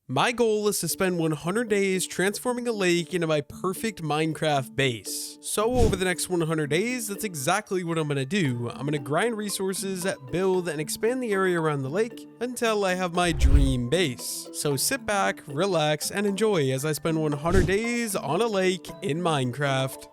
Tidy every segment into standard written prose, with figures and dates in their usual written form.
My goal is to spend 100 days transforming a lake into my perfect Minecraft base. So over the next 100 days, that's exactly what I'm going to do. I'm going to grind resources, build, and expand the area around the lake until I have my dream base. So sit back, relax, and enjoy as I spend 100 days on a lake in Minecraft.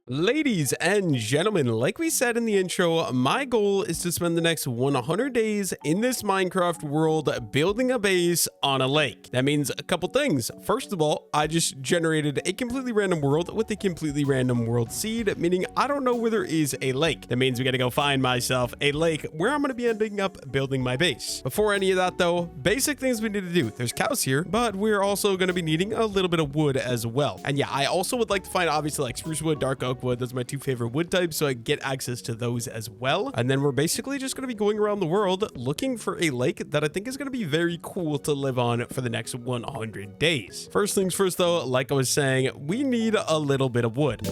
Ladies and gentlemen, like we said in the intro, my goal is to spend the next 100 days in this Minecraft world building a base on a lake. That means a couple things. First of all, I just generated a completely random world with a completely random world seed, meaning I don't know where there is a lake. That means we gotta go find myself a lake where I'm gonna be ending up building my base. Before any of that though, basic things we need to do. There's cows here, but we're also gonna be needing a little bit of wood as well. And yeah, I also would like to find obviously like spruce wood, dark oak wood. Those are my two favorite wood types, so I get access to those as well. And then we're basically just going to be going around the world looking for a lake that I think is going to be very cool to live on for the next 100 days. First things first though, like I was saying, we need a little bit of wood.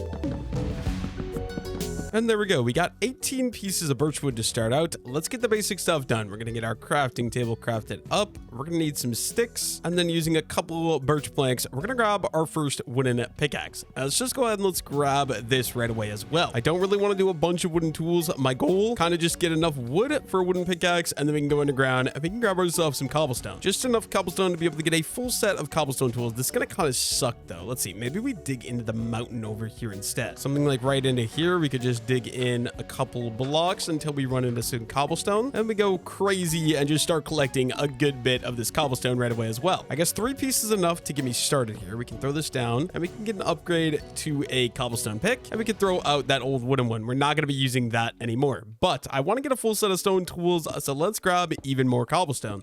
And there we go. We got 18 pieces of birchwood to start out. Let's get the basic stuff done. We're going to get our crafting table crafted up. We're going to need some sticks. And then using a couple birch planks, we're going to grab our first wooden pickaxe. Let's just go ahead and let's grab this right away as well. I don't really want to do a bunch of wooden tools. My goal, kind of just get enough wood for a wooden pickaxe, and then we can go underground and we can grab ourselves some cobblestone. Just enough cobblestone to be able to get a full set of cobblestone tools. This is going to kind of suck though. Let's see. Maybe we dig into the mountain over here instead. Something like right into here. We could just dig in a couple blocks until we run into some cobblestone, and we go crazy and just start collecting a good bit of this cobblestone right away as well. I guess 3 pieces is enough to get me started here. We can throw this down and we can get an upgrade to a cobblestone pick, and we can throw out that old wooden one. We're not going to be using that anymore, but I want to get a full set of stone tools, so let's grab even more cobblestone.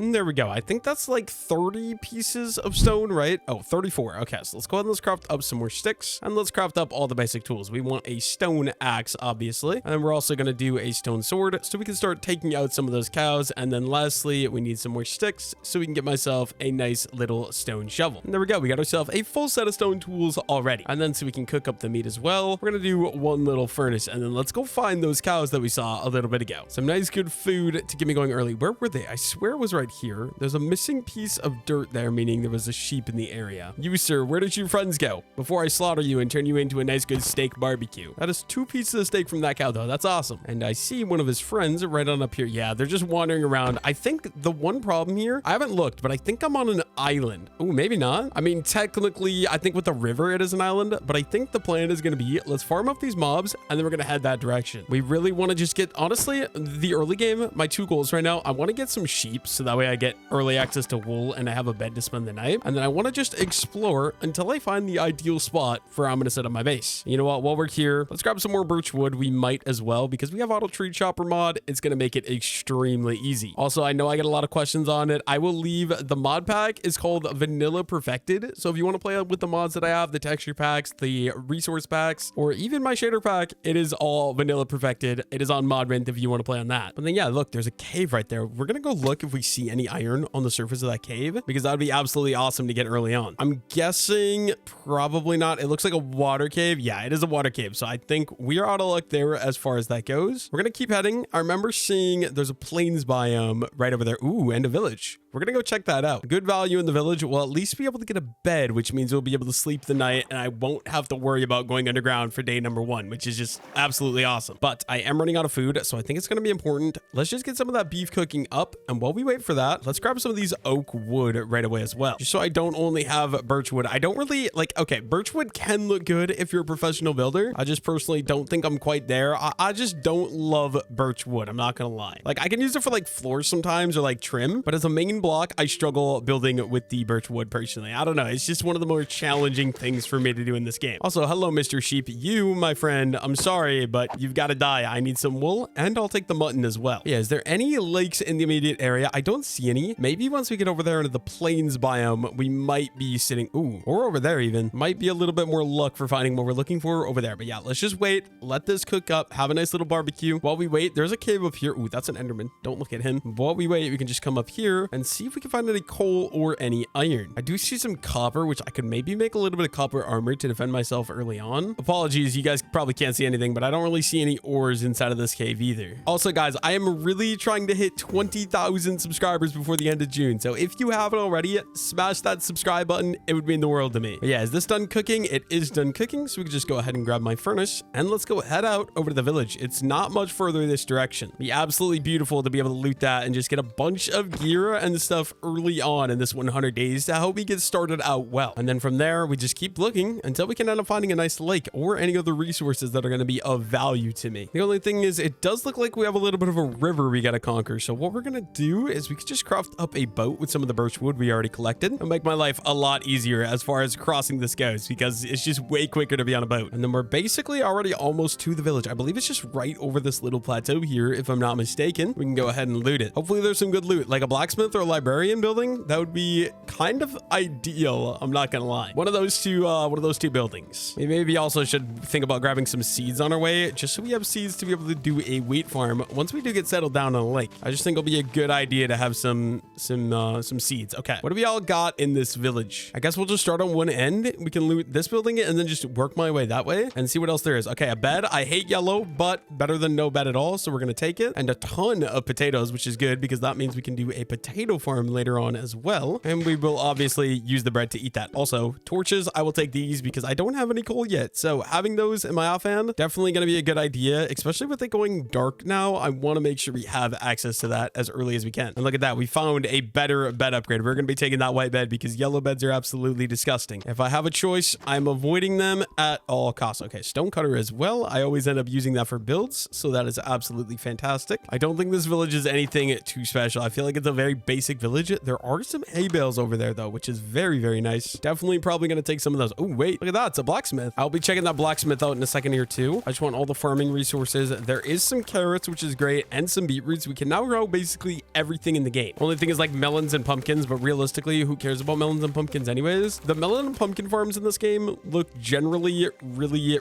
And there we go. I think that's like 30 pieces of stone, right? Oh, 34. Okay, so let's go ahead and let's craft up some more sticks, and let's craft up all the basic tools. We want a stone axe, obviously, and we're also going to do a stone sword so we can start taking out some of those cows. And then lastly, we need some more sticks so we can get myself a nice little stone shovel. And there we go. We got ourselves a full set of stone tools already. And then so we can cook up the meat as well, we're going to do one little furnace, and then let's go find those cows that we saw a little bit ago. Some nice good food to get me going early. Where were they? I swear it was right here. There's a missing piece of dirt there, meaning there was a sheep in the area. You, sir, where did your friends go before I slaughter you and turn you into a nice good steak barbecue? That is 2 pieces of steak from that cow though. That's awesome. And I see one of his friends right on up here. Yeah, they're just wandering around. I think the one problem here, I haven't looked, but I think I'm on an island. Oh, maybe not. I mean, technically, I think with the river, it is an island, but I think the plan is going to be, let's farm up these mobs, and then we're going to head that direction. We really want to just get, honestly, the early game, my 2 goals right now, I want to get some sheep, so that way I get early access to wool and I have a bed to spend the night. And then I want to just explore until I find the ideal spot for where I'm going to set up my base. You know what? While we're here, let's grab some more birch wood. We might as well, because we have auto tree chopper mod. It's going to make it extremely easy. Also, I know I get a lot of questions on it. I will leave the mod pack. It's called Vanilla Perfected. So if you want to play with the mods that I have, the texture packs, the resource packs, or even my shader pack, it is all vanilla perfected. It is on Modpack if you want to play on that. But then yeah, look, there's a cave right there. We're going to go look if we see any iron on the surface of that cave, because that would be absolutely awesome to get early on. I'm guessing probably not. It looks like a water cave. Yeah, it is a water cave. So I think we are out of luck there as far as that goes. We're going to keep heading. I remember seeing there's a plains biome right over there. Ooh, and a village. We're going to go check that out. Good value in the village. We'll at least be able to get a bed, which means we'll be able to sleep the night, and I won't have to worry about going underground for day number 1, which is just absolutely awesome. But I am running out of food, so I think it's going to be important. Let's just get some of that beef cooking up, and while we wait for that, let's grab some of these oak wood right away as well, just so I don't only have birch wood. I don't really like, okay, birch wood can look good if you're a professional builder. I just personally don't think I'm quite there. I just don't love birch wood. I'm not gonna lie. Like, I can use it for like floors sometimes, or like trim, but as a main block, I struggle building with the birch wood personally. I don't know. It's just one of the more challenging things for me to do in this game. Also, hello, Mr. Sheep. You, my friend, I'm sorry, but you've got to die. I need some wool, and I'll take the mutton as well. Yeah, is there any lakes in the immediate area? I don't see any. Maybe once we get over there into the plains biome, we might be sitting, ooh, or over there even. Might be a little bit more luck for finding what we're looking for over there. But yeah, let's just wait. Let this cook up. Have a nice little barbecue. While we wait, there's a cave up here. Ooh, that's an Enderman. Don't look at him. While we wait, we can just come up here and see if we can find any coal or any iron. I do see some copper, which I could maybe make a little bit of copper armor to defend myself early on. Apologies, you guys probably can't see anything, but I don't really see any ores inside of this cave either. Also, guys, I am really trying to hit 20,000 subscribers before the end of June. So if you haven't already, smash that subscribe button. It would mean the world to me. But yeah, is this done cooking? It is done cooking. So we can just go ahead and grab my furnace and let's go head out over to the village. It's not much further this direction. Be absolutely beautiful to be able to loot that and just get a bunch of gear and stuff early on in this 100 days to help me get started out well. And then from there, we just keep looking until we can end up finding a nice lake or any other resources that are going to be of value to me. The only thing is it does look like we have a little bit of a river we got to conquer. So what we're going to do is we could just craft up a boat with some of the birch wood we already collected and make my life a lot easier as far as crossing this goes, because it's just way quicker to be on a boat. And then we're basically already almost to the village. I believe it's just right over this little plateau here, if I'm not mistaken. We can go ahead and loot it. Hopefully there's some good loot, like a blacksmith or a librarian building. That would be kind of ideal. I'm not gonna lie. One of those two buildings. We maybe also should think about grabbing some seeds on our way, just so we have seeds to be able to do a wheat farm once we do get settled down on a lake. I just think it'll be a good idea to have some seeds. Okay, what do we all got in this village? I guess we'll just start on one end. We can loot this building and then just work my way that way and see what else there is. Okay, a bed. I hate yellow, but better than no bed at all, so we're gonna take it. And a ton of potatoes, which is good because that means we can do a potato farm later on as well. And we will obviously use the bread to eat that. Also, torches, I will take these because I don't have any coal yet. So having those in my offhand, definitely gonna be a good idea, especially with it going dark now. I want to make sure we have access to that as early as we can. And look at that, we found a better bed upgrade. We're gonna be taking that white bed because yellow beds are absolutely disgusting. If I have a choice, I'm avoiding them at all costs. Okay, stone cutter as well. I always end up using that for builds, so that is absolutely fantastic. I don't think this village is anything too special. I feel like it's a very basic village. There are some hay bales over there though, which is very, very nice. Definitely probably gonna take some of those. Oh wait, look at that, it's a blacksmith. I'll be checking that blacksmith out in a second here too. I just want all the farming resources. There is some carrots, which is great, and some beetroots. We can now grow basically everything in the game. Only thing is like melons and pumpkins, but realistically, who cares about melons and pumpkins anyways? The melon and pumpkin farms in this game look generally really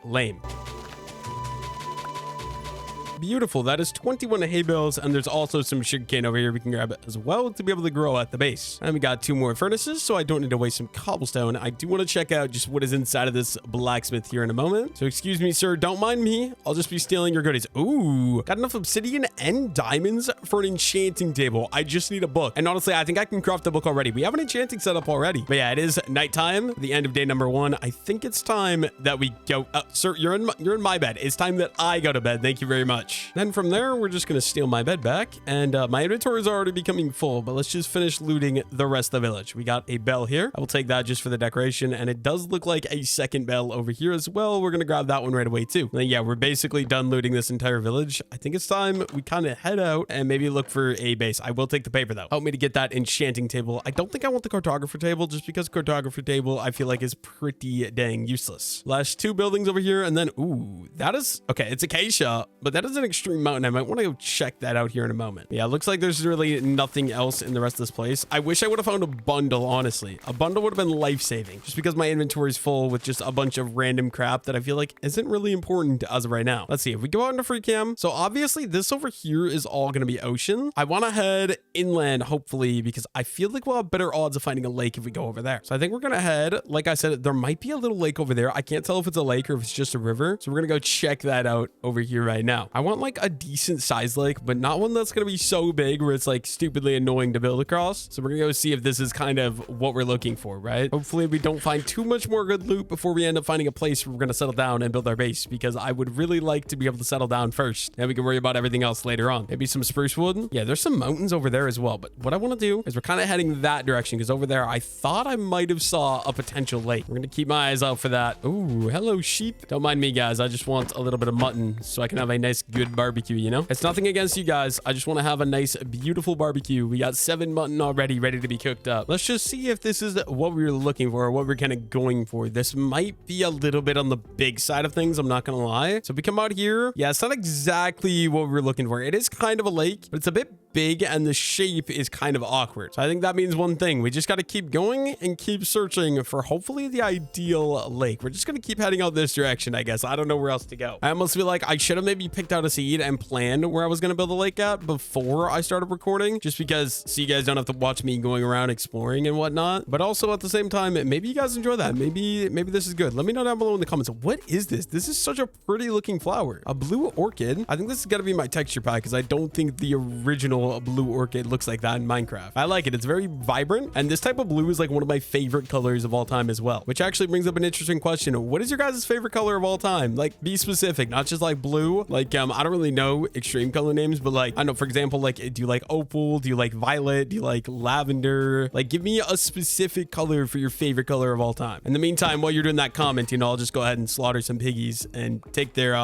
lame. Beautiful. That is 21 hay bales, and there's also some sugarcane over here we can grab as well to be able to grow at the base. And we got 2 more furnaces, so I don't need to waste some cobblestone. I do want to check out just what is inside of this blacksmith here in a moment. So excuse me, sir, don't mind me. I'll just be stealing your goodies. Ooh, got enough obsidian and diamonds for an enchanting table. I just need a book. And honestly, I think I can craft the book already. We have an enchanting setup already. But yeah, it is nighttime, the end of day number 1. I think it's time that we go. Sir, you're in my bed. It's time that I go to bed. Thank you very much. Then from there, we're just going to steal my bed back. And my inventory is already becoming full, but let's just finish looting the rest of the village. We got a bell here. I will take that just for the decoration. And it does look like a second bell over here as well. We're going to grab that one right away too. And then, yeah, we're basically done looting this entire village. I think it's time we kind of head out and maybe look for a base. I will take the paper though. Help me to get that enchanting table. I don't think I want the cartographer table just because cartographer table I feel like is pretty dang useless. Last 2 buildings over here. And then, ooh, that is, okay, it's acacia, but that is an extreme mountain. I might want to go check that out here in a moment. Yeah, it looks like there's really nothing else in the rest of this place. I wish I would have found a bundle, honestly. A bundle would have been life-saving just because my inventory is full with just a bunch of random crap that I feel like isn't really important as of right now. Let's see if we go out into free cam. So obviously this over here is all going to be ocean. I want to head inland, hopefully, because I feel like we'll have better odds of finding a lake if we go over there. So I think we're going to head, like I said, there might be a little lake over there. I can't tell if it's a lake or if it's just a river. So we're going to go check that out over here right now. I want like a decent size lake, but not one that's going to be so big where it's like stupidly annoying to build across. So we're going to go see if this is kind of what we're looking for, right? Hopefully we don't find too much more good loot before we end up finding a place where we're going to settle down and build our base, because I would really like to be able to settle down first. Then we can worry about everything else later on. Maybe some spruce wood. Yeah, there's some mountains over there as well. But what I want to do is we're kind of heading that direction, because over there I thought I might have saw a potential lake. We're going to keep my eyes out for that. Ooh, hello sheep. Don't mind me, guys. I just want a little bit of mutton so I can have a nice good barbecue, you know? It's nothing against you guys. I just want to have a nice beautiful barbecue. We got 7 mutton already ready to be cooked up. Let's just see if this is what we were looking for, or what we're kind of going for. This might be a little bit on the big side of things, I'm not gonna lie. So if we come out here, yeah, it's not exactly what we were looking for. It is kind of a lake, but it's a bit big and the shape is kind of awkward. So I think that means one thing. We just got to keep going and keep searching for hopefully the ideal lake. We're just going to keep heading out this direction, I guess. I don't know where else to go. I almost feel like I should have maybe picked out a seed and planned where I was going to build a lake at before I started recording, just because so you guys don't have to watch me going around exploring and whatnot. But also at the same time, maybe you guys enjoy that. Maybe this is good. Let me know down below in the comments. What is this? This is such a pretty looking flower. A blue orchid. I think this is going to be my texture pack because I don't think the original blue orchid looks like that in Minecraft. I like it. It's very vibrant. And this type of blue is like one of my favorite colors of all time as well, which actually brings up an interesting question. What is your guys' favorite color of all time? Like, be specific, not just like blue. Like, I don't really know extreme color names, but like, I don't know, for example, like, do you like opal? Do you like violet? Do you like lavender? Like, give me a specific color for your favorite color of all time. In the meantime, while you're doing that comment, I'll just go ahead and slaughter some piggies and take their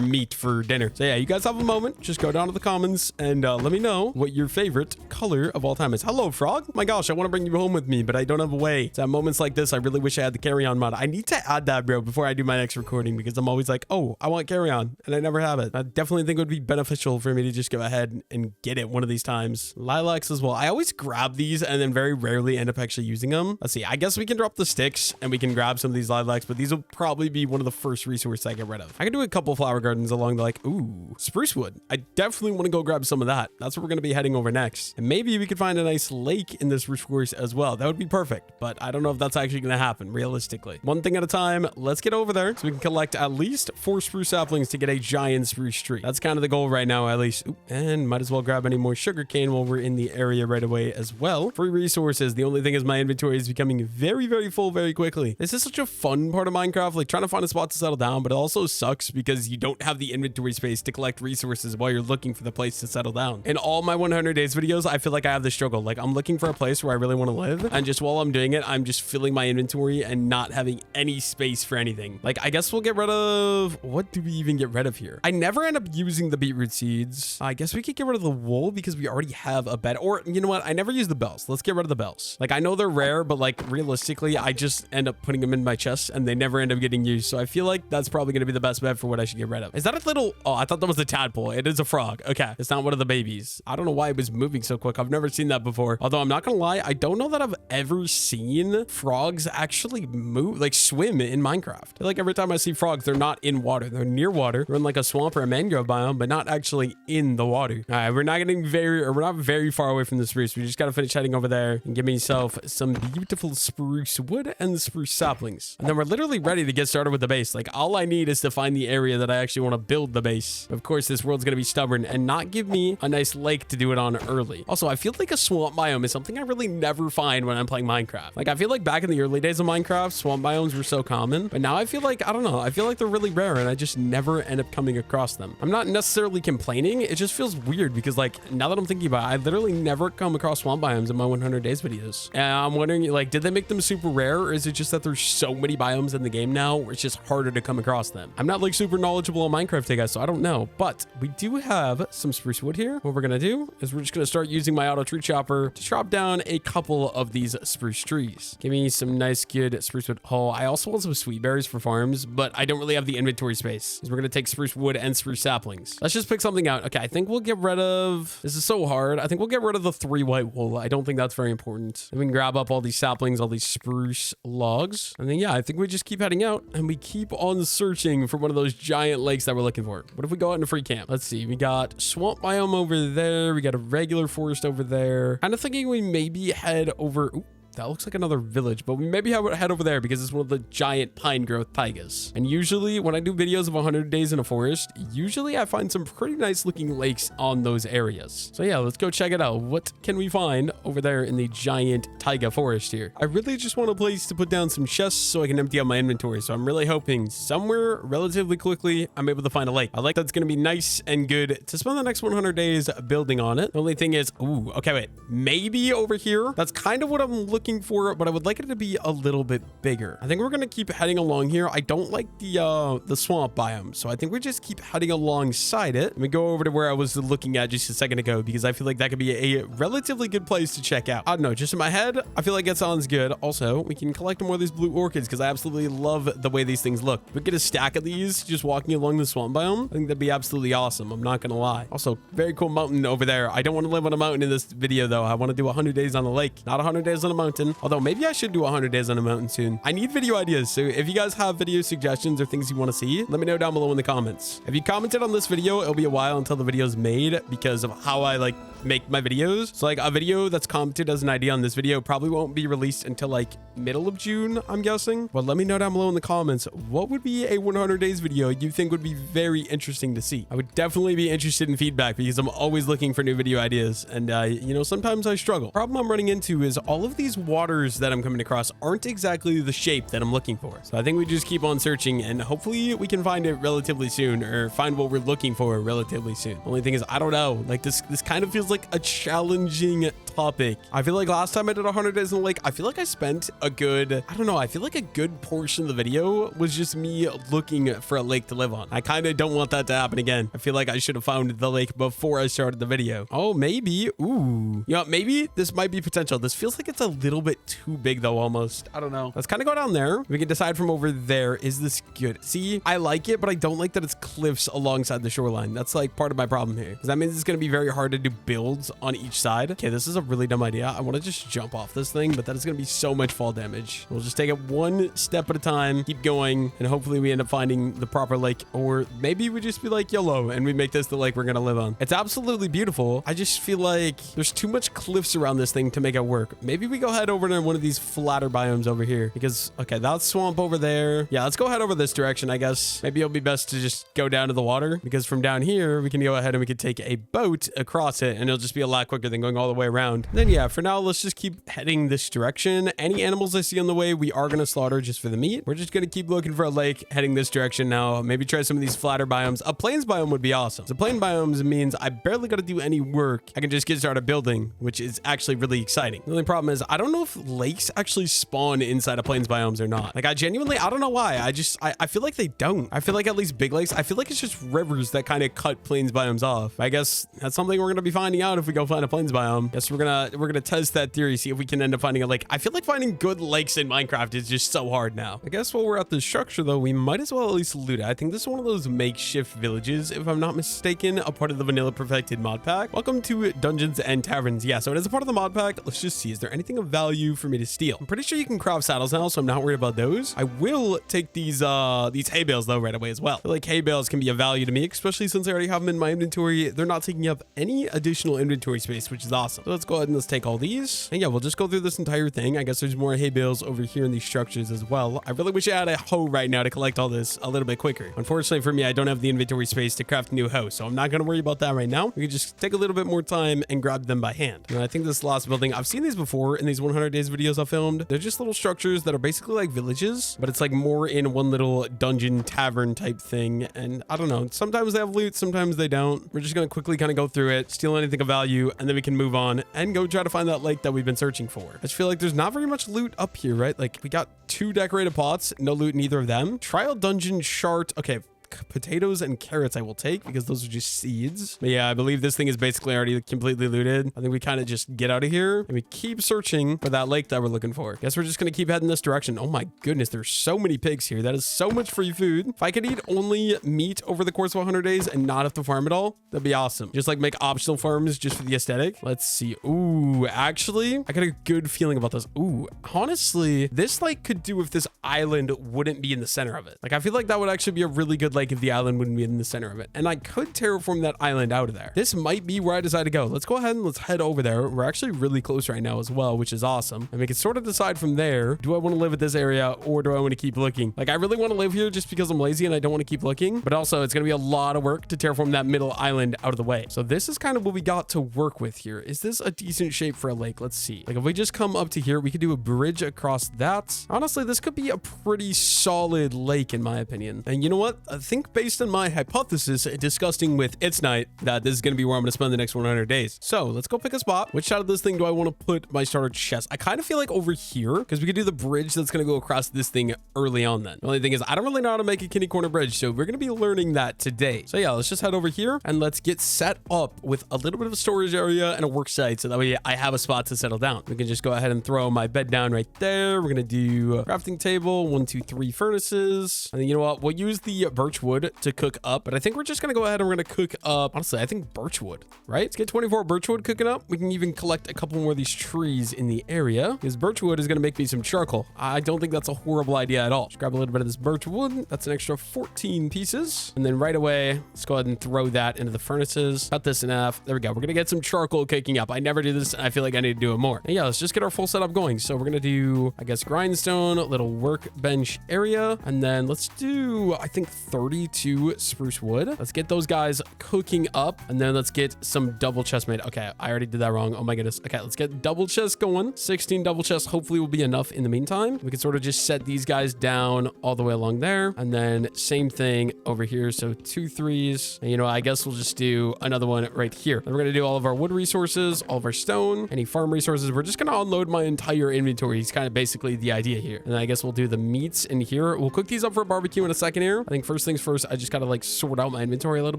meat for dinner. So yeah, you guys have a moment. Just go down to the comments and let me know what your favorite color of all time is. Hello, frog. My gosh, I want to bring you home with me, but I don't have a way. So at moments like this, I really wish I had the carry-on mod. I need to add that, bro, before I do my next recording, because I'm always like, oh, I want carry-on, and I never have it. I definitely think it would be beneficial for me to just go ahead and get it one of these times. Lilacs as well. I always grab these and then very rarely end up actually using them. Let's see. I guess we can drop the sticks and we can grab some of these lilacs, but these will probably be one of the first resources I get rid of. I can do a couple flower gardens along the like, ooh, spruce wood. I definitely want to go grab some of that. That's where we're going to be heading over next. And maybe we could find a nice lake in this resource as well. That would be perfect, but I don't know if that's actually going to happen realistically. One thing at a time. Let's get over there so we can collect at least 4 spruce saplings to get a giant spruce tree. That's kind of the goal right now, at least. Ooh, and might as well grab any more sugar cane while we're in the area right away as well. Free resources. The only thing is my inventory is becoming very, very full very quickly. This is such a fun part of Minecraft, like trying to find a spot to settle down, but it also sucks because you don't have the inventory space to collect resources while you're looking for the place to settle down. In all my 100 days videos, I feel like I have this struggle. Like, I'm looking for a place where I really want to live, and just while I'm doing it, I'm just filling my inventory and not having any space for anything. Like, I guess we'll get rid of... What do we even get rid of here? I never end up using the beetroot seeds. I guess we could get rid of the wool because we already have a bed. Or, you know what? I never use the bells. Let's get rid of the bells. Like, I know they're rare, but like, realistically, I just end up putting them in my chest and they never end up getting used. So I feel like that's probably going to be the best bet for what I should get rid of. Is that a little... Oh, I thought that was a tadpole. It is a frog. Okay. It's not one of the babies. I don't know why it was moving so quick. I've never seen that before. Although I'm not going to lie, I don't know that I've ever seen frogs actually move, like swim in Minecraft. I feel like every time I see frogs, they're not in water. They're near water. They're in like a swamp or a mangrove biome, but not actually in the water. All right. We're not very far away from the spruce. We just got to finish heading over there and give myself some beautiful spruce wood and spruce saplings. And then we're literally ready to get started with the base. Like, all I need is to find the area that I actually want to build the base. Of course, this world's going to be stubborn and not give me a nice lake to do it on early. Also, I feel like a swamp biome is something I really never find when I'm playing Minecraft. Like, I feel like back in the early days of Minecraft, swamp biomes were so common, but now I feel like, I don't know, I feel like they're really rare and I just never end up coming across them. I'm not necessarily complaining. It just feels weird because, like, now that I'm thinking about it, I literally never come across swamp biomes in my 100 days videos. And I'm wondering, like, did they make them super rare, or is it just that there's so many biomes in the game now where it's just harder to come across them? I'm not like super knowledgeable on Minecraft, guys, so I don't know, but we do have some spruce wood here. What we're gonna do is we're just gonna start using my auto tree chopper to chop down a couple of these spruce trees. Give me some nice good spruce wood. Oh, I also want some sweet berries for farms, but I don't really have the inventory space because we're gonna take spruce wood and spruce saplings. Let's just pick something out. Okay, I think we'll get rid of... This is so hard. I think we'll get rid of the 3 white wool. I don't think that's very important. And we can grab up all these saplings, all these spruce logs. And then, yeah, I think we just keep heading out and we keep on searching for one of those giant lakes that we're looking for. What if we go out in a free camp? Let's see. We got swamp biome over there. We got a regular forest over there. Kind of thinking we maybe head over... Ooh. That looks like another village, but we maybe head over there because it's one of the giant pine growth taigas. And usually when I do videos of 100 days in a forest, usually I find some pretty nice looking lakes on those areas. So yeah, let's go check it out. What can we find over there in the giant taiga forest here? I really just want a place to put down some chests so I can empty out my inventory. So I'm really hoping somewhere relatively quickly, I'm able to find a lake. A lake that's going to be nice and good to spend the next 100 days building on it. The only thing is, ooh, okay, wait, maybe over here. That's kind of what I'm looking looking for, but I would like it to be a little bit bigger. I think we're gonna keep heading along here. I don't like the swamp biome, so I think we just keep heading alongside it. Let me go over to where I was looking at just a second ago, because I feel like that could be a relatively good place to check out. I don't know, just in my head, I feel like it sounds good. Also, we can collect more of these blue orchids because I absolutely love the way these things look. If we get a stack of these just walking along the swamp biome, I think that'd be absolutely awesome. I'm not gonna lie. Also, very cool mountain over there. I don't want to live on a mountain in this video though. I want to do 100 days on the lake, not 100 days on a mountain. Although maybe I should do 100 days on a mountain soon. I need video ideas, so if you guys have video suggestions or things you want to see, let me know down below in the comments. If you commented on this video, it'll be a while until the video is made because of how I like make my videos. So like a video that's commented as an idea on this video probably won't be released until like middle of June, I'm guessing. But let me know down below in the comments what would be a 100 days video you think would be very interesting to see. I would definitely be interested in feedback because I'm always looking for new video ideas, and you know, sometimes I struggle. Problem I'm running into is all of these waters that I'm coming across aren't exactly the shape that I'm looking for. So I think we just keep on searching and hopefully we can find it relatively soon, or find what we're looking for relatively soon. Only thing is, I don't know, like this kind of feels like a challenging topic. I feel like last time I did 100 days in the lake, I feel like I spent a good, I don't know, I feel like a good portion of the video was just me looking for a lake to live on. I kind of don't want that to happen again. I feel like I should have found the lake before I started the video. Oh, maybe. Ooh. You know, maybe this might be potential. This feels like it's a little bit too big though, almost. I don't know. Let's kind of go down there. We can decide from over there. Is this good? See, I like it, but I don't like that it's cliffs alongside the shoreline. That's like part of my problem here, because that means it's going to be very hard to do builds on each side. Okay, this is a really dumb idea. I want to just jump off this thing, but that is going to be so much fall damage. We'll just take it one step at a time, keep going, and hopefully we end up finding the proper lake, or maybe we just be like YOLO and we make this the lake we're going to live on. It's absolutely beautiful. I just feel like there's too much cliffs around this thing to make it work. Maybe we go head over to one of these flatter biomes over here, because okay, that's swamp over there. Yeah, let's go head over this direction, I guess. Maybe it'll be best to just go down to the water, because from down here we can go ahead and we can take a boat across it, and it'll just be a lot quicker than going all the way around. Then yeah, for now, let's just keep heading this direction. Any animals I see on the way, we are going to slaughter just for the meat. We're just going to keep looking for a lake, heading this direction now. Maybe try some of these flatter biomes. A plains biome would be awesome. So plain biomes means I barely got to do any work. I can just get started building, which is actually really exciting. The only problem is I don't know if lakes actually spawn inside of plains biomes or not. Like I don't know why. I feel like they don't. I feel like at least big lakes, I feel like it's just rivers that kind of cut plains biomes off. I guess that's something we're going to be finding out if we go find a plains biome. Guess we're going to test that theory, see if we can end up finding a lake. I feel like finding good lakes in Minecraft is just so hard now. I guess while we're at the structure though, we might as well at least loot it. I think this is one of those makeshift villages, if I'm not mistaken, a part of the vanilla perfected mod pack. Welcome to Dungeons and Taverns. Yeah, so it is a part of the mod pack. Let's just see, is there anything of value for me to steal? I'm pretty sure you can craft saddles now, so I'm not worried about those. I will take these hay bales though right away as well. I feel like hay bales can be of value to me, especially since I already have them in my inventory. They're not taking up any additional inventory space, which is awesome. So let's go ahead and let's take all these. And yeah, we'll just go through this entire thing. I guess there's more hay bales over here in these structures as well. I really wish I had a hoe right now to collect all this a little bit quicker. Unfortunately for me, I don't have the inventory space to craft a new hoe, so I'm not going to worry about that right now. We can just take a little bit more time and grab them by hand. And I think this last building, I've seen these before in these 100 days videos I've filmed. They're just little structures that are basically like villages, but it's like more in one little dungeon tavern type thing. And I don't know, sometimes they have loot, sometimes they don't. We're just going to quickly kind of go through it, steal anything of value, and then we can move on and go try to find that lake that we've been searching for. I just feel like there's not very much loot up here, right? Like we got 2 decorated pots, no loot in either of them. Trial dungeon shard. Okay, potatoes and carrots I will take because those are just seeds. But yeah, I believe this thing is basically already completely looted. I think we kind of just get out of here and we keep searching for that lake that we're looking for. Guess we're just going to keep heading this direction. Oh my goodness, there's so many pigs here. That is so much free food. If I could eat only meat over the course of 100 days and not have to farm at all, that'd be awesome. Just like make optional farms just for the aesthetic. Let's see. Ooh, actually, I got a good feeling about this. Ooh, honestly, this lake could do if this island wouldn't be in the center of it. Like, I feel like that would actually be a really good lake if the island wouldn't be in the center of it. And I could terraform that island out of there. This might be where I decide to go. Let's go ahead and let's head over there. We're actually really close right now as well, which is awesome. And we can sort of decide from there, do I want to live at this area or do I want to keep looking? Like, I really want to live here just because I'm lazy and I don't want to keep looking. But also, it's going to be a lot of work to terraform that middle island out of the way. So this is kind of what we got to work with here. Is this a decent shape for a lake? Let's see. Like, if we just come up to here, we could do a bridge across that. Honestly, this could be a pretty solid lake in my opinion. And you know what? think based on my hypothesis, disgusting with It's Night, that this is going to be where I'm going to spend the next 100 days. So let's go pick a spot. Which side of this thing do I want to put my starter chest? I kind of feel like over here, because we could do the bridge that's going to go across this thing early on then. The only thing is I don't really know how to make a kitty corner bridge, so we're going to be learning that today. So yeah, let's just head over here and let's get set up with a little bit of a storage area and a work site, so that way I have a spot to settle down. We can just go ahead and throw my bed down right there. We're going to do a crafting table, 1, 2, 3 furnaces. And then you know what? We'll use the birch wood to cook up, but I think we're just going to go ahead and we're going to cook up, honestly, I think birch wood, right? Let's get 24 birch wood cooking up. We can even collect a couple more of these trees in the area, because birch wood is going to make me some charcoal. I don't think that's a horrible idea at all. Just grab a little bit of this birch wood. That's an extra 14 pieces. And then right away, let's go ahead and throw that into the furnaces. Cut this in half. There we go. We're going to get some charcoal cooking up. I never do this, and I feel like I need to do it more. And yeah, let's just get our full setup going. So we're going to do, I guess, grindstone, a little workbench area. And then let's do, I think, 32 spruce wood. Let's get those guys cooking up. And then let's get some double chest made. Okay, I already did that wrong. Oh my goodness. Okay, let's get double chest going. 16 double chests hopefully will be enough in the meantime. We can sort of just set these guys down all the way along there. And then same thing over here. So 2 3s. And you know, I guess we'll just do another one right here. Then we're going to do all of our wood resources, all of our stone, any farm resources. We're just going to unload my entire inventory. It's kind of basically the idea here. And then I guess we'll do the meats in here. We'll cook these up for a barbecue in a second here. I think first things first, I just got to like sort out my inventory a little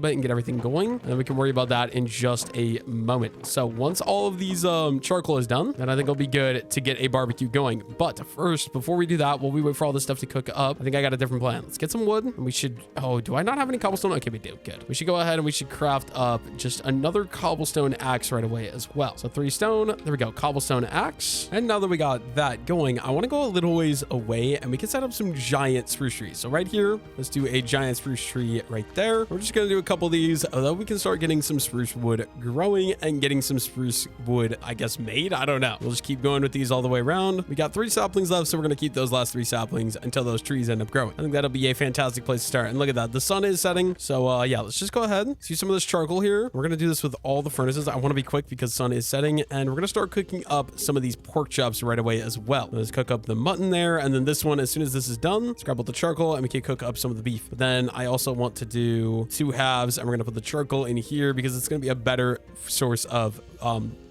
bit and get everything going. And then we can worry about that in just a moment. So once all of these charcoal is done, then I think it'll be good to get a barbecue going. But first, before we do that, while we wait for all this stuff to cook up, I think I got a different plan. Let's get some wood, and we should, oh, do I not have any cobblestone? Okay, we do. Good. We should go ahead and we should craft up just another cobblestone axe right away as well. So 3 stone. There we go. Cobblestone axe. And now that we got that going, I want to go a little ways away and we can set up some giant spruce trees. So right here, let's do a giant spruce tree right there. We're just going to do a couple of these, although we can start getting some spruce wood growing and getting some spruce wood, I guess, made. I don't know. We'll just keep going with these all the way around. We got 3 saplings left, so we're going to keep those last 3 saplings until those trees end up growing. I think that'll be a fantastic place to start. And look at that. The sun is setting. So yeah, let's just go ahead. Let's use some of this charcoal here. We're going to do this with all the furnaces. I want to be quick because the sun is setting, and we're going to start cooking up some of these pork chops right away as well. Let's cook up the mutton there. And then this one, as soon as this is done, let's grab all the charcoal and we can cook up some of the beef. But then I also want to do 2 halves, and we're going to put the charcoal in here because it's going to be a better source of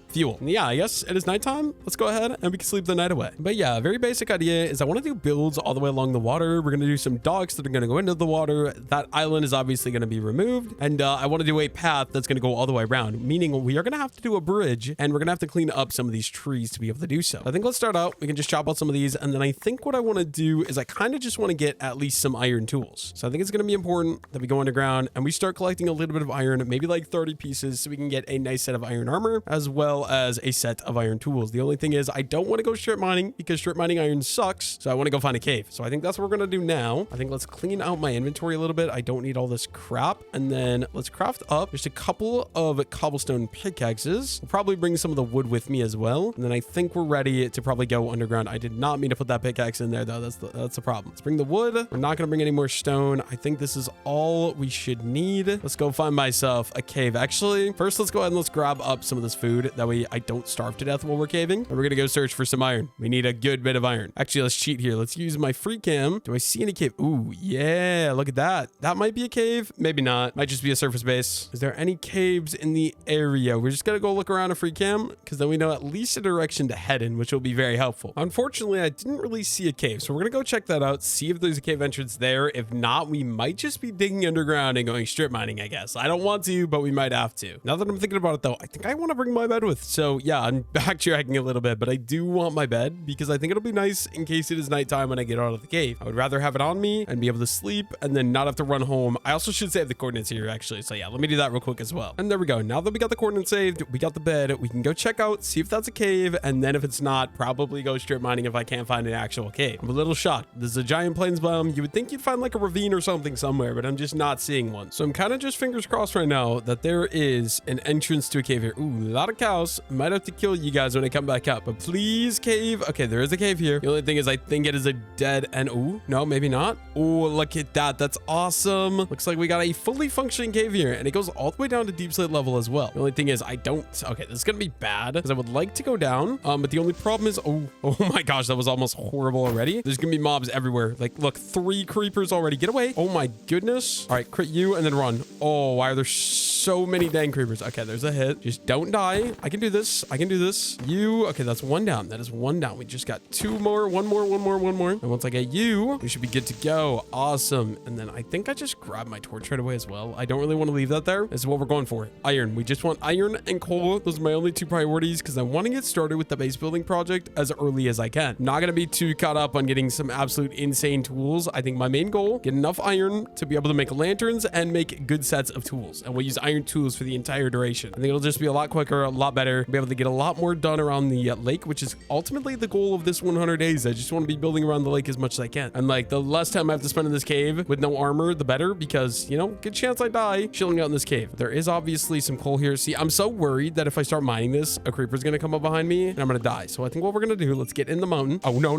fuel. And yeah, I guess it is nighttime. Let's go ahead and we can sleep the night away. But yeah, very basic idea is I want to do builds all the way along the water. We're going to do some docks that are going to go into the water. That island is obviously going to be removed. And I want to do a path that's going to go all the way around, meaning we are going to have to do a bridge, and we're going to have to clean up some of these trees to be able to do so. I think let's start out. We can just chop out some of these. And then I think what I want to do is I kind of just want to get at least some iron tools. So I think it's going to be important that we go underground and we start collecting a little bit of iron, maybe like 30 pieces, so we can get a nice set of iron armor as well as a set of iron tools. The only thing is I don't want to go strip mining because strip mining iron sucks. So I want to go find a cave. So I think that's what we're going to do now. I think let's clean out my inventory a little bit. I don't need all this crap. And then let's craft up just a couple of cobblestone pickaxes. We'll probably bring some of the wood with me as well. And then I think we're ready to probably go underground. I did not mean to put that pickaxe in there though. That's the problem. Let's bring the wood. We're not going to bring any more stone. I think this is all we should need. Let's go find myself a cave. Actually, first let's go ahead and let's grab up some of this food. That way I don't starve to death while we're caving. And we're going to go search for some iron. We need a good bit of iron. Actually, let's cheat here. Let's use my free cam. Do I see any cave? Ooh, yeah. Look at that. That might be a cave. Maybe not. Might just be a surface base. Is there any caves in the area? We're just going to go look around a free cam because then we know at least a direction to head in, which will be very helpful. Unfortunately, I didn't really see a cave. So we're going to go check that out, see if there's a cave entrance there. If not, we might just be digging underground and going strip mining, I guess. I don't want to, but we might have to. Now that I'm thinking about it though, I think I want to bring my bed with. So yeah, I'm backtracking a little bit, but I do want my bed because I think it'll be nice in case it is nighttime when I get out of the cave. I would rather have it on me and be able to sleep and then not have to run home. I also should save the coordinates here actually. So yeah, let me do that real quick as well. And there we go. Now that we got the coordinates saved, we got the bed, we can go check out, see if that's a cave. And then if it's not, probably go strip mining if I can't find an actual cave. I'm a little shocked. This is a giant plains biome. You would think you'd find like a ravine or something somewhere, but I'm just not seeing one. So I'm kind of just fingers crossed right now that there is an entrance to a cave here. Ooh, a lot of cows. house. Might have to kill you guys when I come back up, but please cave. Okay, there is a cave here. The only thing is I think it is a dead end. Ooh, no, maybe not. Oh, look at that. That's awesome. Looks like we got a fully functioning cave here, and it goes all the way down to deep slate level as well. The only thing is I don't. Okay, this is gonna be bad because I would like to go down, but the only problem is oh my gosh, that was almost horrible already. There's gonna be mobs everywhere. Like, look, 3 creepers already. Get away. Oh my goodness. All right, crit you and then run. Oh, why are there so many dang creepers? Okay, there's a hit. Just don't die. I can do this. I can do this. You. Okay, that's 1 down. That is 1 down. We just got 2 more. 1 more. And once I get you, we should be good to go. Awesome. And then I think I just grabbed my torch right away as well. I don't really want to leave that there. This is what we're going for. Iron. We just want iron and coal. Those are my only 2 priorities because I want to get started with the base building project as early as I can. Not going to be too caught up on getting some absolute insane tools. I think my main goal, get enough iron to be able to make lanterns and make good sets of tools. And we'll use iron tools for the entire duration. I think it'll just be a lot quicker, a lot better. Be able to get a lot more done around the lake, which is ultimately the goal of this 100 days. I just want to be building around the lake as much as I can. And like the less time I have to spend in this cave with no armor, the better, because, you know, good chance I die chilling out in this cave. There is obviously some coal here. See, I'm so worried that if I start mining this, a creeper's going to come up behind me and I'm going to die. So I think what we're going to do, let's get in the mountain. Oh, no.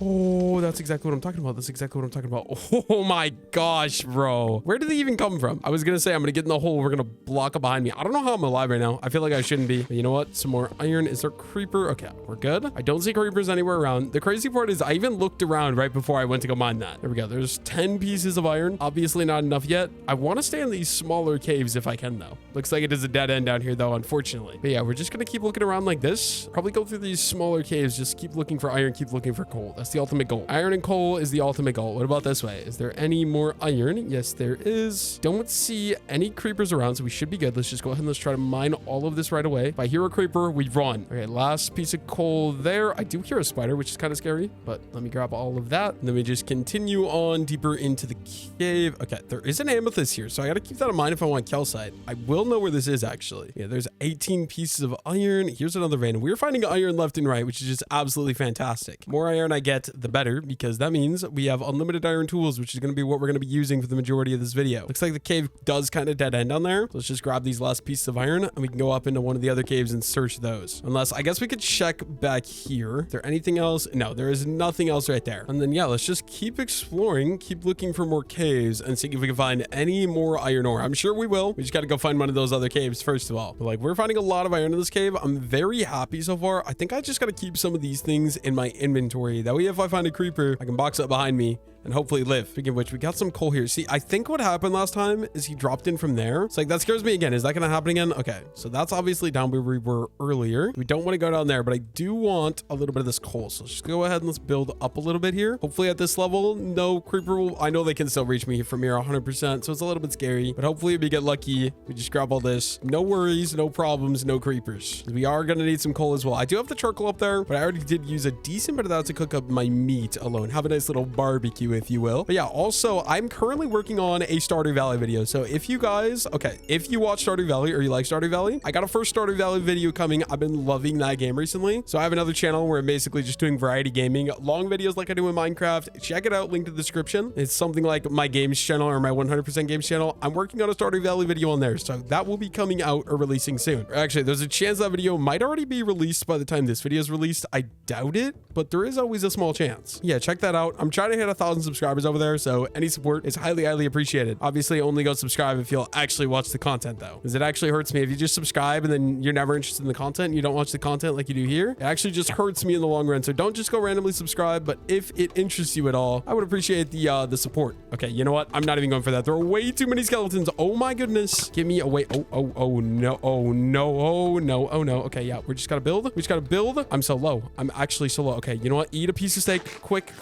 Oh, that's exactly what I'm talking about. That's exactly what I'm talking about. Oh my gosh, bro. Where did they even come from? I was going to say I'm going to get in the hole. We're going to block up behind me. I don't know how I'm alive right now. I feel like I shouldn't be. But you know what? Some more iron. Is there a creeper? Okay, we're good. I don't see creepers anywhere around. The crazy part is I even looked around right before I went to go mine that. There we go. There's 10 pieces of iron. Obviously not enough yet. I want to stay in these smaller caves if I can though. Looks like it is a dead end down here though, unfortunately. But yeah, we're just going to keep looking around like this. Probably go through these smaller caves. Just keep looking for iron. Keep looking for coal. That's the ultimate goal. Iron and coal is the ultimate goal. What about this way? Is there any more iron? Yes, there is. Don't see any creepers around, so we should be good. Let's just go ahead and let's try to mine all of this right away. If I hear a creeper, we run. Okay, last piece of coal there. I do hear a spider, which is kind of scary, but let me grab all of that. And then we just continue on deeper into the cave. Okay, there is an amethyst here, so I got to keep that in mind if I want calcite. I will know where this is actually. Yeah, there's 18 pieces of iron. Here's another vein. We're finding iron left and right, which is just absolutely fantastic. More iron I get, the better, because that means we have unlimited iron tools, which is going to be what we're going to be using for the majority of this video. Looks like the cave does kind of dead end on there. So let's just grab these last pieces of iron and we can go up into one of the other caves and search those. Unless, I guess we could check back here. Is there anything else? No, there is nothing else right there. And then yeah, let's just keep exploring, keep looking for more caves and see if we can find any more iron ore. I'm sure we will. We just got to go find one of those other caves first of all. But like, we're finding a lot of iron in this cave. I'm very happy so far. I think I just got to keep some of these things in my inventory. That way, if I find a creeper, I can box up behind me and hopefully live. Speaking of which, we got some coal here. See, I think what happened last time is he dropped in from there. It's like, that scares me again. Is that going to happen again? Okay, so that's obviously down where we were earlier. We don't want to go down there, but I do want a little bit of this coal. So let's just go ahead and let's build up a little bit here. Hopefully at this level, no creeper will, I know they can still reach me from here 100%. So it's a little bit scary, but hopefully if we get lucky, we just grab all this. No worries, no problems, no creepers. We are going to need some coal as well. I do have the charcoal up there, but I already did use a decent bit of that to cook up my meat alone. Have a nice little barbecue, if you will. But yeah, also, I'm currently working on a Stardew Valley video. So if you guys, okay, if you watch Stardew Valley or you like Stardew Valley, I got a first Stardew Valley video coming. I've been loving that game recently. So I have another channel where I'm basically just doing variety gaming, long videos like I do in Minecraft. Check it out, link to the description. It's something like my games channel or my 100% games channel. I'm working on a Stardew Valley video on there. So that will be coming out or releasing soon. Actually, there's a chance that video might already be released by the time this video is released. I doubt it, but there is always a small chance. Yeah, check that out. I'm trying to hit 1,000 subscribers over there. So any support is highly, highly appreciated. Obviously, only go subscribe if you'll actually watch the content though, because it actually hurts me if you just subscribe and then you're never interested in the content and you don't watch the content like you do here. It actually just hurts me in the long run. So don't just go randomly subscribe, but if it interests you at all, I would appreciate the support. Okay, you know what? I'm not even going for that. There are way too many skeletons. Oh my goodness. Give me away. Oh no. Oh no. Okay, yeah, we just gotta build. We just gotta build. I'm so low. I'm actually so low. Okay, you know what? Eat a piece of steak. Quick.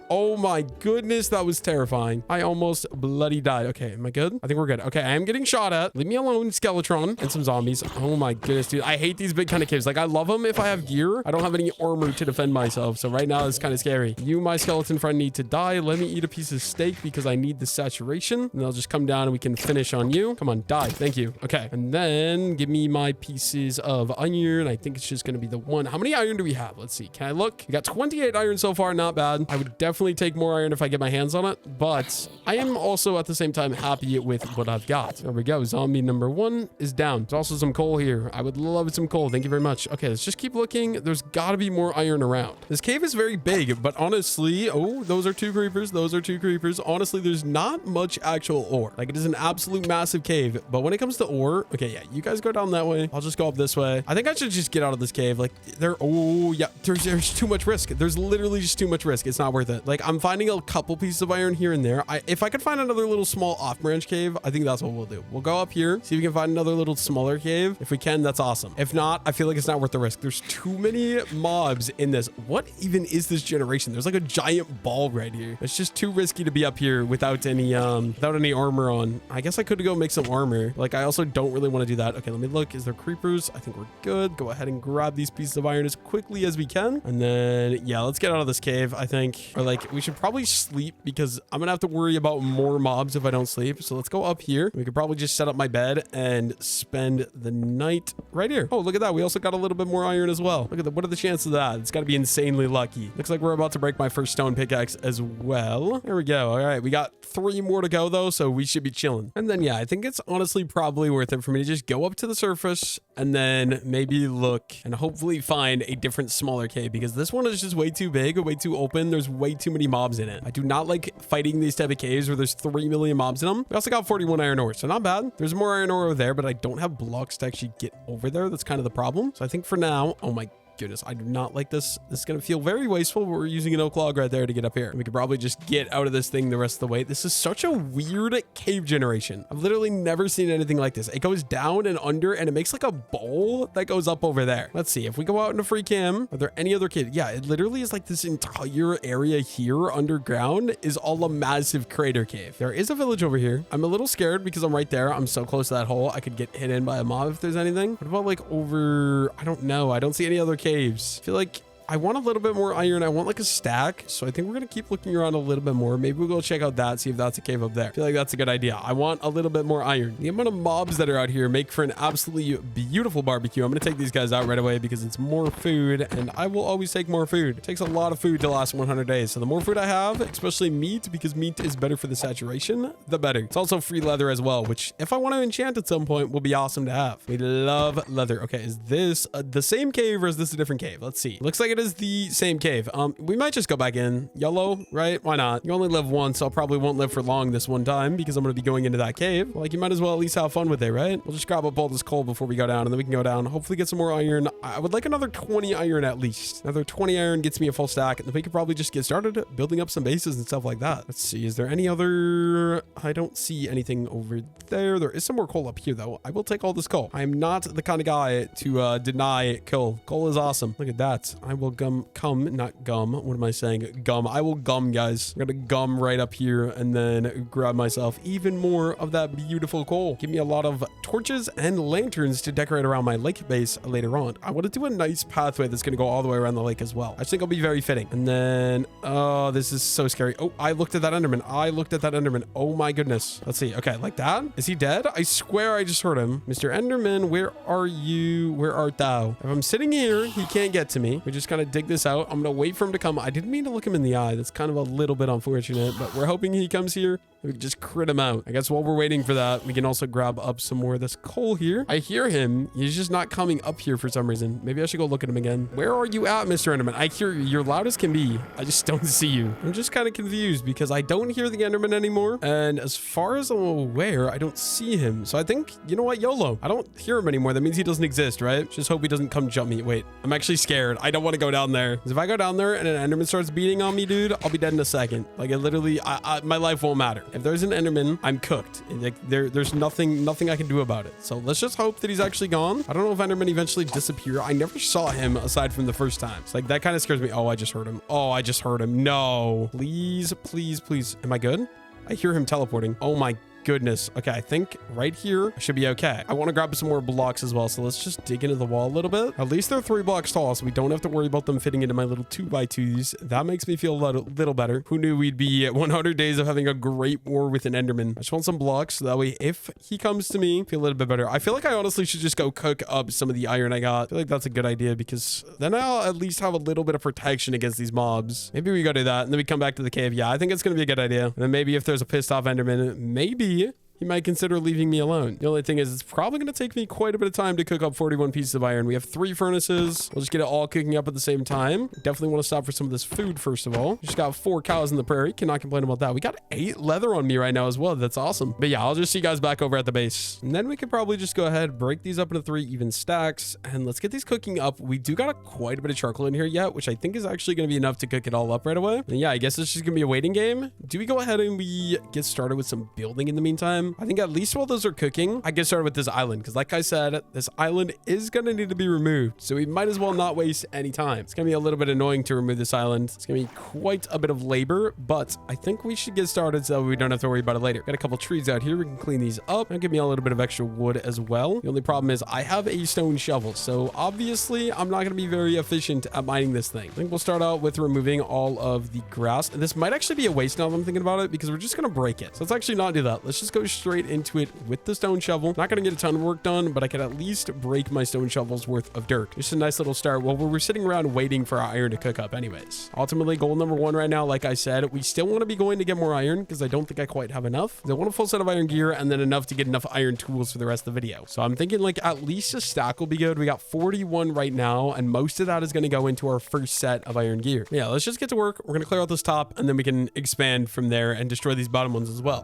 Oh my goodness, that was terrifying. I almost bloody died. Okay, am I good? I think we're good. Okay, I am getting shot at. Leave me alone, Skeletron, and some zombies. Oh my goodness, dude. I hate these big kind of caves. Like, I love them if I have gear. I don't have any armor to defend myself, so right now it's kind of scary. You, my skeleton friend, need to die. Let me eat a piece of steak because I need the saturation, and I'll just come down and we can finish on you. Come on, die. Thank you. Okay, and then give me my pieces of iron. I think it's just going to be the one. How many iron do we have? Let's see. Can I look? We got 28 iron so far. Not bad. I would definitely take more iron if I get my hands on it, but I am also at the same time happy with what I've got. There we go. Zombie number 1 is down. There's also some coal here. I would love some coal. Thank you very much. Okay, let's just keep looking. There's got to be more iron around. This cave is very big, but honestly, oh, those are 2 creepers. Those are 2 creepers. Honestly, there's not much actual ore. Like, it is an absolute massive cave, but when it comes to ore, okay, yeah, you guys go down that way. I'll just go up this way. I think I should just get out of this cave. Like, oh, yeah, there's too much risk. There's literally just too much risk. It's not worth it. Like, I'm finding a couple pieces of iron here and there. If I could find another little small off-branch cave, I think that's what we'll do. We'll go up here, see if we can find another little smaller cave. If we can, that's awesome. If not, I feel like it's not worth the risk. There's too many mobs in this. What even is this generation? There's like a giant ball right here. It's just too risky to be up here without any armor on. I guess I could go make some armor. Like, I also don't really want to do that. Okay, let me look. Is there creepers? I think we're good. Go ahead and grab these pieces of iron as quickly as we can. And then, yeah, let's get out of this cave, I think. Or like, we should probably sleep because I'm gonna have to worry about more mobs if I don't sleep. So let's go up here. We could probably just set up my bed and spend the night right here. Oh, look at that. We also got a little bit more iron as well. Look at that. What are the chances of that? It's got to be insanely lucky. Looks like we're about to break my first stone pickaxe as well. There we go. All right. We got 3 more to go though, so we should be chilling. And then, yeah, I think it's honestly probably worth it for me to just go up to the surface and then maybe look and hopefully find a different smaller cave because this one is just way too big, way too open. There's way too many mobs in it. I do not like fighting these type of caves where there's 3 million mobs in them. We also got 41 iron ore, so not bad. There's more iron ore over there, but I don't have blocks to actually get over there. That's kind of the problem. So I think for now, oh my goodness, I do not like this. This is going to feel very wasteful. We're using an oak log right there to get up here. We could probably just get out of this thing the rest of the way. This is such a weird cave generation. I've literally never seen anything like this. It goes down and under and it makes like a bowl that goes up over there. Let's see if we go out into free cam. Are there any other caves? Yeah, it literally is like this entire area here underground is all a massive crater cave. There is a village over here. I'm a little scared because I'm right there. I'm so close to that hole. I could get hit in by a mob if there's anything. What about like over, I don't know. I don't see any other caves. I feel like I want a little bit more iron. I want like a stack. So I think we're going to keep looking around a little bit more. Maybe we'll go check out that, see if that's a cave up there. I feel like that's a good idea. I want a little bit more iron. The amount of mobs that are out here make for an absolutely beautiful barbecue. I'm going to take these guys out right away because it's more food and I will always take more food. It takes a lot of food to last 100 days. So the more food I have, especially meat, because meat is better for the saturation, the better. It's also free leather as well, which if I want to enchant at some point will be awesome to have. We love leather. Okay, is this the same cave or is this a different cave? Let's see. Looks like it is the same cave. We might just go back in. YOLO, right? Why not? You only live once. So I probably won't live for long this one time because I'm going to be going into that cave. Like, you might as well at least have fun with it, right? We'll just grab up all this coal before we go down and then we can go down. Hopefully get some more iron. I would like another 20 iron at least. Another 20 iron gets me a full stack and then we could probably just get started building up some bases and stuff like that. Let's see. Is there any other... I don't see anything over there. There is some more coal up here though. I will take all this coal. I am not the kind of guy to deny coal. Coal is awesome. Look at that. I will not gum. What am I saying? Gum. I will gum, guys. I'm gonna gum right up here and then grab myself even more of that beautiful coal. Give me a lot of torches and lanterns to decorate around my lake base later on. I want to do a nice pathway that's gonna go all the way around the lake as well. I think it'll be very fitting. And then, oh, this is so scary. Oh, I looked at that Enderman. Oh my goodness. Let's see. Okay, like that. Is he dead? I swear I just heard him. Mr. Enderman, where are you? Where art thou? If I'm sitting here, he can't get to me. We just kind of dig this out. I'm gonna wait for him to come. I didn't mean to look him in the eye. That's kind of a little bit unfortunate, but we're hoping he comes here. We can just crit him out. I guess while we're waiting for that, we can also grab up some more of this coal here. I hear him. He's just not coming up here for some reason. Maybe I should go look at him again. Where are you at, Mr. Enderman? I hear you. You're loud as can be. I just don't see you. I'm just kind of confused because I don't hear the Enderman anymore. And as far as I'm aware, I don't see him. So I think, you know what? YOLO. I don't hear him anymore. That means he doesn't exist, right? Just hope he doesn't come jump me. Wait, I'm actually scared. I don't want to go down there. Because if I go down there and an Enderman starts beating on me, dude, I'll be dead in a second. Like, it literally, my life won't matter. If there's an Enderman, I'm cooked. Like, there's nothing I can do about it. So let's just hope that he's actually gone. I don't know if Enderman eventually disappear. I never saw him aside from the first time. It's like, that kind of scares me. Oh, I just heard him. Oh, I just heard him. No. Please, please, please. Am I good? I hear him teleporting. Oh my goodness. Okay, I think right here I should be okay. I want to grab some more blocks as well. So let's just dig into the wall a little bit. At least they're 3 blocks tall, so we don't have to worry about them fitting into my little 2x2s. That makes me feel a little better. Who knew we'd be at 100 days of having a great war with an Enderman? I just want some blocks so that way if he comes to me, I feel a little bit better. I feel like I honestly should just go cook up some of the iron I got. I feel like that's a good idea because then I'll at least have a little bit of protection against these mobs. Maybe we go do that and then we come back to the cave. Yeah, I think it's going to be a good idea. And then maybe if there's a pissed off Enderman, maybe he might consider leaving me alone. The only thing is it's probably going to take me quite a bit of time to cook up 41 pieces of iron. We have 3 furnaces. We'll just get it all cooking up at the same time. Definitely want to stop for some of this food first of all. Just got 4 cows in the prairie. Cannot complain about that. We got 8 leather on me right now as well. That's awesome. But yeah, I'll just see you guys back over at the base. And then we could probably just go ahead, break these up into 3 even stacks. And let's get these cooking up. We do got quite a bit of charcoal in here yet, which I think is actually going to be enough to cook it all up right away. And yeah, I guess it's just going to be a waiting game. Do we go ahead and we get started with some building in the meantime? I think at least while those are cooking, I get started with this island because like I said, this island is going to need to be removed. So we might as well not waste any time. It's going to be a little bit annoying to remove this island. It's going to be quite a bit of labor, but I think we should get started so we don't have to worry about it later. Got a couple trees out here. We can clean these up and give me a little bit of extra wood as well. The only problem is I have a stone shovel. So obviously I'm not going to be very efficient at mining this thing. I think we'll start out with removing all of the grass. And this might actually be a waste now that I'm thinking about it because we're just going to break it. So let's actually not do that. Let's just go straight into it with the stone shovel. Not going to get a ton of work done, but I could at least break my stone shovel's worth of dirt. Just a nice little start while we're sitting around waiting for our iron to cook up anyways. Ultimately, goal number 1 right now, like I said, we still want to be going to get more iron because I don't think I quite have enough. I want a full set of iron gear and then enough to get enough iron tools for the rest of the video. So I'm thinking like at least a stack will be good. We got 41 right now, and most of that is going to go into our first set of iron gear. Yeah, let's just get to work. We're going to clear out this top and then we can expand from there and destroy these bottom ones as well.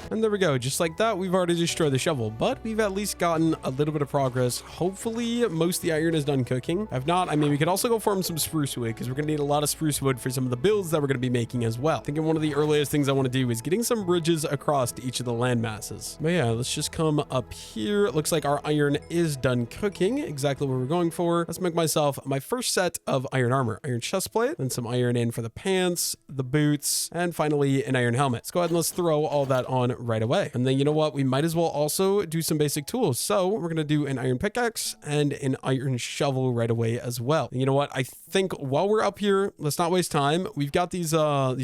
And there we go. Just like that, we've already destroyed the shovel, but we've at least gotten a little bit of progress. Hopefully, most of the iron is done cooking. If not, I mean, we could also go farm some spruce wood because we're going to need a lot of spruce wood for some of the builds that we're going to be making as well. I think one of the earliest things I want to do is getting some bridges across to each of the land masses. But yeah, let's just come up here. It looks like our iron is done cooking. Exactly what we're going for. Let's make myself my first set of iron armor. Iron chest plate, then some iron in for the pants, the boots, and finally an iron helmet. Let's go ahead and let's throw all that on right away. And then you know what? We might as well also do some basic tools. So we're going to do an iron pickaxe and an iron shovel right away as well. And you know what? I think while we're up here, let's not waste time. We've got these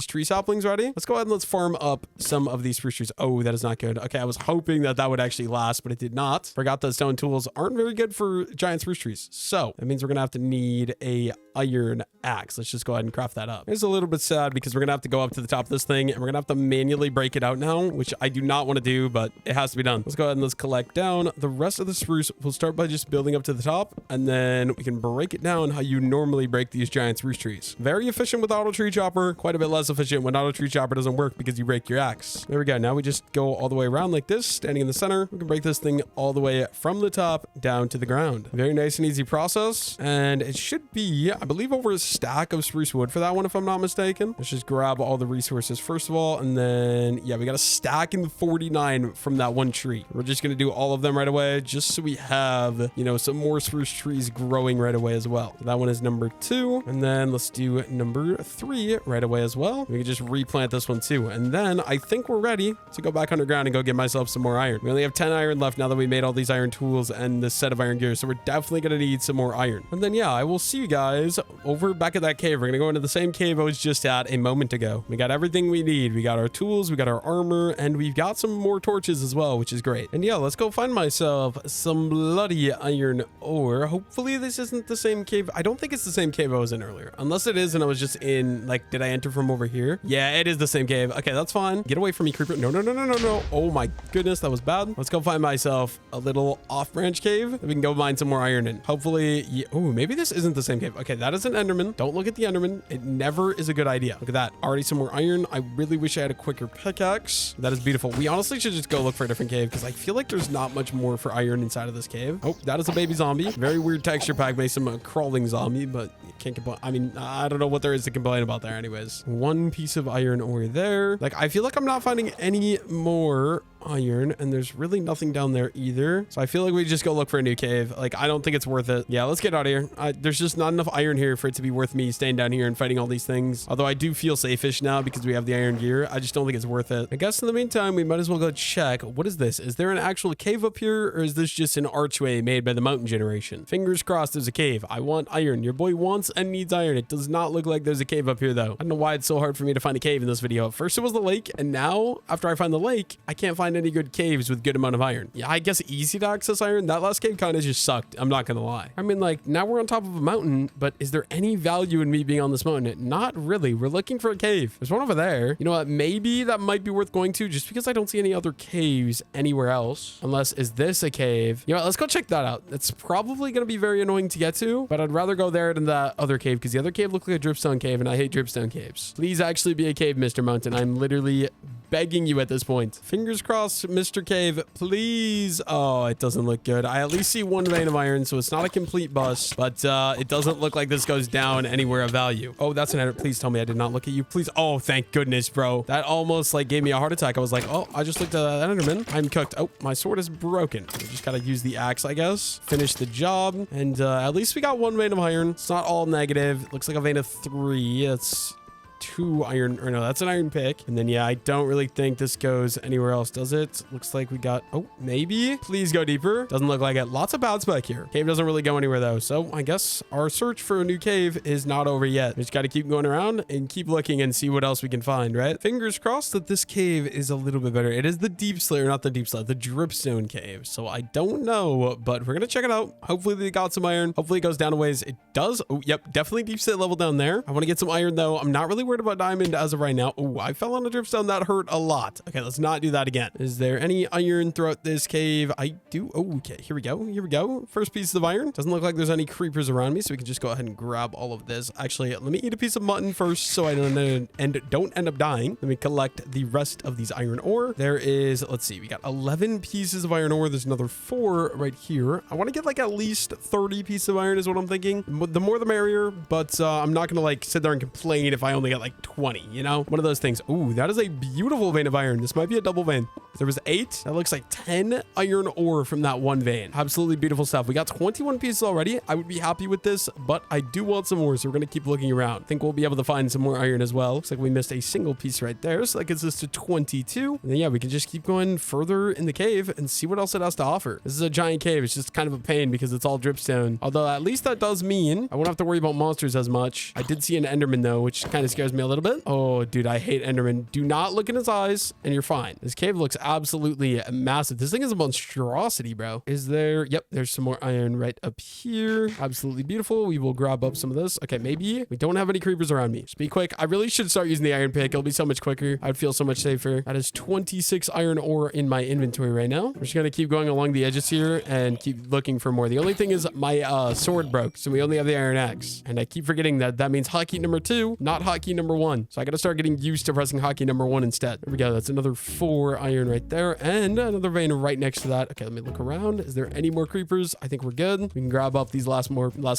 tree saplings ready. Let's go ahead and let's farm up some of these spruce trees. Oh, that is not good. Okay, I was hoping that that would actually last, but it did not. Forgot that stone tools aren't very good for giant spruce trees. So that means we're going to have to need a iron axe. Let's just go ahead and craft that up. It's a little bit sad because we're going to have to go up to the top of this thing and we're going to have to manually break it out now, which I do not want to do, but it has to be done. Let's go ahead and let's collect down the rest of the spruce. We'll start by just building up to the top and then we can break it down how you normally break these giant spruce trees. Very efficient with auto tree chopper, quite a bit less efficient when auto tree chopper doesn't work because you break your axe. There we go. Now we just go all the way around like this, standing in the center. We can break this thing all the way from the top down to the ground. Very nice and easy process. And it should be, I believe, over a stack of spruce wood for that one, if I'm not mistaken. Let's just grab all the resources first of all. And then, yeah, we got a stack in 49 from that one tree. We're just going to do all of them right away just so we have, you know, some more spruce trees growing right away as well. So that one is number 2. And then let's do number 3 right away as well. We can just replant this one too. And then I think we're ready to go back underground and go get myself some more iron. We only have 10 iron left now that we made all these iron tools and this set of iron gear. So we're definitely going to need some more iron. And then, yeah, I will see you guys over back at that cave. We're going to go into the same cave I was just at a moment ago. We got everything we need. We got our tools, we got our armor, and we've got some more torches as well, which is great. And yeah, let's go find myself some bloody iron ore. Hopefully this isn't the same cave. I don't think it's the same cave I was in earlier. Unless it is and I was just in, like, did I enter from over here? Yeah, it is the same cave. Okay, that's fine. Get away from me, creeper. No, no, no, no, no, no. Oh my goodness, that was bad. Let's go find myself a little off-branch cave that we can go mine some more iron in. Hopefully, yeah. Oh, maybe this isn't the same cave. Okay, that is an Enderman. Don't look at the Enderman. It never is a good idea. Look at that. Already some more iron. I really wish I had a quicker pickaxe. That is beautiful. We honestly should just go look for a different cave because I feel like there's not much more for iron inside of this cave. Oh, that is a baby zombie. Very weird texture pack. Makes him a crawling zombie, but you can't complain. I mean, I don't know what there is to complain about there anyways. One piece of iron ore there. Like, I feel like I'm not finding any more iron, and there's really nothing down there either. So I feel like we just go look for a new cave. Like, I don't think it's worth it. Yeah, let's get out of here. There's just not enough iron here for it to be worth me staying down here and fighting all these things. Although I do feel safe-ish now because we have the iron gear. I just don't think it's worth it. I guess in the meantime, we might as well go check. What is this? Is there an actual cave up here, or is this just an archway made by the mountain generation? Fingers crossed there's a cave. I want iron. Your boy wants and needs iron. It does not look like there's a cave up here, though. I don't know why it's so hard for me to find a cave in this video. First, it was the lake, and now, after I find the lake, I can't find any good caves with good amount of iron. Yeah, I guess easy to access iron. That last cave kind of just sucked. I'm not gonna lie. I mean, like, now we're on top of a mountain, but is there any value in me being on this mountain? Not really. We're looking for a cave. There's one over there. You know what? Maybe that might be worth going to just because I don't see any other caves anywhere else. Unless, is this a cave? You know what? Let's go check that out. It's probably gonna be very annoying to get to, but I'd rather go there than that other cave because the other cave looked like a dripstone cave, and I hate dripstone caves. Please actually be a cave, Mr. Mountain. I'm literally begging you at this point. Fingers crossed, Mr. Cave, please. Oh, it doesn't look good. I at least see one vein of iron, so it's not a complete bust, but it doesn't look like this goes down anywhere of value. Oh, that's an ender. Please tell me I did not look at you. Please. Oh, thank goodness, bro. That almost like gave me a heart attack. I was like, oh, I just looked at that enderman. I'm cooked. Oh, my sword is broken. We just gotta use the axe, I guess. Finish the job. And at least we got one vein of iron. It's not all negative. It looks like a vein of 3. It's 2 iron, or no, that's an iron pick. And then, yeah, I don't really think this goes anywhere else, does it? Looks like we got, oh, maybe. Please go deeper. Doesn't look like it. Lots of bouts back here. Cave doesn't really go anywhere, though. So I guess our search for a new cave is not over yet. We just got to keep going around and keep looking and see what else we can find, right? Fingers crossed that this cave is a little bit better. It is the deep slayer, not the deep slot, the dripstone cave. So I don't know, but we're going to check it out. Hopefully they got some iron. Hopefully it goes down a ways. It does. Oh, yep. Definitely deep slate level down there. I want to get some iron, though. I'm not really worried about diamond as of right now. Oh, I fell on a dripstone. That hurt a lot. Okay, let's not do that again. Is there any iron throughout this cave? I do. Oh, okay. Here we go. Here we go. First piece of iron. Doesn't look like there's any creepers around me, so we can just go ahead and grab all of this. Actually, let me eat a piece of mutton first so I don't end up dying. Let me collect the rest of these iron ore. There is, let's see, we got 11 pieces of iron ore. There's another 4 right here. I want to get like at least 30 pieces of iron is what I'm thinking. The more the merrier, but I'm not going to like sit there and complain if I only get like 20, you know? One of those things. Ooh, that is a beautiful vein of iron. This might be a double vein. There was 8. That looks like 10 iron ore from that one vein. Absolutely beautiful stuff. We got 21 pieces already. I would be happy with this, but I do want some more, so we're going to keep looking around. I think we'll be able to find some more iron as well. Looks like we missed a single piece right there, so that gets us to 22. And then, yeah, we can just keep going further in the cave and see what else it has to offer. This is a giant cave. It's just kind of a pain because it's all dripstone. Although, at least that does mean I won't have to worry about monsters as much. I did see an enderman, though, which kind of scares me a little bit. Oh, dude, I hate enderman. Do not look in his eyes, and you're fine. This cave looks absolutely massive. This thing is a monstrosity, bro. Is there? Yep, there's some more iron right up here. Absolutely beautiful. We will grab up some of this. Okay, maybe we don't have any creepers around me. Just be quick. I really should start using the iron pick. It'll be so much quicker. I'd feel so much safer. That is 26 iron ore in my inventory right now. We're just gonna keep going along the edges here and keep looking for more. The only thing is my sword broke, so we only have the iron axe, and I keep forgetting that that means hotkey number 2, not hotkey number 1. So I gotta start getting used to pressing hotkey number 1 instead. There we go. That's another 4 iron right there, and another vein right next to that. Okay, let me look around. Is there any more creepers? I think we're good. We can grab up these last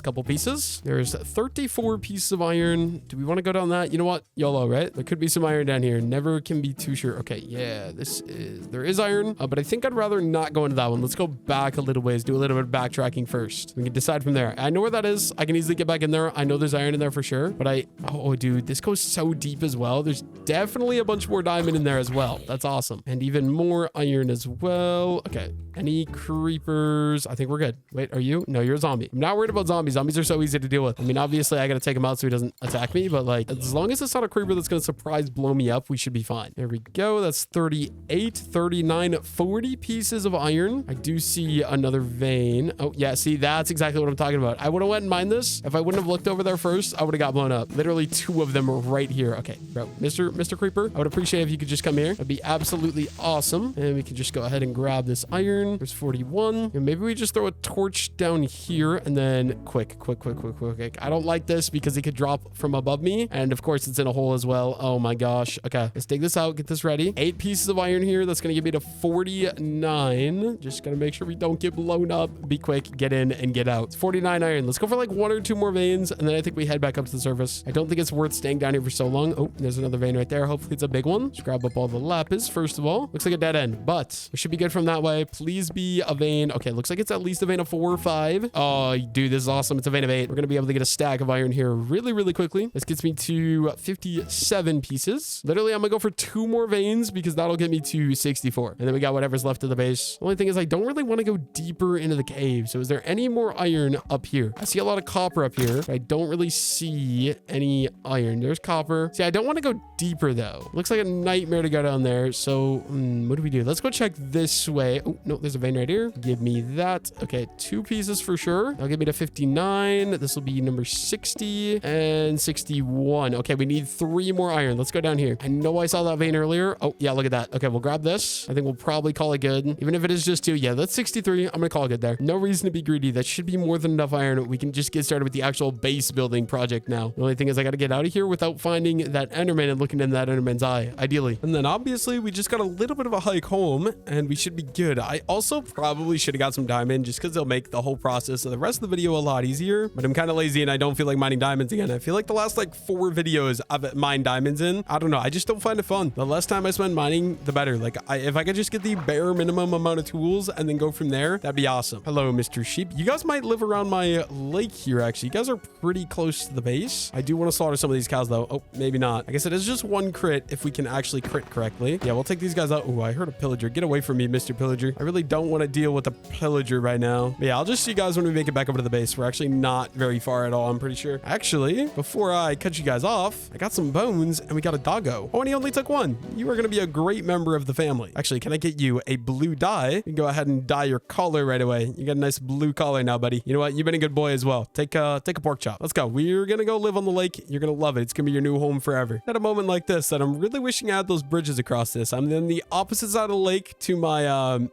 couple pieces. There's 34 pieces of iron. Do we want to go down that? You know what? YOLO, right? There could be some iron down here. Never can be too sure. Okay, yeah, there is iron, but I think I'd rather not go into that one. Let's go back a little ways, do a little bit of backtracking first. We can decide from there. I know where that is. I can easily get back in there. I know there's iron in there for sure, but oh, dude, this goes so deep as well. There's definitely a bunch more diamond in there as well. That's awesome. And even more iron as well. Okay, any creepers? I think we're good. Wait, are you? No, you're a zombie. I'm not worried about zombies. Zombies are so easy to deal with. I mean, obviously I gotta take him out so he doesn't attack me, but like, as long as it's not a creeper that's gonna surprise blow me up, we should be fine. There we go. That's 38, 39, 40 pieces of iron. I do see another vein. Oh yeah, see, that's exactly what I'm talking about. I would have went and mined this. If I wouldn't have looked over there first, I would have got blown up. Literally 2 of them are right here. Okay, bro, Mr. Creeper, I would appreciate if you could just come here. That'd be absolutely awesome. And we can just go ahead and grab this iron. There's 41. And maybe we just throw a torch down here and then quick. I don't like this because it could drop from above me. And of course it's in a hole as well. Oh my gosh. Okay, let's dig this out, get this ready. 8 pieces of iron here. That's gonna give me to 49. Just gotta make sure we don't get blown up. Be quick, get in and get out. It's 49 iron. Let's go for like 1 or 2 more veins, and then I think we head back up to the surface. I don't think it's worth staying down here for so long. Oh, there's another vein right there. Hopefully it's a big one. Let's grab up all the lapis first of all. Looks looks like a dead end, but we should be good from that way. Please be a vein. Okay, looks like it's at least a vein of 4 or 5. Oh, dude, this is awesome. It's a vein of 8. We're going to be able to get a stack of iron here really, really quickly. This gets me to 57 pieces. Literally, I'm going to go for 2 more veins because that'll get me to 64. And then we got whatever's left of the base. The only thing is I don't really want to go deeper into the cave. So is there any more iron up here? I see a lot of copper up here, but I don't really see any iron. There's copper. See, I don't want to go deeper though. Looks like a nightmare to go down there. So what do we do? Let's go check this way. Oh, no, there's a vein right here. Give me that. Okay, 2 pieces for sure. That'll get me to 59. This will be number 60 and 61. Okay, we need 3 more iron. Let's go down here. I know I saw that vein earlier. Oh, yeah, look at that. Okay, we'll grab this. I think we'll probably call it good. Even if it is just 2. Yeah, that's 63. I'm going to call it good there. No reason to be greedy. That should be more than enough iron. We can just get started with the actual base building project now. The only thing is I got to get out of here without finding that Enderman and looking in that Enderman's eye, ideally. And then obviously we just got a little bit of a hike home and we should be good. I also probably should have got some diamond just because they'll make the whole process of the rest of the video a lot easier, but I'm kind of lazy and I don't feel like mining diamonds again. I feel like the last like 4 videos I've mined diamonds in, I don't know, I just don't find it fun. The less time I spend mining, the better. Like if I could just get the bare minimum amount of tools and then go from there, that'd be awesome. Hello, Mr. Sheep. You guys might live around my lake here, actually. You guys are pretty close to the base. I do want to slaughter some of these cows, though. Oh, maybe not. I guess it is just 1 crit if we can actually crit correctly. Yeah, we'll take these guys out. Oh, I heard a pillager. Get away from me, Mr. Pillager. I really don't want to deal with a pillager right now. But yeah, I'll just see you guys when we make it back over to the base. We're actually not very far at all, I'm pretty sure. Actually, before I cut you guys off, I got some bones and we got a doggo. Oh, and he only took 1. You are going to be a great member of the family. Actually, can I get you a blue dye? You can go ahead and dye your collar right away. You got a nice blue collar now, buddy. You know what? You've been a good boy as well. Take a pork chop. Let's go. We're going to go live on the lake. You're going to love it. It's going to be your new home forever. At a moment like this that I'm really wishing I had those bridges across this. I'm in the opposite side of the lake to my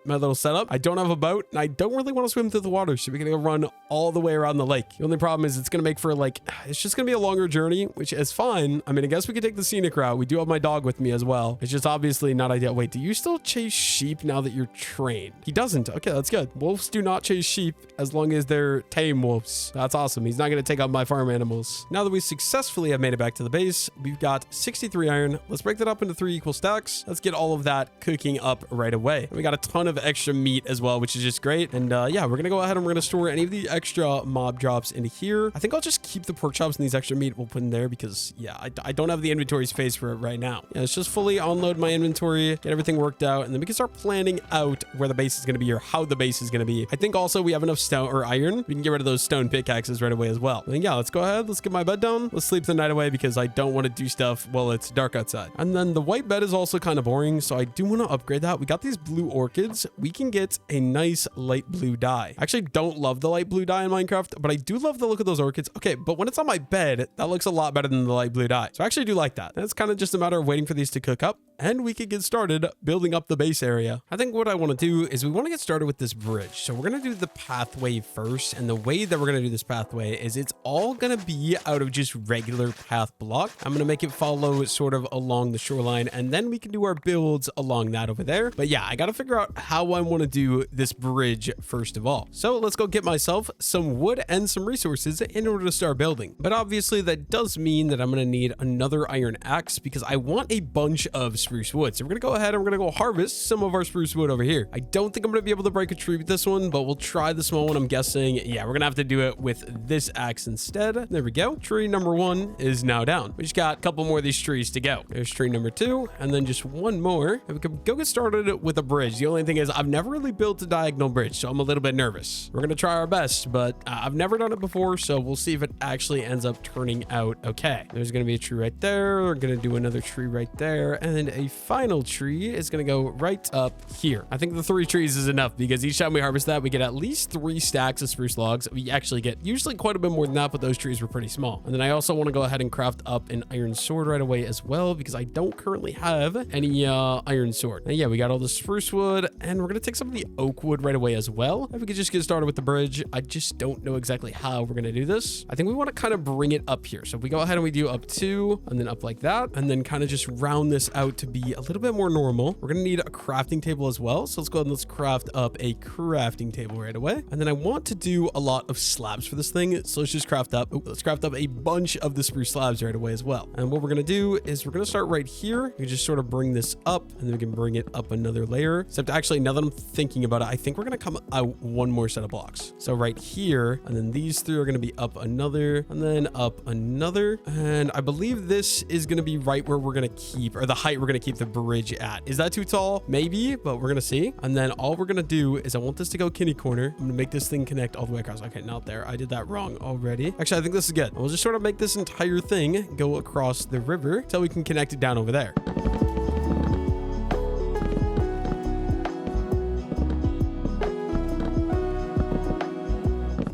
my little setup. I don't have a boat and I don't really want to swim through the water. So we're going to go run all the way around the lake. The only problem is it's going to make for like, it's just going to be a longer journey, which is fine. I mean, I guess we could take the scenic route. We do have my dog with me as well. It's just obviously not ideal. Wait, do you still chase sheep now that you're trained? He doesn't. Okay, that's good. Wolves do not chase sheep as long as they're tame wolves. That's awesome. He's not going to take out my farm animals. Now that we successfully have made it back to the base, we've got 63 iron. Let's break that up into 3 equal stacks. Let's get all of that cooking up right away. And we got a ton of extra meat as well, which is just great. And yeah, we're going to go ahead and we're going to store any of the extra mob drops into here. I think I'll just keep the pork chops and these extra meat we'll put in there because yeah, I don't have the inventory space for it right now. Yeah, let's just fully unload my inventory, get everything worked out, and then we can start planning out where the base is going to be or how the base is going to be. I think also we have enough stone or iron. We can get rid of those stone pickaxes right away as well. And yeah, let's go ahead. Let's get my bed down. Let's sleep the night away because I don't want to do stuff while it's dark outside. And then the white bed is also kind of boring, so I do want to upgrade that. We got these blue orchids. We can get a nice light blue dye. I actually don't love the light blue dye in Minecraft, but I do love the look of those orchids. Okay, but when it's on my bed, that looks a lot better than the light blue dye. So I actually do like that. And it's kind of just a matter of waiting for these to cook up and we could get started building up the base area. I think what I want to do is we want to get started with this bridge. So we're going to do the pathway first. And the way that we're going to do this pathway is it's all going to be out of just regular path block. I'm going to make it follow sort of along the shoreline and then we can do our builds along that over there. But yeah, I got to figure out how I want to do this bridge first of all. So let's go get myself some wood and some resources in order to start building. But obviously that does mean that I'm going to need another iron axe because I want a bunch of spruce wood. So we're going to go ahead and we're going to go harvest some of our spruce wood over here. I don't think I'm going to be able to break a tree with this one, but we'll try the small one. I'm guessing, yeah, we're going to have to do it with this axe instead. There we go. Tree number 1 is now down. We just got a couple more of these trees to go. There's tree number 2 and then just one more. And we can go get started with a bridge. The only thing is I've never really built a diagonal bridge, so I'm a little bit nervous. We're going to try our best, but I've never done it before, so we'll see if it actually ends up turning out okay. There's going to be a tree right there. We're going to do another tree right there. And then a final tree is going to go right up here. I think the 3 trees is enough because each time we harvest that, we get at least 3 stacks of spruce logs. We actually get usually quite a bit more than that, but those trees were pretty small. And then I also want to go ahead and craft up an iron sword right away as well because I don't currently have any iron sword. And yeah, we got all the spruce wood and we're going to take some of the oak wood right away as well. If we could just get started with the bridge, I just don't know exactly how we're going to do this. I think we want to kind of bring it up here. So if we go ahead and we do up 2 and then up like that, and then kind of just round this out to be a little bit more normal. We're gonna need a crafting table as well. So let's go ahead and let's craft up a crafting table right away. And then I want to do a lot of slabs for this thing. So let's just craft up, let's craft up a bunch of the spruce slabs right away as well. And what we're gonna do is we're gonna start right here. We just sort of bring this up and then we can bring it up another layer. Except actually, now that I'm thinking about it, I think we're gonna come out one more set of blocks. So right here, and then these three are gonna be up another, and then up another. And I believe this is gonna be right where we're gonna keep, or the height we're gonna keep the bridge at. Is that too tall? Maybe, but we're gonna see. And then all we're gonna do is I want this to go kitty corner. I'm gonna make this thing connect all the way across. Okay, not there. I did that wrong already. Actually, I think this is good. We'll just sort of make this entire thing go across the river until we can connect it down over there.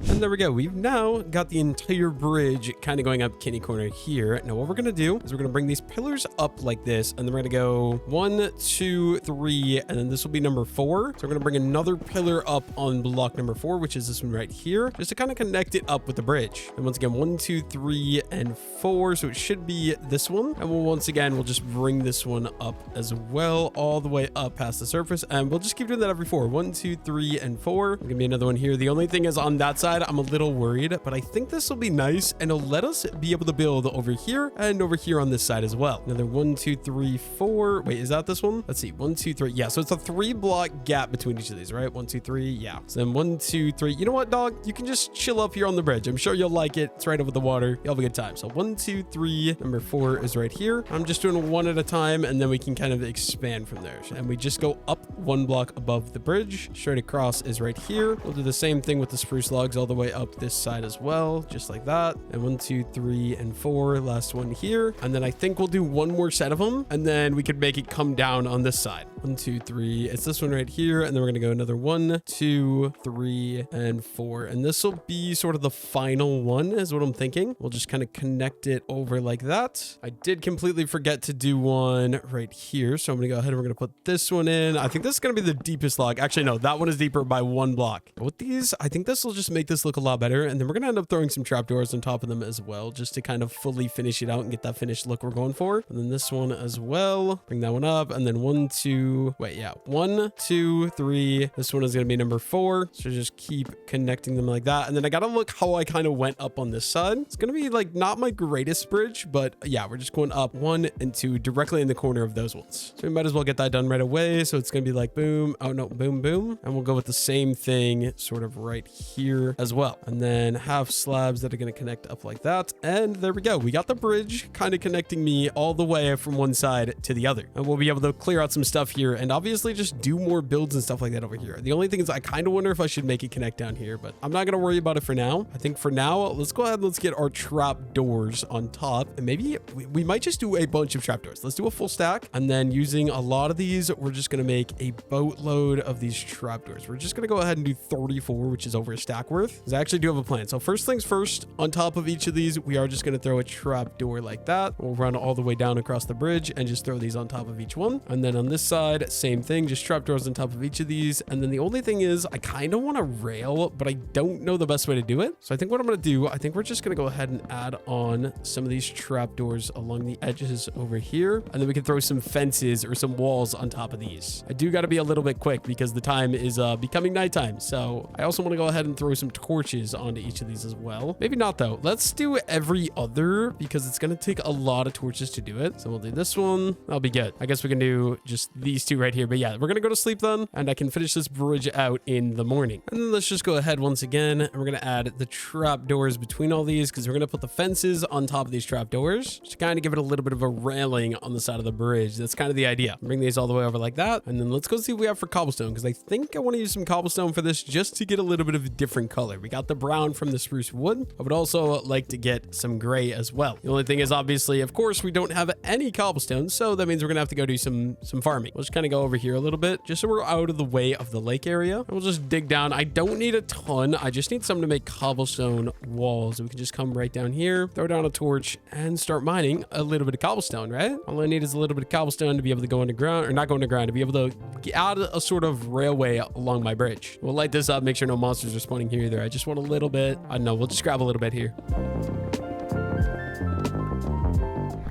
And there we go. We've now got the entire bridge kind of going up kitty corner here. Now what we're going to do is we're going to bring these pillars up like this. And then we're going to go 1, 2, 3. And then this will be number 4. So we're going to bring another pillar up on block number 4, which is this one right here, just to kind of connect it up with the bridge. And once again, 1, 2, 3, and 4. So it should be this one. And once again, we'll just bring this one up as well, all the way up past the surface. And we'll just keep doing that every 4. 1, 2, 3, and 4. There's going to be another one here. The only thing is on that side, I'm a little worried, but I think this will be nice and it'll let us be able to build over here and over here on this side as well. Another 1, 2, 3, 4. Wait, is that this one? Let's see. 1, 2, 3. Yeah, so it's a 3-block gap between each of these, right? 1, 2, 3. Yeah. So then 1, 2, 3. You know what, dog? You can just chill up here on the bridge. I'm sure you'll like it. It's right over the water. You'll have a good time. So 1, 2, 3. Number 4 is right here. I'm just doing one at a time and then we can kind of expand from there. And we just go up 1 block above the bridge. Straight across is right here. We'll do the same thing with the spruce logs all the way up this side as well, just like that. And 1, 2, 3, and 4. Last one here. And then I think we'll do one more set of them and then we could make it come down on this side. 1, 2, 3. It's this one right here. And then we're going to go another 1, 2, 3, and 4. And this will be sort of the final one is what I'm thinking. We'll just kind of connect it over like that. I did completely forget to do one right here. So I'm going to go ahead and we're going to put this one in. I think this is going to be the deepest log. Actually, no, that one is deeper by 1 block. But with these, I think this will just make this look a lot better. And then we're going to end up throwing some trapdoors on top of them as well, just to kind of fully finish it out and get that finished look we're going for. And then this one as well. Bring that one up. And then 1, 2, wait, yeah. 1, 2, 3. This one is going to be number 4. So just keep connecting them like that. And then I got to look how I kind of went up on this side. It's going to be like not my greatest bridge, but yeah, we're just going up 1 and 2 directly in the corner of those ones. So we might as well get that done right away. So it's going to be like boom. Oh no, boom, boom. And we'll go with the same thing sort of right here as well. And then half slabs that are going to connect up like that. And there we go. We got the bridge kind of connecting me all the way from one side to the other. And we'll be able to clear out some stuff here and obviously just do more builds and stuff like that over here. The only thing is I kind of wonder if I should make it connect down here, but I'm not going to worry about it for now. I think for now, let's go ahead and let's get our trap doors on top. And maybe we might just do a bunch of trap doors. Let's do a full stack. And then using a lot of these, we're just going to make a boatload of these trap doors. We're just going to go ahead and do 34, which is over a stack worth. Because I actually do have a plan. So first things first, on top of each of these, we are just going to throw a trap door like that. We'll run all the way down across the bridge and just throw these on top of each one. And then on this side, same thing, just trap doors on top of each of these. And then the only thing is I kind of want to rail, but I don't know the best way to do it. So I think what I'm going to do, I think we're just going to go ahead and add on some of these trap doors along the edges over here. And then we can throw some fences or some walls on top of these. I do got to be a little bit quick because the time is becoming nighttime. So I also want to go ahead and throw some torches onto each of these as well. Maybe not though. Let's do every other because it's going to take a lot of torches to do it. So we'll do this one. That'll be good. I guess we can do just these two right here. But yeah, we're going to go to sleep then and I can finish this bridge out in the morning. And then let's just go ahead once again and we're going to add the trap doors between all these because we're going to put the fences on top of these trap doors to kind of give it a little bit of a railing on the side of the bridge. That's kind of the idea. Bring these all the way over like that. And then let's go see what we have for cobblestone because I think I want to use some cobblestone for this just to get a little bit of a different color. We got the brown from the spruce wood. I would also like to get some gray as well. The only thing is obviously, of course, we don't have any cobblestone. So that means we're going to have to go do some farming. We'll just kind of go over here a little bit just so we're out of the way of the lake area. And we'll just dig down. I don't need a ton. I just need something to make cobblestone walls. We can just come right down here, throw down a torch and start mining a little bit of cobblestone, right? All I need is a little bit of cobblestone to be able to go underground or not go underground, to be able to add a sort of railway along my bridge. We'll light this up, make sure no monsters are spawning here either. I just want a little bit. I don't know. We'll just grab a little bit here.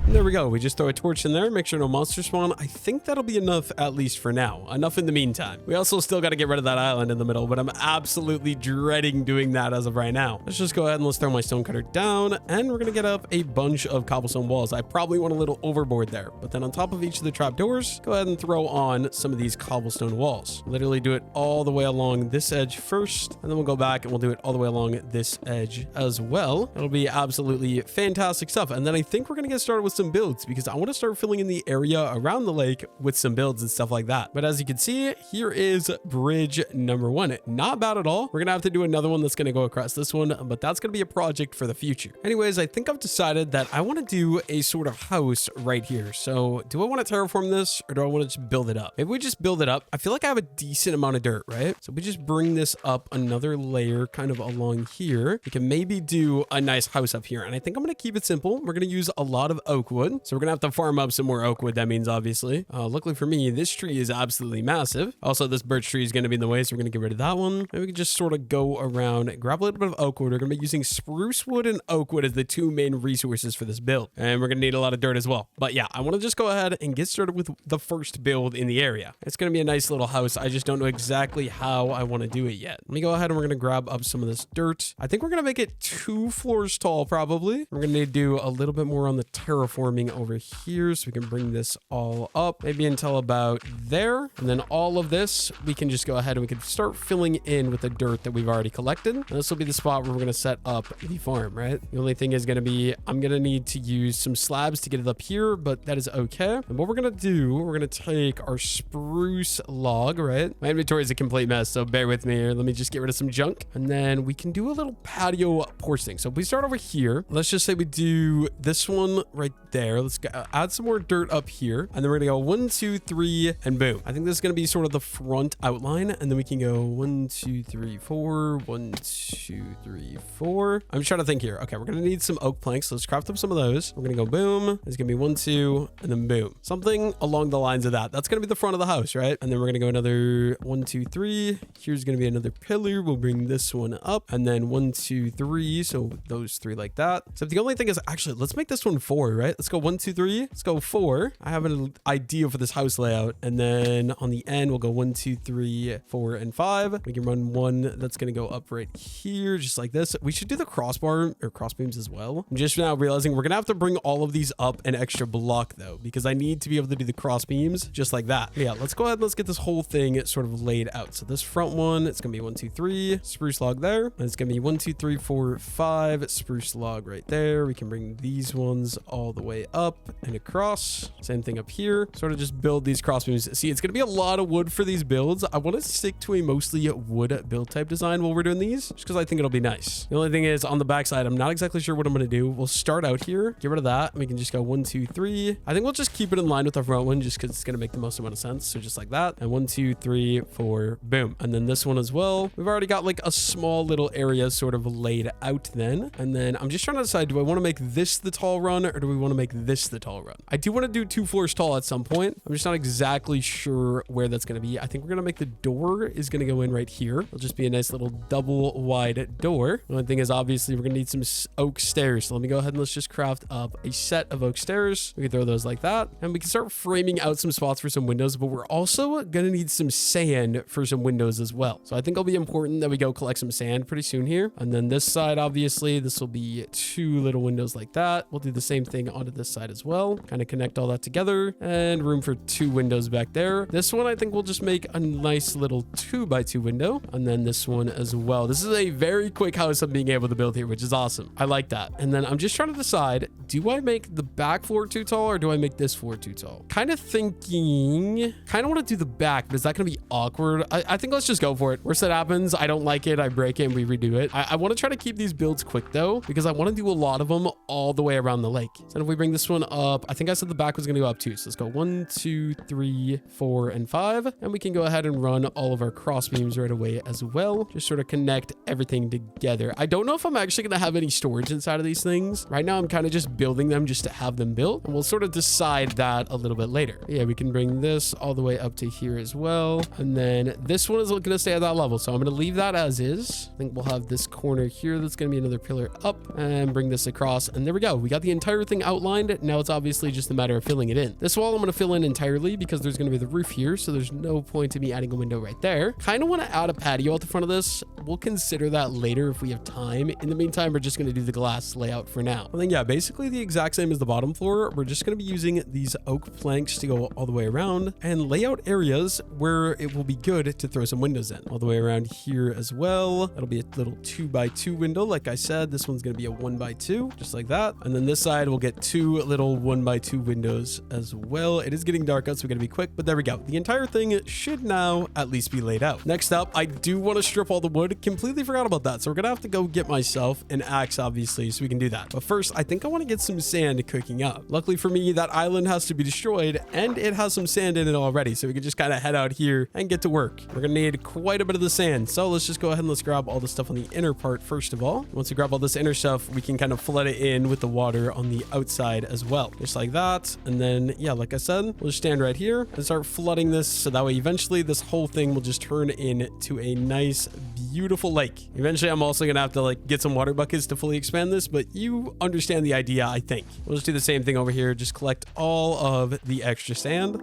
And there we go. We just throw a torch in there, make sure no monsters spawn. I think that'll be enough, at least for now. Enough in the meantime. We also still got to get rid of that island in the middle, but I'm absolutely dreading doing that as of right now. Let's just go ahead and let's throw my stone cutter down, and we're going to get up a bunch of cobblestone walls. I probably went a little overboard there, but then on top of each of the trapdoors, go ahead and throw on some of these cobblestone walls. Literally do it all the way along this edge first, and then we'll go back and we'll do it all the way along this edge as well. It'll be absolutely fantastic stuff. And then I think we're going to get started with some builds, because I want to start filling in the area around the lake with some builds and stuff like that. But as you can see, here is bridge number 1. Not bad at all. We're going to have to do another one that's going to go across this one, but that's going to be a project for the future. Anyways, I think I've decided that I want to do a sort of house right here. So do I want to terraform this, or do I want to just build it up? Maybe we just build it up. I feel like I have a decent amount of dirt, right? So we just bring this up another layer kind of along here. We can maybe do a nice house up here. And I think I'm going to keep it simple. We're going to use a lot of oak wood. So we're going to have to farm up some more oak wood. That means obviously, luckily for me, this tree is absolutely massive. Also, this birch tree is going to be in the way, so we're going to get rid of that one. Maybe we can just sort of go around, grab a little bit of oak wood. We're going to be using spruce wood and oak wood as the two main resources for this build. And we're going to need a lot of dirt as well. But yeah, I want to just go ahead and get started with the first build in the area. It's going to be a nice little house. I just don't know exactly how I want to do it yet. Let me go ahead and we're going to grab up some of this dirt. I think we're going to make it 2 floors tall, probably. We're going to need to do a little bit more on the terraforming over here, so we can bring this all up maybe until about there. And then all of this, we can just go ahead and we can start filling in with the dirt that we've already collected. And this will be the spot where we're going to set up the farm, right? The only thing is going to be, I'm going to need to use some slabs to get it up here, but that is okay. And what we're going to do, we're going to take our spruce log, right? My inventory is a complete mess, so bear with me here. Let me just get rid of some junk. And then we can do a little patio porch thing. So if we start over here, let's just say we do this one right there. Let's add some more dirt up here. And then we're going to go 1, 2, 3, and boom. I think this is going to be sort of the front outline. And then we can go 1, 2, 3, 4, 1, 2, 3, 4. I'm just trying to think here. Okay, we're going to need some oak planks. So let's craft up some of those. We're going to go boom. It's going to be 1, 2, and then boom. Something along the lines of that. That's going to be the front of the house, right? And then we're going to go another 1, 2, 3. Here's going to be another pillar. We'll bring this one up. And then 1, 2, 3. So those 3 like that. So the only thing is, actually, let's make this one 4, right? Let's go 1, 2, 3. Let's go 4. I have an idea for this house layout. And then on the end, we'll go 1, 2, 3, 4, and 5. We can run one that's going to go up right here, just like this. We should do the crossbar or cross beams as well. I'm just now realizing we're going to have to bring all of these up an extra block though, because I need to be able to do the cross beams just like that. Yeah, let's go ahead and let's get this whole thing sort of laid out. So this front one, it's going to be 1, 2, 3, spruce log there. And it's going to be 1, 2, 3, 4, 5, spruce log right there. We can bring these ones all the way up and across. Same thing up here. Sort of just build these cross beams. See, it's going to be a lot of wood for these builds. I want to stick to a mostly wood build type design while we're doing these, just because I think it'll be nice. The only thing is on the backside, I'm not exactly sure what I'm going to do. We'll start out here, get rid of that. We can just go 1, 2, 3. I think we'll just keep it in line with our front one, just because it's going to make the most amount of sense. So just like that. And 1, 2, 3, 4, boom. And then this one as well. We've already got like a small little area sort of laid out then. And then I'm just trying to decide, do I want to make this the tall run, or do we want to make this the tall run? I do want to do 2 floors tall at some point. I'm just not exactly sure where that's going to be. I think we're going to make the door is going to go in right here. It'll just be a nice little double wide door. The only thing is obviously we're going to need some oak stairs. So let me go ahead and let's just craft up a set of oak stairs. We can throw those like that. And we can start framing out some spots for some windows, but we're also going to need some sand for some windows as well. So I think it'll be important that we go collect some sand pretty soon here. And then this side, obviously, this will be 2 little windows like that. We'll do the same thing onto this side as well. Kind of connect all that together, and room for 2 windows back there. This one, I think we'll just make a nice little 2x2 window. And then this one as well. This is a very quick house I'm being able to build here, which is awesome. I like that. And then I'm just trying to decide, do I make the back floor too tall, or do I make this floor too tall? Kind of thinking, kind of want to do the back, but is that going to be awkward? I think let's just go for it. Worst that happens, I don't like it, I break it, and we redo it. I want to try to keep these builds quick though, because I want to do a lot of them all the way around the lake. So if we bring this one up, I think I said the back was going to go up too. So let's go 1, 2, 3, 4, and 5. And we can go ahead and run all of our cross beams right away as well. Just sort of connect everything together. I don't know if I'm actually going to have any storage inside of these things. Right now, I'm kind of just building them just to have them built. And we'll sort of decide that a little bit later. Yeah, we can bring this all the way up to here as well. And then this one is going to stay at that level. So I'm going to leave that as is. I think we'll have this corner here. That's going to be another pillar up, and bring this across. And there we go. We got the entire thing outlined outlined. Now it's obviously just a matter of filling it in. This wall I'm going to fill in entirely because there's going to be the roof here, so there's no point to me adding a window right there. Kind of want to add a patio at the front of this. We'll consider that later if we have time. In the meantime, we're just going to do the glass layout for now. And then yeah, basically the exact same as the bottom floor. We're just going to be using these oak planks to go all the way around and lay out areas where it will be good to throw some windows in. All the way around here as well. That'll be a little 2x2 window. Like I said, this one's going to be a 1x2, just like that. And then this side will get 2 little 1x2 windows as well. It is getting dark out, so we got to be quick, but there we go. The entire thing should now at least be laid out. Next up, I do want to strip all the wood. Completely forgot about that. So we're going to have to go get myself an axe, obviously, so we can do that. But first, I think I want to get some sand cooking up. Luckily for me, that island has to be destroyed and it has some sand in it already. So we can just kind of head out here and get to work. We're going to need quite a bit of the sand. So let's just go ahead and let's grab all the stuff on the inner part first of all. Once we grab all this inner stuff, we can kind of flood it in with the water on the outside as well. Just like that. And then, yeah, like I said, we'll just stand right here and start flooding this. So that way, eventually this whole thing will just turn into a nice, beautiful lake. Eventually, I'm also going to have to like get some water buckets to fully expand this, but you understand the idea, I think. We'll just do the same thing over here. Just collect all of the extra sand.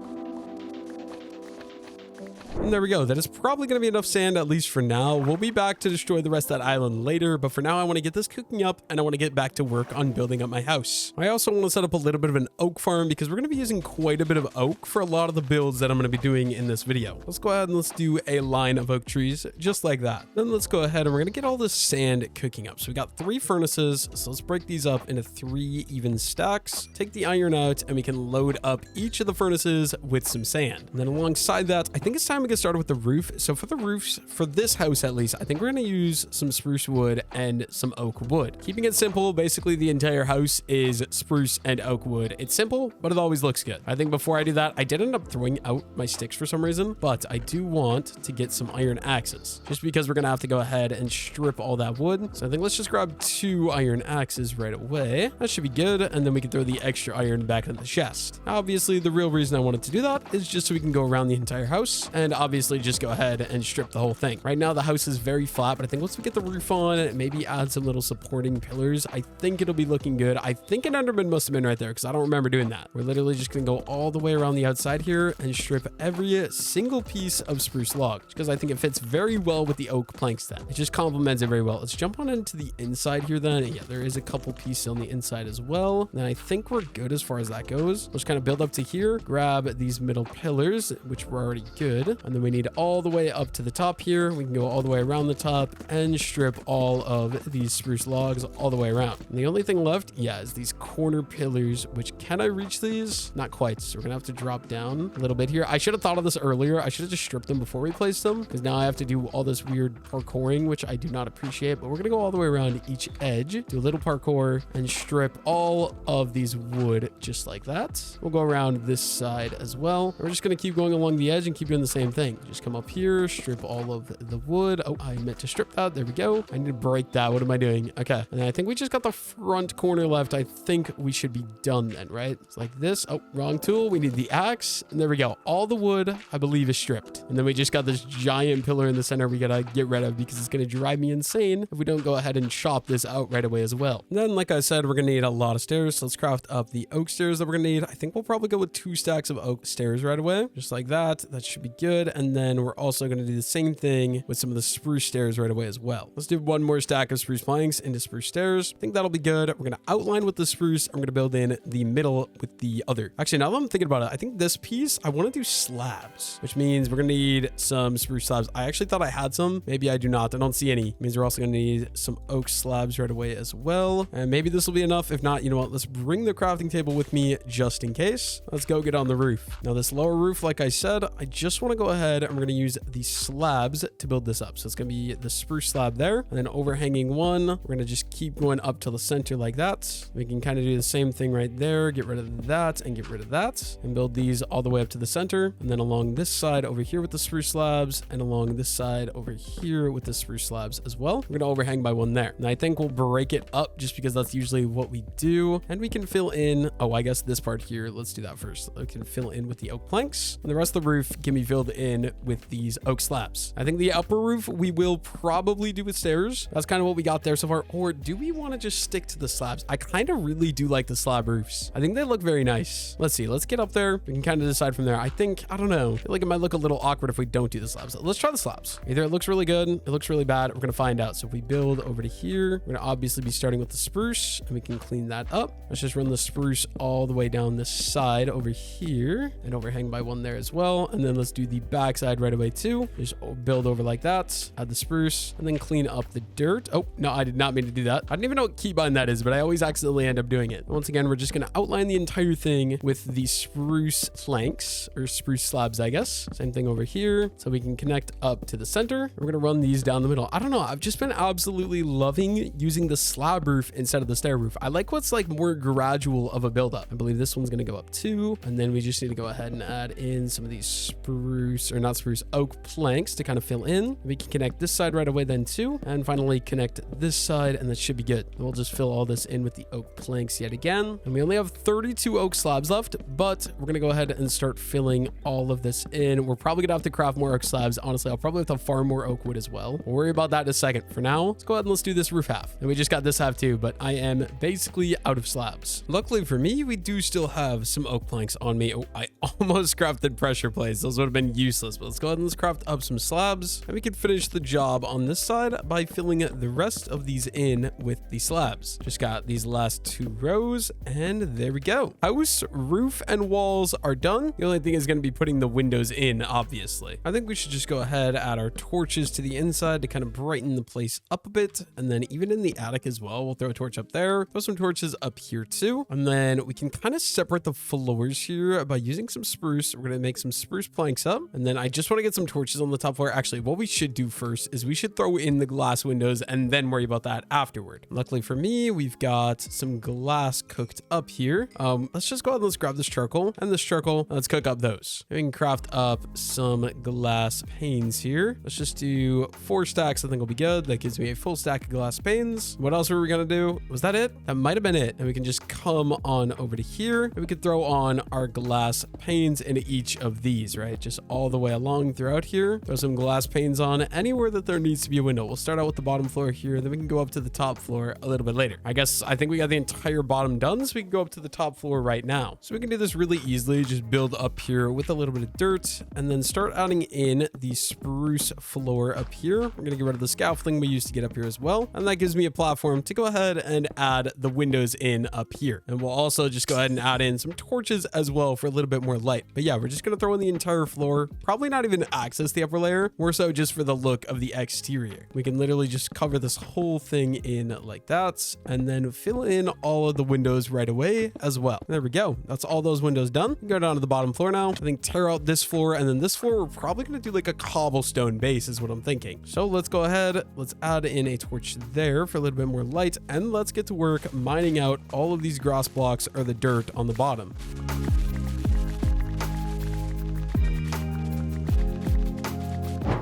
And there we go. That is probably going to be enough sand, at least for now. We'll be back to destroy the rest of that island later, but for now, I want to get this cooking up and I want to get back to work on building up my house. I also want to set up a little bit of an oak farm because we're going to be using quite a bit of oak for a lot of the builds that I'm going to be doing in this video. Let's go ahead and let's do a line of oak trees just like that. Then let's go ahead and we're going to get all this sand cooking up. So we got 3 furnaces. So let's break these up into 3 even stacks. Take the iron out and we can load up each of the furnaces with some sand. And then alongside that, I think it's time to get started with the roof. So for the roofs, for this house at least, I think we're going to use some spruce wood and some oak wood. Keeping it simple, basically the entire house is spruce and oak wood. It's simple, but it always looks good. I think before I do that, I did end up throwing out my sticks for some reason, but I do want to get some iron axes just because we're going to have to go ahead and strip all that wood. So I think let's just grab 2 iron axes right away. That should be good. And then we can throw the extra iron back in the chest. Obviously, the real reason I wanted to do that is just so we can go around the entire house and obviously just go ahead and strip the whole thing. Right now, the house is very flat, but I think once we get the roof on and maybe add some little supporting pillars, I think it'll be looking good. I think an Enderman must have been right there because I don't remember doing that. We're literally just going to go all the way around the outside here and strip every single piece of spruce log because I think it fits very well with the oak planks then. It just complements it very well. Let's jump on into the inside here then. Yeah, there is a couple pieces on the inside as well. And I think we're good as far as that goes. Let's kind of build up to here, grab these middle pillars, which were already good. And then we need all the way up to the top here. We can go all the way around the top and strip all of these spruce logs all the way around. And the only thing left, yeah, is these corner pillars, which can I reach these? Not quite. So we're gonna have to drop down a little bit here. I should have thought of this earlier. I should have just stripped them before we placed them because now I have to do all this weird parkouring, which I do not appreciate, but we're gonna go all the way around each edge, do a little parkour and strip all of these wood just like that. We'll go around this side as well. We're just gonna keep going along the edge and keep doing the same thing. Just come up here, strip all of the wood. Oh, I meant to strip that. There we go. I need to break that. What am I doing? Okay. And then I think we just got the front corner left. I think we should be done then, right? It's like this. Oh, wrong tool. We need the axe. And there we go. All the wood, I believe, is stripped. And then we just got this giant pillar in the center we gotta get rid of because it's gonna drive me insane if we don't go ahead and chop this out right away as well. And then, like I said, we're gonna need a lot of stairs. So let's craft up the oak stairs that we're gonna need. I think we'll probably go with 2 stacks of oak stairs right away. Just like that. That should be good. And then we're also gonna do the same thing with some of the spruce stairs right away as well. Let's do 1 more stack of spruce planks into spruce stairs. I think that'll be good. We're gonna outline with the spruce. I'm gonna build in the middle with the other. Actually, now that I'm thinking about it, I think this piece, I want to do slabs, which means we're gonna need some spruce slabs. I actually thought I had some. Maybe I do not. I don't see any. It means we're also gonna need some oak slabs right away as well. And maybe this will be enough. If not, you know what? Let's bring the crafting table with me just in case. Let's go get on the roof. Now this lower roof, like I said, I just want to go ahead and we're gonna use the slabs to build this up. So it's gonna be the spruce slab there, and then overhanging one. We're gonna just keep going up to the center like that. We can kind of do the same thing right there. Get rid of that and get rid of that, and build these all the way up to the center. And then along this side over here with the spruce slabs, and along this side over here with the spruce slabs as well. We're gonna overhang by one there. And I think we'll break it up just because that's usually what we do. And we can fill in, oh, I guess this part here, let's do that first. We can fill in with the oak planks, and the rest of the roof can be filled in with these oak slabs. I think the upper roof we will probably do with stairs. That's kind of what we got there so far. Or do we want to just stick to the slabs? I kind of really do like the slab roofs. I think they look very nice. Let's see. Let's get up there. We can kind of decide from there. I don't know. I feel like it might look a little awkward if we don't do the slabs. Let's try the slabs. Either it looks really good, it looks really bad. We're going to find out. So if we build over to here, we're going to obviously be starting with the spruce, and we can clean that up. Let's just run the spruce all the way down this side over here and overhang by one there as well. And then let's do the back side right away too. Just build over like that, add the spruce, and then clean up the dirt. Oh, no, I did not mean to do that. I don't even know what keybind that is, but I always accidentally end up doing it. Once again, we're just going to outline the entire thing with the spruce planks, or spruce slabs, I guess. Same thing over here. So we can connect up to the center. We're going to run these down the middle. I don't know. I've just been absolutely loving using the slab roof instead of the stair roof. I like what's like more gradual of a buildup. I believe this one's going to go up too. And then we just need to go ahead and add in some of these spruce, or not spruce, oak planks to kind of fill in. We can connect this side right away then too. And finally connect this side, and that should be good. We'll just fill all this in with the oak planks yet again. And we only have 32 oak slabs left, but we're going to go ahead and start filling all of this in. We're probably going to have to craft more oak slabs. Honestly, I'll probably have to farm more oak wood as well. We'll worry about that in a second. For now, let's go ahead and let's do this roof half. And we just got this half too, but I am basically out of slabs. Luckily for me, we do still have some oak planks on me. Oh, I almost crafted pressure plates. Those would have been useless, but let's go ahead and let's craft up some slabs, and we can finish the job on this side by filling the rest of these in with the slabs. Just got these last 2 rows, and there we go. House, roof, and walls are done. The only thing is going to be putting the windows in, obviously. I think we should just go ahead, add our torches to the inside to kind of brighten the place up a bit, and then even in the attic as well, we'll throw a torch up there, throw some torches up here too, and then we can kind of separate the floors here by using some spruce. We're going to make some spruce planks up, and then I just want to get some torches on the top floor. Actually, what we should do first is we should throw in the glass windows and then worry about that afterward. Luckily for me, we've got some glass cooked up here. Let's just go ahead and let's grab this charcoal and this charcoal, and let's cook up those. We can craft up some glass panes here. Let's just do 4 stacks. I think will be good. That gives me a full stack of glass panes. What else were we gonna do? Was that it? That might have been it. And we can just come on over to here, and we could throw on our glass panes into each of these, right? Just all the way along throughout here. Throw some glass panes on anywhere that there needs to be a window. We'll start out with the bottom floor here, then we can go up to the top floor a little bit later. I think we got the entire bottom done, so we can go up to the top floor right now. So we can do this really easily. Just build up here with a little bit of dirt, and then start adding in the spruce floor up here. We're gonna get rid of the scaffolding we used to get up here as well, and that gives me a platform to go ahead and add the windows in up here. And we'll also just go ahead and add in some torches as well for a little bit more light. But yeah, we're just gonna throw in the entire floor, probably not even access the upper layer, more so just for the look of the exterior. We can literally just cover this whole thing in like that, and then fill in all of the windows right away as well. There we go. That's all those windows done. We can go down to the bottom floor now. I think tear out this floor, and then this floor we're probably gonna do like a cobblestone base is what I'm thinking. So let's go ahead, let's add in a torch there for a little bit more light, and let's get to work mining out all of these grass blocks or the dirt on the bottom.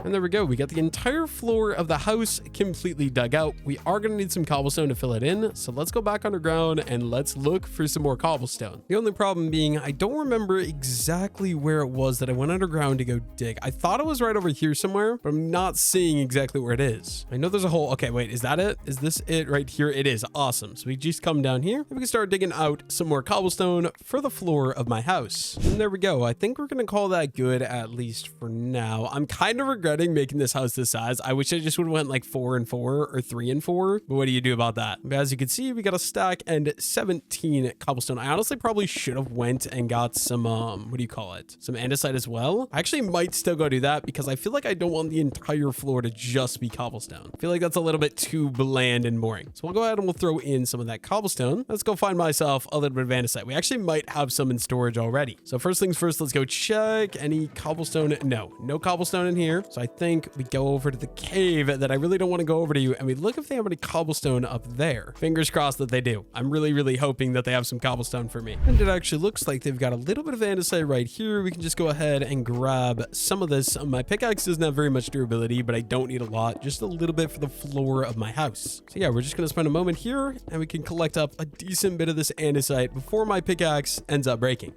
And there we go. We got the entire floor of the house completely dug out. We are going to need some cobblestone to fill it in. So let's go back underground and let's look for some more cobblestone. The only problem being I don't remember exactly where it was that I went underground to go dig. I thought it was right over here somewhere, but I'm not seeing exactly where it is. I know there's a hole. Okay, wait, is that it? Is this it right here? It is. Awesome. So we just come down here and we can start digging out some more cobblestone for the floor of my house. And there we go. I think we're going to call that good, at least for now. I'm kind of regretting making this house this size. I wish I just would have went like 4 and 4 or 3 and 4, but what do you do about that? But as you can see, we got a stack and 17 cobblestone. I honestly probably should have went and got some what do you call it, some andesite as well. I actually might still go do that because I feel like I don't want the entire floor to just be cobblestone. I feel like that's a little bit too bland and boring. So we'll go ahead and we'll throw in some of that cobblestone. Let's go find myself a little bit of andesite. We actually might have some in storage already. So first things first, let's go check any cobblestone. No cobblestone in here. So I think we go over to the cave that I really don't want to go over to, and we look if they have any cobblestone up there. Fingers crossed that they do. I'm really hoping that they have some cobblestone for me. And it actually looks like they've got a little bit of andesite right here. We can just go ahead and grab some of this. My pickaxe doesn't have very much durability, but I don't need a lot, just a little bit for the floor of my house. So yeah, we're just going to spend a moment here and we can collect up a decent bit of this andesite before my pickaxe ends up breaking.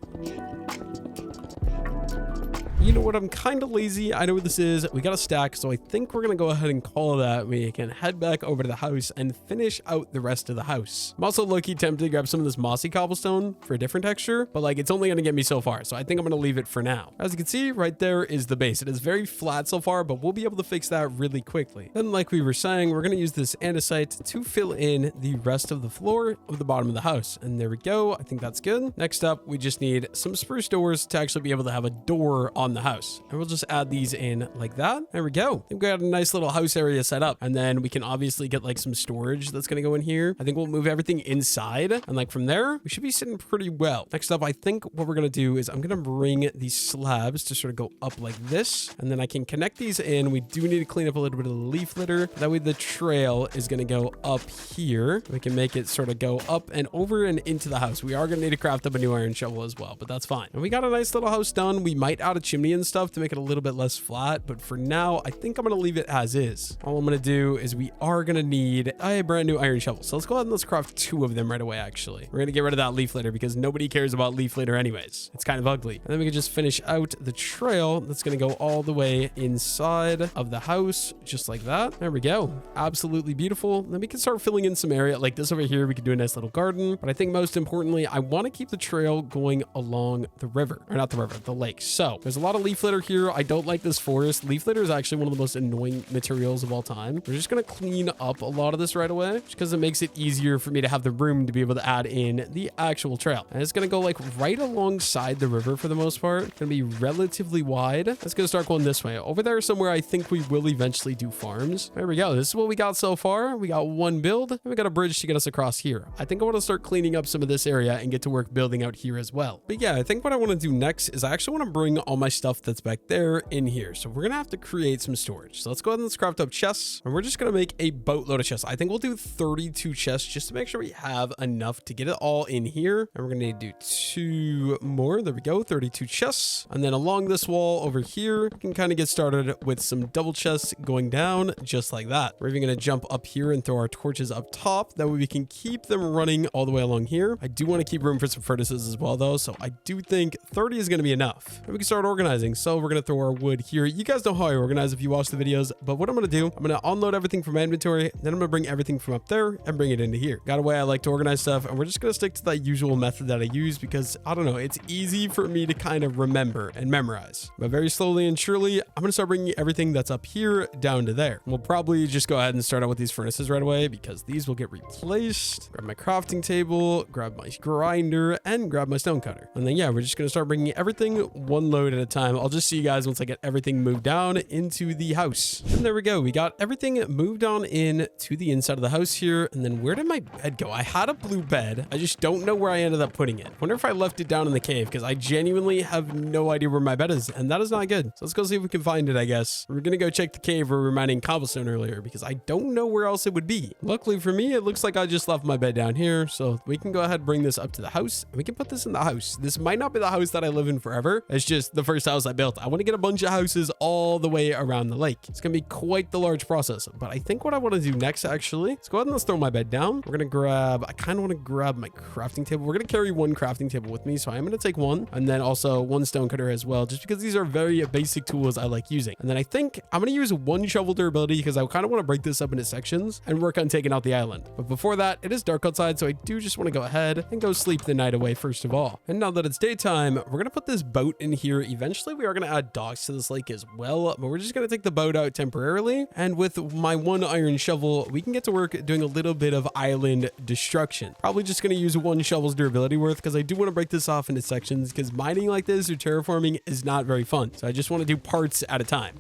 You know what? I'm kind of lazy. I know what this is. We got a stack, so I think we're going to go ahead and call that. We can head back over to the house and finish out the rest of the house. I'm also low-key tempted to grab some of this mossy cobblestone for a different texture, but like it's only going to get me so far, so I think I'm going to leave it for now. As you can see, right there is the base. It is very flat so far, but we'll be able to fix that really quickly. Then, like we were saying, we're going to use this andesite to fill in the rest of the floor of the bottom of the house. And there we go. I think that's good. Next up, we just need some spruce doors to actually be able to have a door on the house. And we'll just add these in like that. There we go. I think we got a nice little house area set up. And then we can obviously get like some storage that's going to go in here. I think we'll move everything inside. And like from there, we should be sitting pretty well. Next up, I think what we're going to do is I'm going to bring these slabs to sort of go up like this. And then I can connect these in. We do need to clean up a little bit of the leaf litter. That way the trail is going to go up here. We can make it sort of go up and over and into the house. We are going to need to craft up a new iron shovel as well, but that's fine. And we got a nice little house done. We might add a chimney and stuff to make it a little bit less flat, but for now, I think I'm going to leave it as is. All I'm going to do is we are going to need a brand new iron shovel. So let's go ahead and let's craft 2 of them right away, actually. We're going to get rid of that leaf litter because nobody cares about leaf litter anyways. It's kind of ugly. And then we can just finish out the trail that's going to go all the way inside of the house, just like that. There we go. Absolutely beautiful. Then we can start filling in some area like this over here. We could do a nice little garden, but I think most importantly, I want to keep the trail going along the river, or not the river, the lake. So there's a lot of leaf litter here. I don't like this forest. Leaf litter is actually one of the most annoying materials of all time. We're just going to clean up a lot of this right away just because it makes it easier for me to have the room to be able to add in the actual trail. And it's going to go like right alongside the river for the most part. It's going to be relatively wide. It's going to start going this way. Over there somewhere, I think we will eventually do farms. There we go. This is what we got so far. We got 1 build and we got a bridge to get us across here. I think I want to start cleaning up some of this area and get to work building out here as well. But yeah, I think what I want to do next is I actually want to bring all my stuff that's back there in here. So we're going to have to create some storage. So let's go ahead and let's craft up chests, and we're just going to make a boatload of chests. I think we'll do 32 chests just to make sure we have enough to get it all in here. And we're going to need to do 2 more. There we go. 32 chests. And then along this wall over here, we can kind of get started with some double chests going down just like that. We're even going to jump up here and throw our torches up top. That way we can keep them running all the way along here. I do want to keep room for some furnaces as well though. So I do think 30 is going to be enough. And we can start organizing. So we're going to throw our wood here. You guys know how I organize if you watch the videos, but what I'm going to do, I'm going to unload everything from my inventory. Then I'm going to bring everything from up there and bring it into here. Got a way I like to organize stuff. And we're just going to stick to that usual method that I use because I don't know, it's easy for me to kind of remember and memorize. But very slowly and surely, I'm going to start bringing everything that's up here down to there. We'll probably just go ahead and start out with these furnaces right away because these will get replaced. Grab my crafting table, grab my grinder, and grab my stone cutter. And then yeah, we're just going to start bringing everything 1 load at a time. I'll just see you guys once I get everything moved down into the house. And there we go. We got everything moved on in to the inside of the house here. And then where did my bed go? I had a blue bed. I just don't know where I ended up putting it. I wonder if I left it down in the cave because I genuinely have no idea where my bed is. And that is not good. So let's go see if we can find it, I guess. We're going to go check the cave where we were mining cobblestone earlier because I don't know where else it would be. Luckily for me, it looks like I just left my bed down here. So we can go ahead and bring this up to the house and we can put this in the house. This might not be the house that I live in forever. It's just the first house I built. I want to get a bunch of houses all the way around the lake. It's going to be quite the large process, but I think what I want to do next, actually, let's go ahead and let's throw my bed down. We're going to grab, I kind of want to grab my crafting table. We're going to carry 1 crafting table with me. So I'm going to take 1 and then also 1 stone cutter as well, just because these are very basic tools I like using. And then I think I'm going to use 1 shovel durability because I kind of want to break this up into sections and work on taking out the island. But before that, it is dark outside. So I do just want to go ahead and go sleep the night away first of all. And now that it's daytime, we're going to put this boat in here. Eventually we are going to add docks to this lake as well, but we're just going to take the boat out temporarily. And with my 1 iron shovel, we can get to work doing a little bit of island destruction. Probably just going to use 1 shovel's durability worth because I do want to break this off into sections because mining like this or terraforming is not very fun. So I just want to do parts at a time.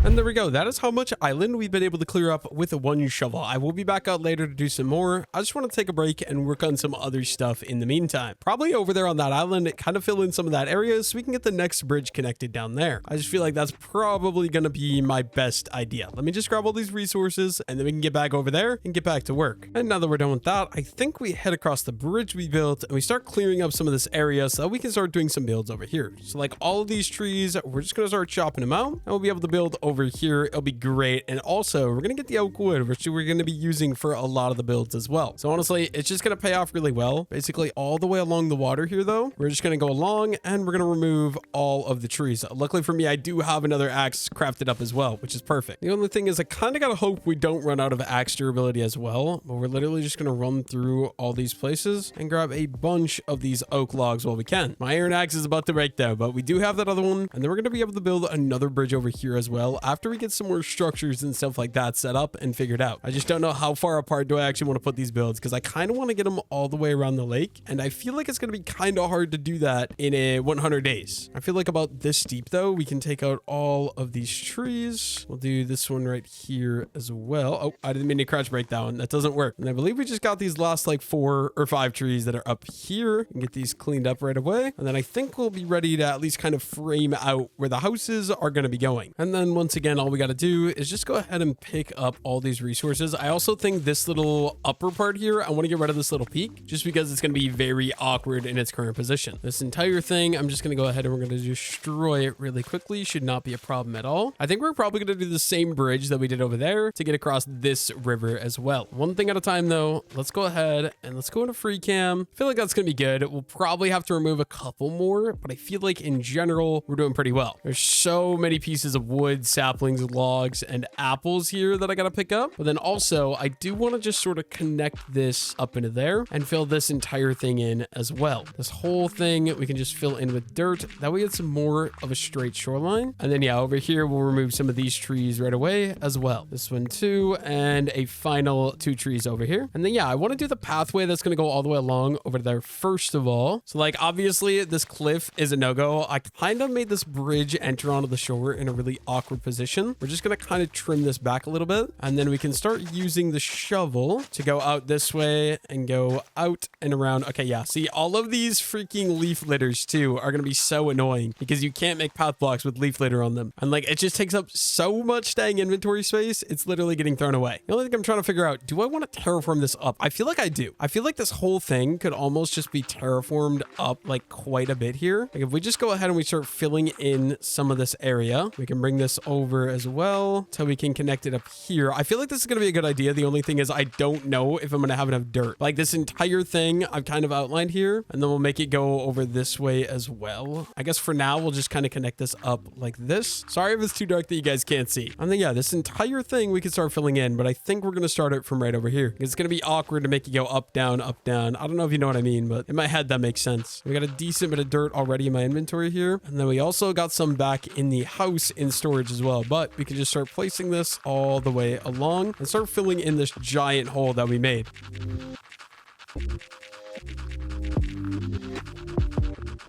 And there we go. That is how much island we've been able to clear up with 1 shovel. I will be back out later to do some more. I just want to take a break and work on some other stuff in the meantime. Probably over there on that island, kind of fill in some of that area so we can get the next bridge connected down there. I just feel like that's probably going to be my best idea. Let me just grab all these resources and then we can get back over there and get back to work. And now that we're done with that, I think we head across the bridge we built and we start clearing up some of this area so that we can start doing some builds over here. So like all of these trees, we're just going to start chopping them out and we'll be able to build over over here, it'll be great. And also, we're going to get the oak wood, which we're going to be using for a lot of the builds as well. So honestly, it's just going to pay off really well. Basically, all the way along the water here, though, we're just going to go along and we're going to remove all of the trees. Luckily for me, I do have another axe crafted up as well, which is perfect. The only thing is I kind of got to hope we don't run out of axe durability as well, but we're literally just going to run through all these places and grab a bunch of these oak logs while we can. My iron axe is about to break though, but we do have that other one, and then we're going to be able to build another bridge over here as well after we get some more structures and stuff like that set up and figured out. I just don't know how far apart do I actually want to put these builds, because I kind of want to get them all the way around the lake, and I feel like it's going to be kind of hard to do that in a 100 days. I feel like about this deep though, we can take out all of these trees. We'll do this one right here as well. Oh, I didn't mean to crouch break that one. That doesn't work. And I believe we just got these last like 4 or 5 trees that are up here and get these cleaned up right away. And then I think we'll be ready to at least kind of frame out where the houses are going to be going. And then once again, all we got to do is just go ahead and pick up all these resources. I also think this little upper part here, I want to get rid of this little peak just because it's going to be very awkward in its current position. This entire thing, I'm just going to go ahead and we're going to destroy it really quickly. Should not be a problem at all. I think we're probably going to do the same bridge that we did over there to get across this river as well. One thing at a time though, let's go ahead and let's go into free cam. I feel like that's going to be good. We'll probably have to remove a couple more, but I feel like in general, we're doing pretty well. There's so many pieces of wood, saplings, logs, and apples here that I got to pick up. But then also, I do want to just sort of connect this up into there and fill this entire thing in as well. This whole thing, we can just fill in with dirt. That way it's more of a straight shoreline. And then yeah, over here, we'll remove some of these trees right away as well. This one too, and a final 2 trees over here. And then yeah, I want to do the pathway that's going to go all the way along over there first of all. So like obviously this cliff is a no-go. I kind of made this bridge enter onto the shore in a really awkward position. We're just going to kind of trim this back a little bit, and then we can start using the shovel to go out this way and go out and around. Okay, yeah, see, all of these freaking leaf litters too are going to be so annoying because you can't make path blocks with leaf litter on them, and like it just takes up so much dang inventory space, it's literally getting thrown away. The only thing I'm trying to figure out, do I want to terraform this up? I feel like I do. I feel like this whole thing could almost just be terraformed up like quite a bit here. Like if we just go ahead and we start filling in some of this area, we can bring this over as well so we can connect it up here. I feel like this is going to be a good idea. The only thing is I don't know if I'm going to have enough dirt. Like this entire thing I've kind of outlined here, and then we'll make it go over this way as well. I guess for now, we'll just kind of connect this up like this. Sorry if it's too dark that you guys can't see. And then yeah, this entire thing we can start filling in, but I think we're going to start it from right over here. It's going to be awkward to make it go up, down, up, down. I don't know if you know what I mean, but in my head, that makes sense. We got a decent bit of dirt already in my inventory here. And then we also got some back in the house in storage as well, but we can just start placing this all the way along and start filling in this giant hole that we made.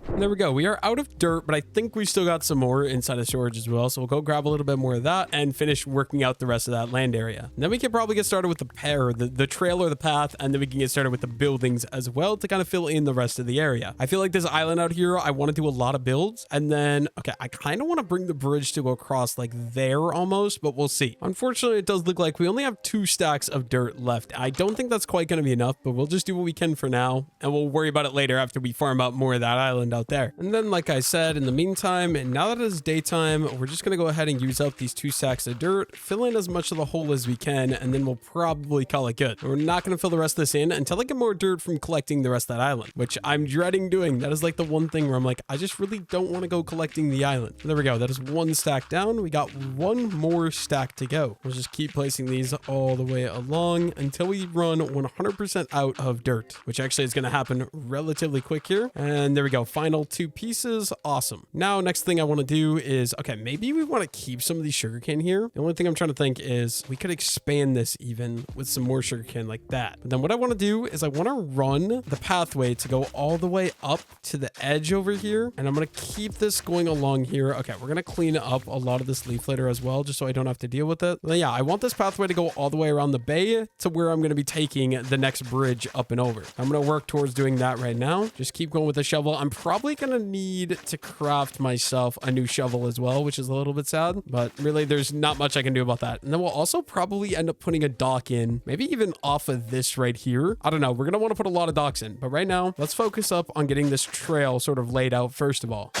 And there we go. We are out of dirt, but I think we still got some more inside of storage as well. So we'll go grab a little bit more of that and finish working out the rest of that land area. And then we can probably get started with the trail or the path, and then we can get started with the buildings as well to kind of fill in the rest of the area. I feel like this island out here, I want to do a lot of builds. And then, okay, I kind of want to bring the bridge to go across like there almost, but we'll see. Unfortunately, it does look like we only have 2 stacks of dirt left. I don't think that's quite going to be enough, but we'll just do what we can for now, and we'll worry about it later after we farm out more of that island out there. And then like I said, in the meantime, and now that it is daytime, we're just going to go ahead and use up these 2 sacks of dirt, fill in as much of the hole as we can, and then we'll probably call it good. We're not going to fill the rest of this in until I get more dirt from collecting the rest of that island, which I'm dreading doing. That is like the one thing where I'm like, I just really don't want to go collecting the island. There we go. That is 1 stack down. We got 1 more stack to go. We'll just keep placing these all the way along until we run 100% out of dirt, which actually is going to happen relatively quick here. And there we go. Final 2 pieces. Awesome. Now, next thing I want to do is, okay, maybe we want to keep some of these sugarcane here. The only thing I'm trying to think is we could expand this even with some more sugarcane like that. But then what I want to do is I want to run the pathway to go all the way up to the edge over here. And I'm going to keep this going along here. Okay, we're going to clean up a lot of this leaf litter as well, just so I don't have to deal with it. But yeah, I want this pathway to go all the way around the bay to where I'm going to be taking the next bridge up and over. I'm going to work towards doing that right now. Just keep going with the shovel. I'm probably going to need to craft myself a new shovel as well, which is a little bit sad, but really there's not much I can do about that. And then we'll also probably end up putting a dock in, maybe even off of this right here. I don't know. We're going to want to put a lot of docks in, but right now let's focus up on getting this trail sort of laid out first of all.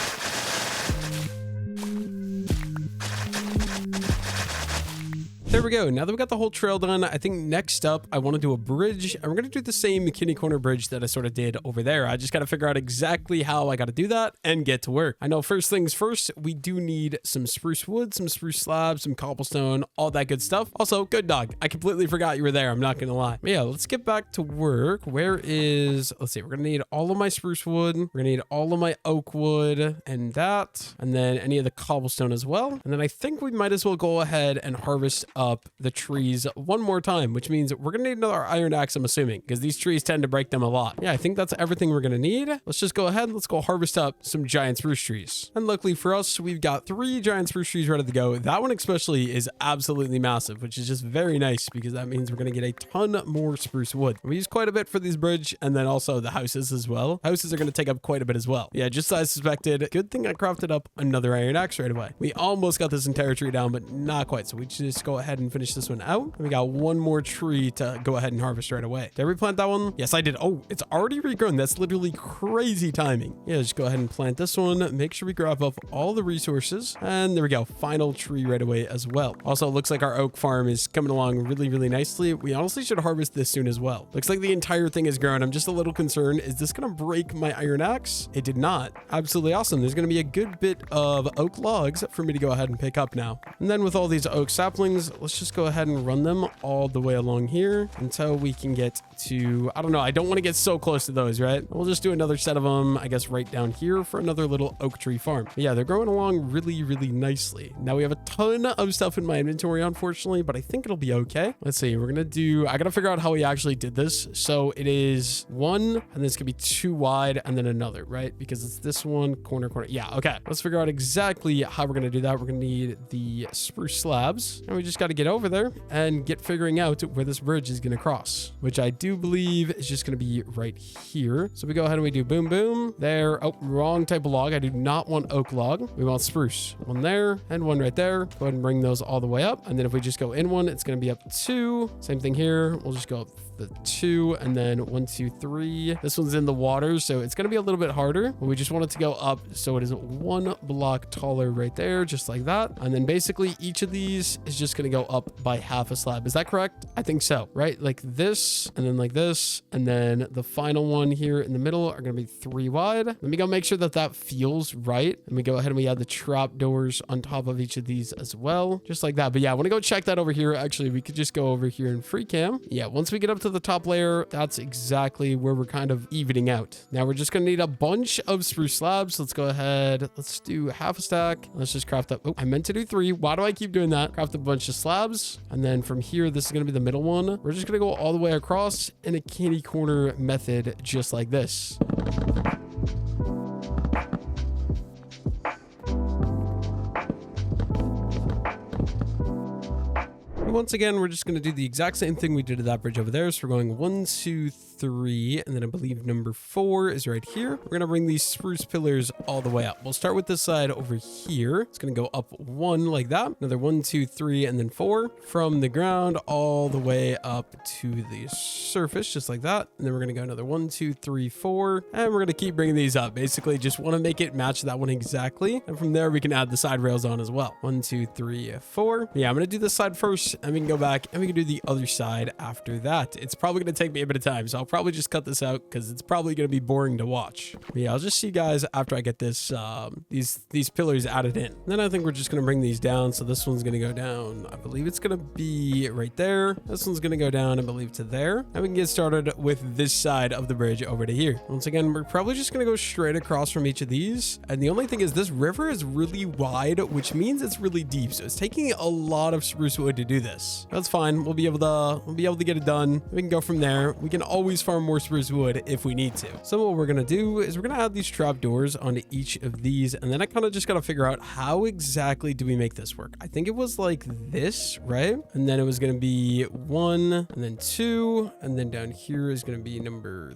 There we go. Now that we got the whole trail done, I think next up, I want to do a bridge. And we're going to do the same McKinney Corner bridge that I sort of did over there. I just got to figure out exactly how I got to do that and get to work. I know first things first, we do need some spruce wood, some spruce slabs, some cobblestone, all that good stuff. Also, good dog. I completely forgot you were there. I'm not going to lie. But yeah, let's get back to work. Where is, let's see, we're going to need all of my spruce wood. We're going to need all of my oak wood and that, and then any of the cobblestone as well. And then I think we might as well go ahead and harvest up the trees one more time, which means we're gonna need another iron axe, I'm assuming, because these trees tend to break them a lot. Yeah, I think that's everything we're gonna need. Let's just go ahead and let's go harvest up some giant spruce trees. And luckily for us, we've got 3 giant spruce trees ready to go. That one especially is absolutely massive, which is just very nice because that means we're gonna get a ton more spruce wood. We use quite a bit for these bridge, and then also the houses as well. Houses are gonna take up quite a bit as well. Yeah, just as I suspected. Good thing I crafted up another iron axe right away. We almost got this entire tree down, but not quite. So we just go ahead and finish this one out. And we got one more tree to go ahead and harvest right away. Did I replant that one? Yes, I did. Oh, it's already regrown. That's literally crazy timing. Yeah, just go ahead and plant this one. Make sure we grab up all the resources. And there we go. Final tree right away as well. Also, it looks like our oak farm is coming along really, really nicely. We honestly should harvest this soon as well. Looks like the entire thing is grown. I'm just a little concerned. Is this going to break my iron axe? It did not. Absolutely awesome. There's going to be a good bit of oak logs for me to go ahead and pick up now. And then with all these oak saplings, let's just go ahead and run them all the way along here until we can get to, I don't know, I don't want to get so close to those, right? We'll just do another set of them, I guess, right down here for another little oak tree farm. But yeah, they're growing along really, really nicely. Now we have a ton of stuff in my inventory, unfortunately, but I think it'll be okay. Let's see, we're gonna do, I gotta figure out how we actually did this. So it is 1, and this could be 2 wide, and then another, right? Because it's this one, corner. Yeah, okay. Let's figure out exactly how we're gonna do that. We're gonna need the spruce slabs, and we just gotta get over there and get figuring out where this bridge is gonna cross, which I do believe is just gonna be right here. So we go ahead and we do boom, boom. There. Oh, wrong type of log. I do not want oak log. We want spruce. One there and one right there. Go ahead and bring those all the way up. And then if we just go in one, it's gonna be up 2. Same thing here. We'll just go up the 2 and then 1, 2, 3. This one's in the water, so it's gonna be a little bit harder, but we just want it to go up so it is 1 block taller right there, just like that. And then basically each of these is just gonna go up by half a slab. Is that correct? I think so, right? Like this, and then like this, and then the final one here in the middle are gonna be 3 wide. Let me go make sure that that feels right. And we go ahead and we add the trap doors on top of each of these as well, just like that. But yeah, I want to go check that over here. Actually, we could just go over here in free cam. Yeah, once we get up to the top layer, that's exactly where we're kind of evening out. Now we're just gonna need a bunch of spruce slabs. Let's go ahead. Let's do half a stack. Let's just craft up. Oh, I meant to do 3. Why do I keep doing that? Craft a bunch of slabs. And then from here, this is gonna be the middle one. We're just gonna go all the way across in a candy corner method, just like this. Once again, we're just going to do the exact same thing we did at that bridge over there. So we're going 1, 2, 3, and then I believe number 4 is right here. We're going to bring these spruce pillars all the way up. We'll start with this side over here. It's going to go up 1 like that. Another 1, 2, 3, and then 4 from the ground all the way up to the surface, just like that. And then we're going to go another 1, 2, 3, 4, and we're going to keep bringing these up. Basically, just want to make it match that one exactly. And from there, we can add the side rails on as well. 1, 2, 3, 4. Yeah, I'm going to do this side first, and we can go back and we can do the other side after that. It's probably going to take me a bit of time, so I'll probably just cut this out because it's probably going to be boring to watch. But yeah, I'll just see you guys after I get this these pillars added in. And then I think we're just going to bring these down. So this one's going to go down, I believe it's going to be right there. This one's going to go down, I believe, to there. And we can get started with this side of the bridge over to here. Once again, we're probably just going to go straight across from each of these. And the only thing is this river is really wide, which means it's really deep. So it's taking a lot of spruce wood to do this. That's fine. We'll be able to get it done. We can go from there. We can always farm more spruce wood if we need to. So what we're going to do is we're going to add these trap doors onto each of these. And then I kind of just got to figure out how exactly do we make this work. I think it was like this, right? And then it was going to be 1 and then 2. And then down here is going to be number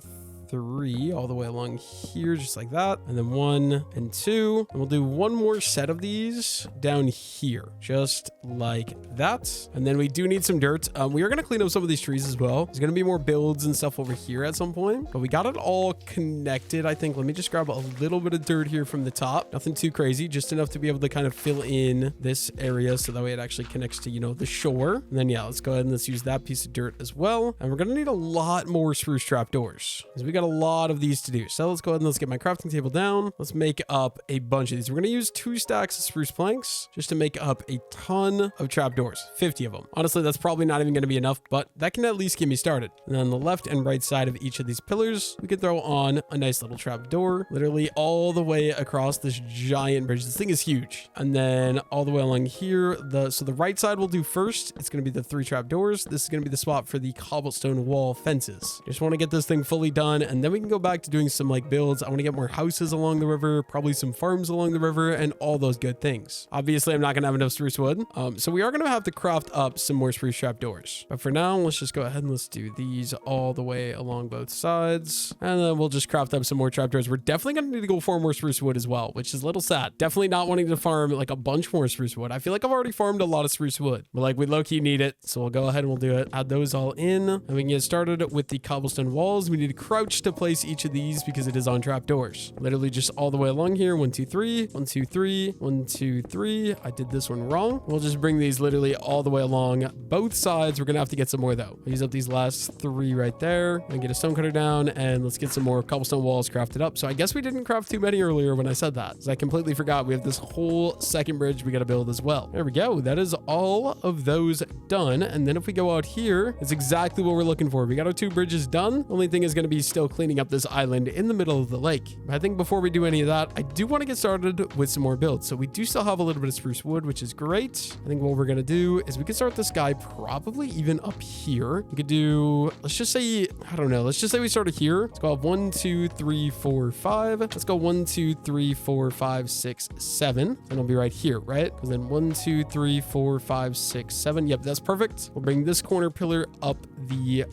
3 all the way along here, just like that. And then 1 and 2. And we'll do one more set of these down here, just like that. And then we do need some dirt. We are going to clean up some of these trees as well. There's going to be more builds and stuff over here at some point, but we got it all connected, I think. Let me just grab a little bit of dirt here from the top. Nothing too crazy, just enough to be able to kind of fill in this area so that way it actually connects to, you know, the shore. And then, yeah, let's go ahead and let's use that piece of dirt as well. And we're going to need a lot more spruce trapdoors because we got a lot of these to do. So let's go ahead and let's get my crafting table down. Let's make up a bunch of these. We're going to use 2 stacks of spruce planks just to make up a ton of trapdoors, 50 of them. Honestly, that's probably not even going to be enough, but that can at least get me started. And then on the left and right side of each of these pillars, we can throw on a nice little trapdoor, literally all the way across this giant bridge. This thing is huge. And then all the way along here, so the right side we'll do first. It's going to be the 3 trapdoors. This is going to be the spot for the cobblestone wall fences. Just want to get this thing fully done, and then we can go back to doing some like builds. I want to get more houses along the river, probably some farms along the river, and all those good things. Obviously, I'm not going to have enough spruce wood, so we are going to have to craft up some more spruce trapdoors. But for now, let's just go ahead and let's do these all the way along both sides, and then we'll just craft up some more trapdoors. We're definitely going to need to go farm more spruce wood as well, which is a little sad. Definitely not wanting to farm like a bunch more spruce wood. I feel like I've already farmed a lot of spruce wood, but like we low-key need it, so we'll go ahead and we'll do it. Add those all in, and we can get started with the cobblestone walls. We need to crouch to place each of these because it is on trapdoors. Literally just all the way along here. 1 2 3 1 2 3 1 2 3. I did this one wrong. We'll just bring these literally all the way along both sides. We're gonna have to get some more though. Use up these last 3 right there and get a stone cutter down, and let's get some more cobblestone walls crafted up. So I guess we didn't craft too many earlier when I said that, because I completely forgot we have this whole second bridge we got to build as well. There we go. That is all of those done. And then if we go out here, it's exactly what we're looking for. We got our 2 bridges done. Only thing is going to be still cleaning up this island in the middle of the lake. I think before we do any of that, I do want to get started with some more builds. So we do still have a little bit of spruce wood, which is great. I think what we're going to do is we could start this guy probably even up here. We could do, let's just say, I don't know. Let's just say we started here. Let's go up 1 2 3 4 5. Let's go 1 2 3 4 5 6 7. And it'll be right here, right? And then 1 2 3 4 5 6 7. Yep, that's perfect. We'll bring this corner pillar up the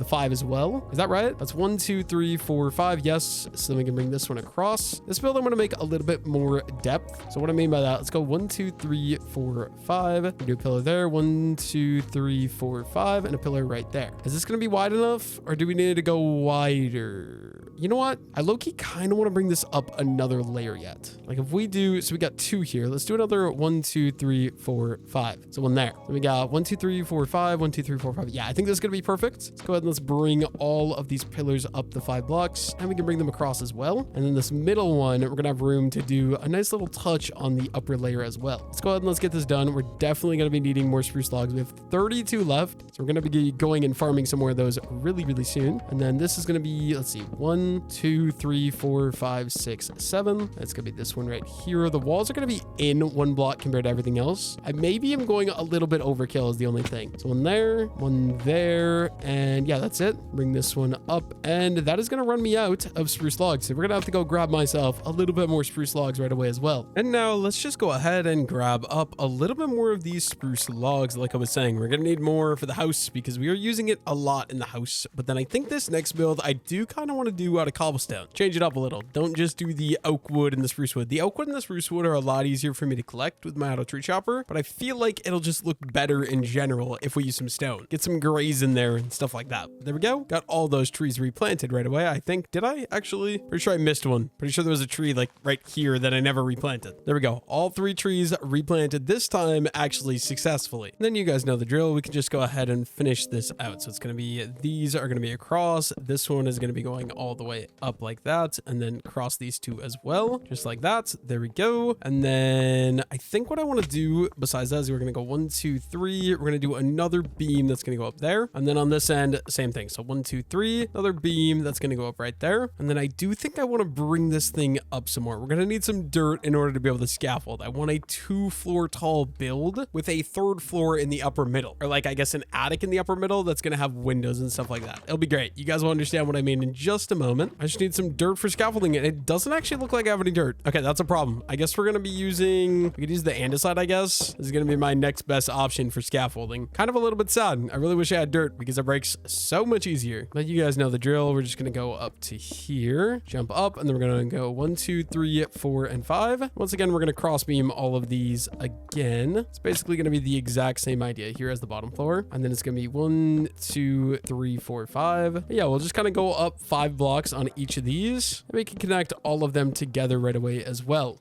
5 as well. Is that right? That's 1 2 3 4 5. Yes. So then we can bring this one across. This build I'm going to make a little bit more depth. So what I mean by that, let's go 1 2 3 4 5. We do a pillar there. 1 2 3 4 5, and a pillar right there. Is this going to be wide enough, or do we need to go wider? You know what? I low-key kind of want to bring this up another layer yet. Like if we do, so we got 2 here. Let's do another 1 2 3 4 5. So 1 there. Then we got 1 2 3 4 5. 1 2 3 4 5. Yeah, I think this is gonna be perfect. Let's go ahead and let's bring all of these pillars up the 5 blocks, and we can bring them across as well. And then this middle one, we're gonna have room to do a nice little touch on the upper layer as well. Let's go ahead and let's get this done. We're definitely gonna be needing more spruce logs. We have 32 left, so we're gonna be going and farming some more of those really soon. And then this is gonna be, let's see, 1 2 3 4 5 6 7. That's gonna be this one right here. The walls are gonna be in 1 block compared to everything else. I maybe am going a little bit overkill is the only thing. So 1 there, and yeah, that's it. Bring this one up, and that is gonna run me out of spruce logs. So we're gonna have to go grab myself a little bit more spruce logs right away as well. And now let's just go ahead and grab up a little bit more of these spruce logs. Like I was saying, we're gonna need more for the house because we are using it a lot in the house. But then I think this next build I do kind of want to do out of cobblestone. Change it up a little. Don't just do the oak wood and the spruce wood. The oak wood and the spruce wood are a lot easier for me to collect with my auto tree chopper, but I feel like it'll just look better in general if we use some stone. Get some grays in there and stuff like that. There we go. Got all those trees replanted right away, I think. Did I actually? Pretty sure I missed one. Pretty sure there was a tree like right here that I never replanted. There we go. All 3 trees replanted this time actually successfully. And then you guys know the drill. We can just go ahead and finish this out. So it's going to be, these are going to be across. This one is going to be going all the way up like that, and then cross these 2 as well, just like that. There we go. And then I think what I want to do besides that is we're going to go 1 2 3. We're going to do another beam that's going to go up there, and then on this end, same thing. So 1 2 3, another beam that's going to go up right there. And then I do think I want to bring this thing up some more. We're going to need some dirt in order to be able to scaffold. I want a 2-floor tall build with a 3rd floor in the upper middle, or like I guess an attic in the upper middle that's going to have windows and stuff like that. It'll be great. You guys will understand what I mean in just a moment. moment. I just need some dirt for scaffolding, and it doesn't actually look like I have any dirt. Okay, that's a problem. I guess we're gonna be using, we could use the andesite, I guess. This is gonna be my next best option for scaffolding. Kind of a little bit sad. I really wish I had dirt because it breaks so much easier. But you guys know the drill. We're just gonna go up to here, jump up, and then we're gonna go 1, 2, 3, 4, and 5. Once again, we're gonna cross beam all of these again. It's basically gonna be the exact same idea here as the bottom floor, and then it's gonna be 1, 2, 3, 4, 5. But yeah, we'll just kind of go up 5 blocks on each of these, and we can connect all of them together right away as well.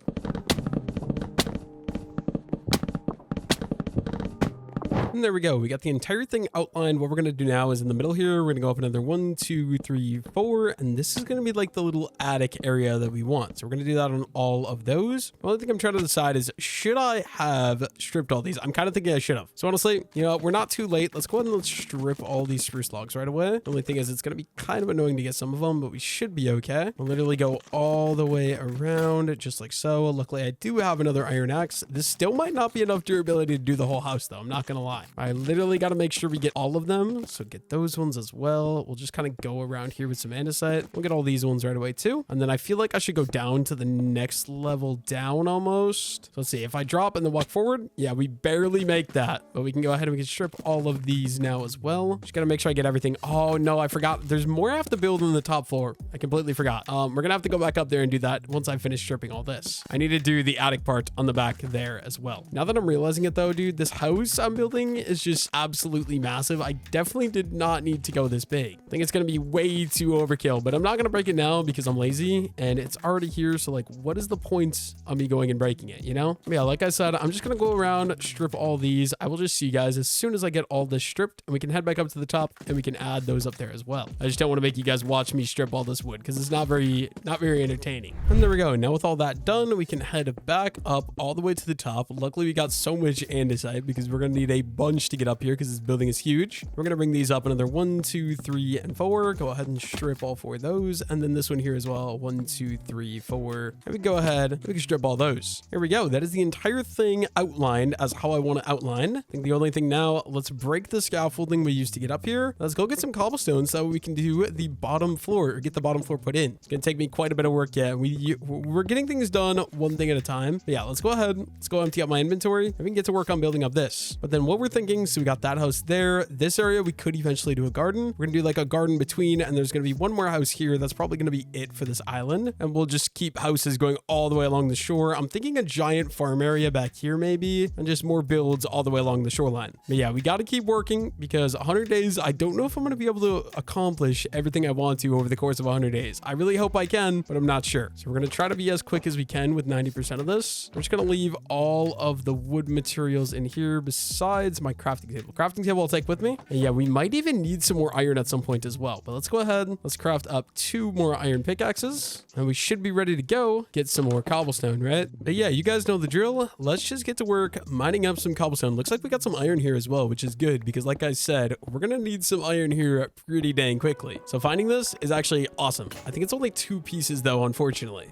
And there we go. We got the entire thing outlined. What we're going to do now is in the middle here, we're going to go up another 1, 2, 3, 4. And this is going to be like the little attic area that we want. So we're going to do that on all of those. The only thing I'm trying to decide is, should I have stripped all these? I'm kind of thinking I should have. So honestly, you know, we're not too late. Let's go ahead and let's strip all these spruce logs right away. The only thing is it's going to be kind of annoying to get some of them, but we should be okay. We'll literally go all the way around just like so. Luckily, I do have another iron axe. This still might not be enough durability to do the whole house though. I'm not going to lie. I literally got to make sure we get all of them. So get those ones as well. We'll just kind of go around here with some andesite. We'll get all these ones right away too. And then I feel like I should go down to the next level down almost. So let's see. If I drop and then walk forward, yeah, we barely make that. But we can go ahead and we can strip all of these now as well. Just got to make sure I get everything. Oh no, I forgot. There's more I have to build on the top floor. I completely forgot. We're going to have to go back up there and do that once I finish stripping all this. I need to do the attic part on the back there as well. Now that I'm realizing it though, dude, this house I'm building is just absolutely massive. I definitely did not need to go this big. I think it's going to be way too overkill, but I'm not going to break it now because I'm lazy and it's already here. So like, what is the point of me going and breaking it, you know? But yeah, like I said, I'm just going to go around, strip all these. I will just see you guys as soon as I get all this stripped, and we can head back up to the top and we can add those up there as well. I just don't want to make you guys watch me strip all this wood because it's not very entertaining. And there we go. Now with all that done, we can head back up all the way to the top. Luckily, we got so much andesite because we're going to need a bunch to get up here because this building is huge. We're going to bring these up another 1, 2, 3, and 4. Go ahead and strip all 4 of those. And then this one here as well. 1, 2, 3, 4. And we go ahead. We can strip all those. Here we go. That is the entire thing outlined as how I want to outline. I think the only thing now, let's break the scaffolding we used to get up here. Let's go get some cobblestone so we can do the bottom floor or get the bottom floor put in. It's going to take me quite a bit of work. Yeah, we're getting things done one thing at a time. But yeah, let's go ahead. Let's go empty out my inventory and we can get to work on building up this. But then what we're thinking, so we got that house there. This area, we could eventually do a garden. We're gonna do like a garden between, and there's gonna be one more house here. That's probably gonna be it for this island. And we'll just keep houses going all the way along the shore. I'm thinking a giant farm area back here maybe, and just more builds all the way along the shoreline. But yeah, we gotta keep working because 100 days, I don't know if I'm gonna be able to accomplish everything I want to over the course of 100 days. I really hope I can, but I'm not sure. So we're gonna try to be as quick as we can with 90% of this. We're just gonna leave all of the wood materials in here besides my crafting table. Crafting table I'll take with me. And yeah, we might even need some more iron at some point as well. But let's go ahead. Let's craft up 2 more iron pickaxes. And we should be ready to go get some more cobblestone, right? But yeah, you guys know the drill. Let's just get to work mining up some cobblestone. Looks like we got some iron here as well, which is good because like I said, we're going to need some iron here pretty dang quickly. So finding this is actually awesome. I think it's only 2 pieces though, unfortunately.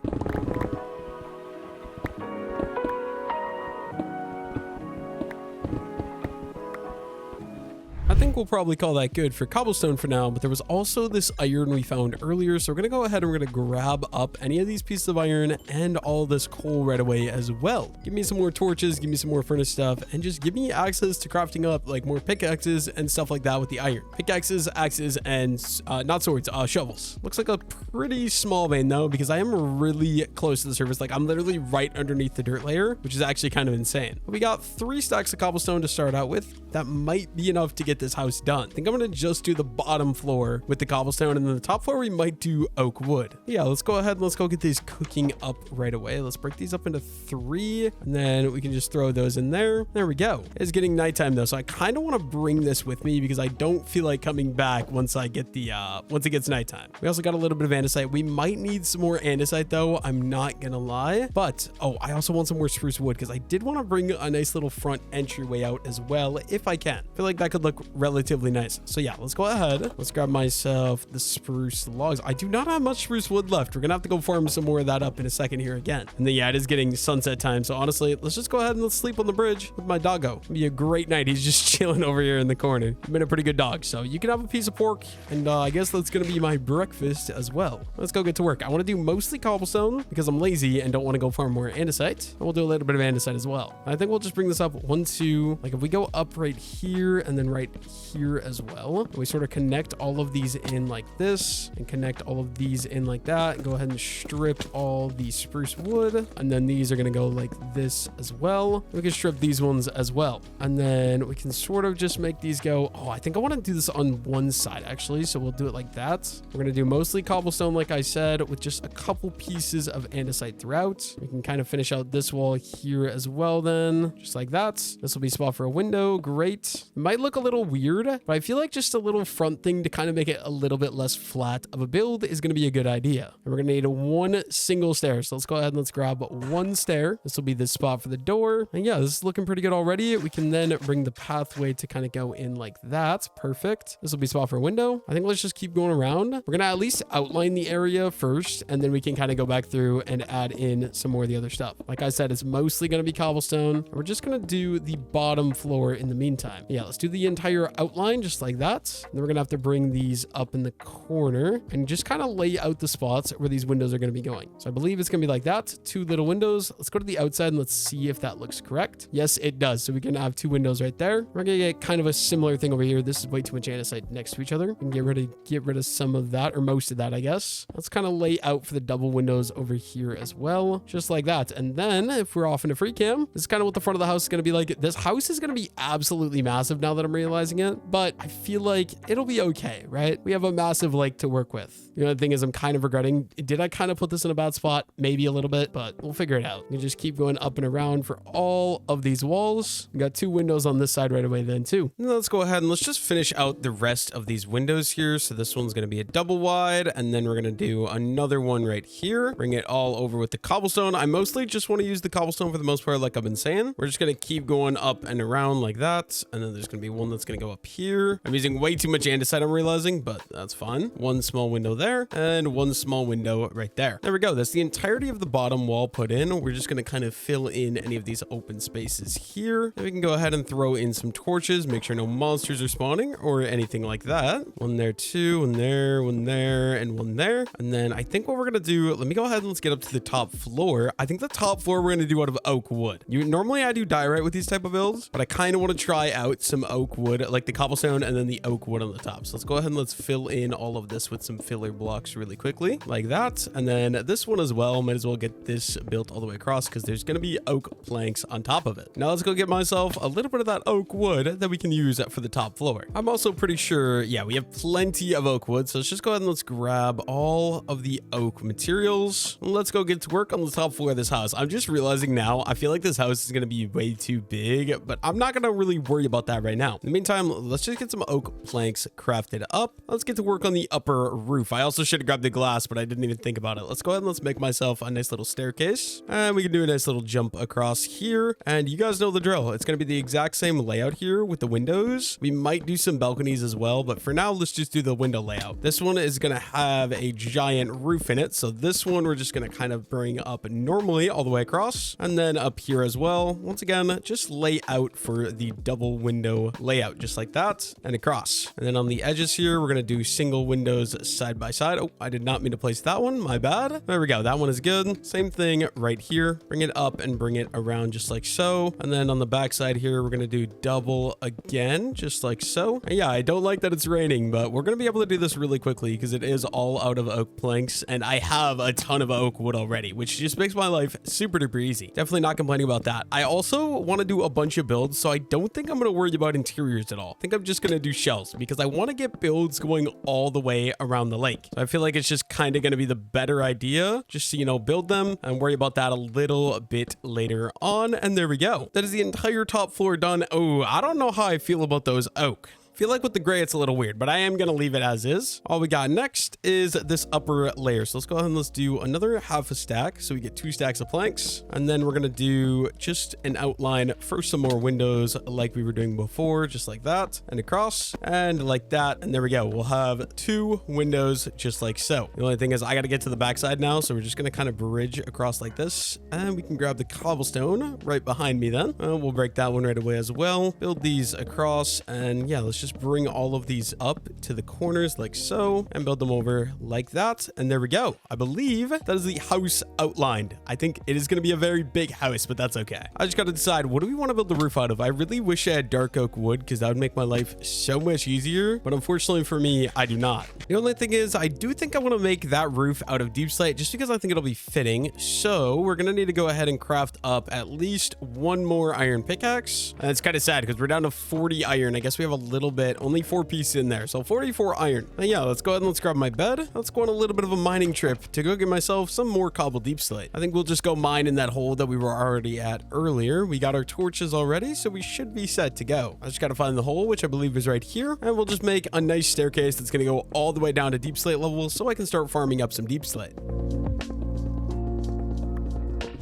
I think we'll probably call that good for cobblestone for now, but there was also this iron we found earlier. So we're going to go ahead and we're going to grab up any of these pieces of iron and all this coal right away as well. Give me some more torches, give me some more furnace stuff, and just give me access to crafting up like more pickaxes and stuff like that with the iron. Pickaxes, axes, and not swords, shovels. Looks like a pretty small vein though, because I am really close to the surface. Like I'm literally right underneath the dirt layer, which is actually kind of insane. But we got 3 stacks of cobblestone to start out with. That might be enough to get this house done. I think I'm gonna just do the bottom floor with the cobblestone, and then the top floor we might do oak wood. Yeah, let's go ahead and let's go get these cooking up right away. Let's break these up into 3, and then we can just throw those in there. There we go. It's getting nighttime though, so I kind of want to bring this with me because I don't feel like coming back once I get the once it gets nighttime. We also got a little bit of andesite. We might need some more andesite though, I'm not gonna lie. But oh, I also want some more spruce wood because I did want to bring a nice little front entryway out as well if I can. I feel like that could look relatively relatively nice. So yeah, let's go ahead. Let's grab myself the spruce logs. I do not have much spruce wood left. We're gonna have to go farm some more of that up in a second here again. And then yeah, it is getting sunset time. So honestly, let's just go ahead and let's sleep on the bridge with my doggo. It'll be a great night. He's just chilling over here in the corner. He's been a pretty good dog. So you can have a piece of pork, and I guess that's gonna be my breakfast as well. Let's go get to work. I want to do mostly cobblestone because I'm lazy and don't want to go farm more andesite. And we'll do a little bit of andesite as well. I think we'll just bring this up 1, 2. Like if we go up right here and then right here as well, we sort of connect all of these in like this and connect all of these in like that, and go ahead and strip all the spruce wood, and then these are going to go like this as well. We can strip these ones as well, and then we can sort of just make these go. Oh, I think I want to do this on one side actually, so we'll do it like that. We're going to do mostly cobblestone like I said, with just a couple pieces of andesite throughout. We can kind of finish out this wall here as well then, just like that. This will be a spot for a window. Great. It might look a little weird, but I feel like just a little front thing to kind of make it a little bit less flat of a build is going to be a good idea. And we're going to need one single stair. So let's go ahead and let's grab one stair. This will be the spot for the door. And yeah, this is looking pretty good already. We can then bring the pathway to kind of go in like that. Perfect. This will be a spot for a window. I think let's just keep going around. We're going to at least outline the area first, and then we can kind of go back through and add in some more of the other stuff. Like I said, it's mostly going to be cobblestone. We're just going to do the bottom floor in the meantime. Yeah, let's do the entire outline just like that. And then we're going to have to bring these up in the corner and just kind of lay out the spots where these windows are going to be going. So I believe it's going to be like that. 2 little windows. Let's go to the outside and let's see if that looks correct. Yes, it does. So we can have 2 windows right there. We're going to get kind of a similar thing over here. This is way too much andesite next to each other. We can get rid of some of that, or most of that, I guess. Let's kind of lay out for the double windows over here as well, just like that. And then if we're off into free cam, this is kind of what the front of the house is going to be like. This house is going to be absolutely massive now that I'm realizing it, but I feel like it'll be okay, right? We have a massive lake to work with. You know, the thing is, I'm kind of regretting, did I kind of put this in a bad spot? Maybe a little bit, but we'll figure it out. We just keep going up and around for all of these walls. We got 2 windows on this side right away then too. And let's go ahead and let's just finish out the rest of these windows here. So this one's going to be a double wide, and then we're going to do another one right here. Bring it all over with the cobblestone. I mostly just want to use the cobblestone for the most part, like I've been saying. We're just going to keep going up and around like that. And then there's going to be one that's going to go up here. I'm using way too much andesite, I'm realizing, but that's fine. One small window there and one small window right there. There we go. That's the entirety of the bottom wall put in. We're just going to kind of fill in any of these open spaces here. And we can go ahead and throw in some torches, make sure no monsters are spawning or anything like that. One there, 2, one there, one there, and one there. And then I think what we're going to do, let me go ahead and let's get up to the top floor. I think the top floor we're going to do out of oak wood. Normally I do diorite with these type of builds, but I kind of want to try out some oak wood, like the cobblestone and then the oak wood on the top. So let's go ahead and let's fill in all of this with some filler blocks really quickly, like that. And then this one as well, might as well get this built all the way across because there's going to be oak planks on top of it. Now let's go get myself a little bit of that oak wood that we can use for the top floor. I'm also pretty sure, yeah, we have plenty of oak wood. So let's just go ahead and let's grab all of the oak materials. Let's go get to work on the top floor of this house. I'm just realizing now, I feel like this house is going to be way too big, but I'm not going to really worry about that right now. In the meantime, let's just get some oak planks crafted up. Let's get to work on the upper roof. I also should have grabbed the glass, but I didn't even think about it. Let's go ahead and let's make myself a nice little staircase, and we can do a nice little jump across here. And you guys know the drill. It's going to be the exact same layout here with the windows. We might do some balconies as well, but for now, let's just do the window layout. This one is going to have a giant roof in it. So this one, we're just going to kind of bring up normally all the way across, and then up here as well. Once again, just lay out for the double window layout, just like that, and across. And then on the edges here, we're going to do single windows side by side. Oh, I did not mean to place that one. My bad. There we go. That one is good. Same thing right here. Bring it up and bring it around just like so. And then on the back side here, we're going to do double again, just like so. And yeah, I don't like that it's raining, but we're going to be able to do this really quickly because it is all out of oak planks, and I have a ton of oak wood already, which just makes my life super duper easy. Definitely not complaining about that. I also want to do a bunch of builds, so I don't think I'm going to worry about interiors at all. I think I'm just going to do shells because I want to get builds going all the way around the lake. So I feel like it's just kind of going to be the better idea, just so, you know, build them and worry about that a little bit later on. And there we go. That is the entire top floor done. Oh, I don't know how I feel about those oak. Feel like with the gray, it's a little weird, but I am going to leave it as is. All we got next is this upper layer. So let's go ahead and let's do another half a stack. So we get 2 stacks of planks. And then we're going to do just an outline for some more windows like we were doing before, just like that, and across, and like that. And there we go. We'll have 2 windows just like so. The only thing is I got to get to the backside now. So we're just going to kind of bridge across like this. And we can grab the cobblestone right behind me then. We'll break that one right away as well. Build these across. And yeah, let's just bring all of these up to the corners like so and build them over like that. And there we go. I believe that is the house outlined. I think it is going to be a very big house, but that's okay. I just got to decide, what do we want to build the roof out of? I really wish I had dark oak wood because that would make my life so much easier. But unfortunately for me, I do not. The only thing is I do think I want to make that roof out of deep slate just because I think it'll be fitting. So we're going to need to go ahead and craft up at least 1 more iron pickaxe. And it's kind of sad because we're down to 40 iron. I guess we have a little bit, only 4 pieces in there. So 44 iron. And yeah, let's go ahead and let's grab my bed. Let's go on a little bit of a mining trip to go get myself some more cobble deep slate. I think we'll just go mine in that hole that we were already at earlier. We got our torches already, so we should be set to go. I just got to find the hole, which I believe is right here. And we'll just make a nice staircase that's going to go all the way down to deep slate level so I can start farming up some deep slate.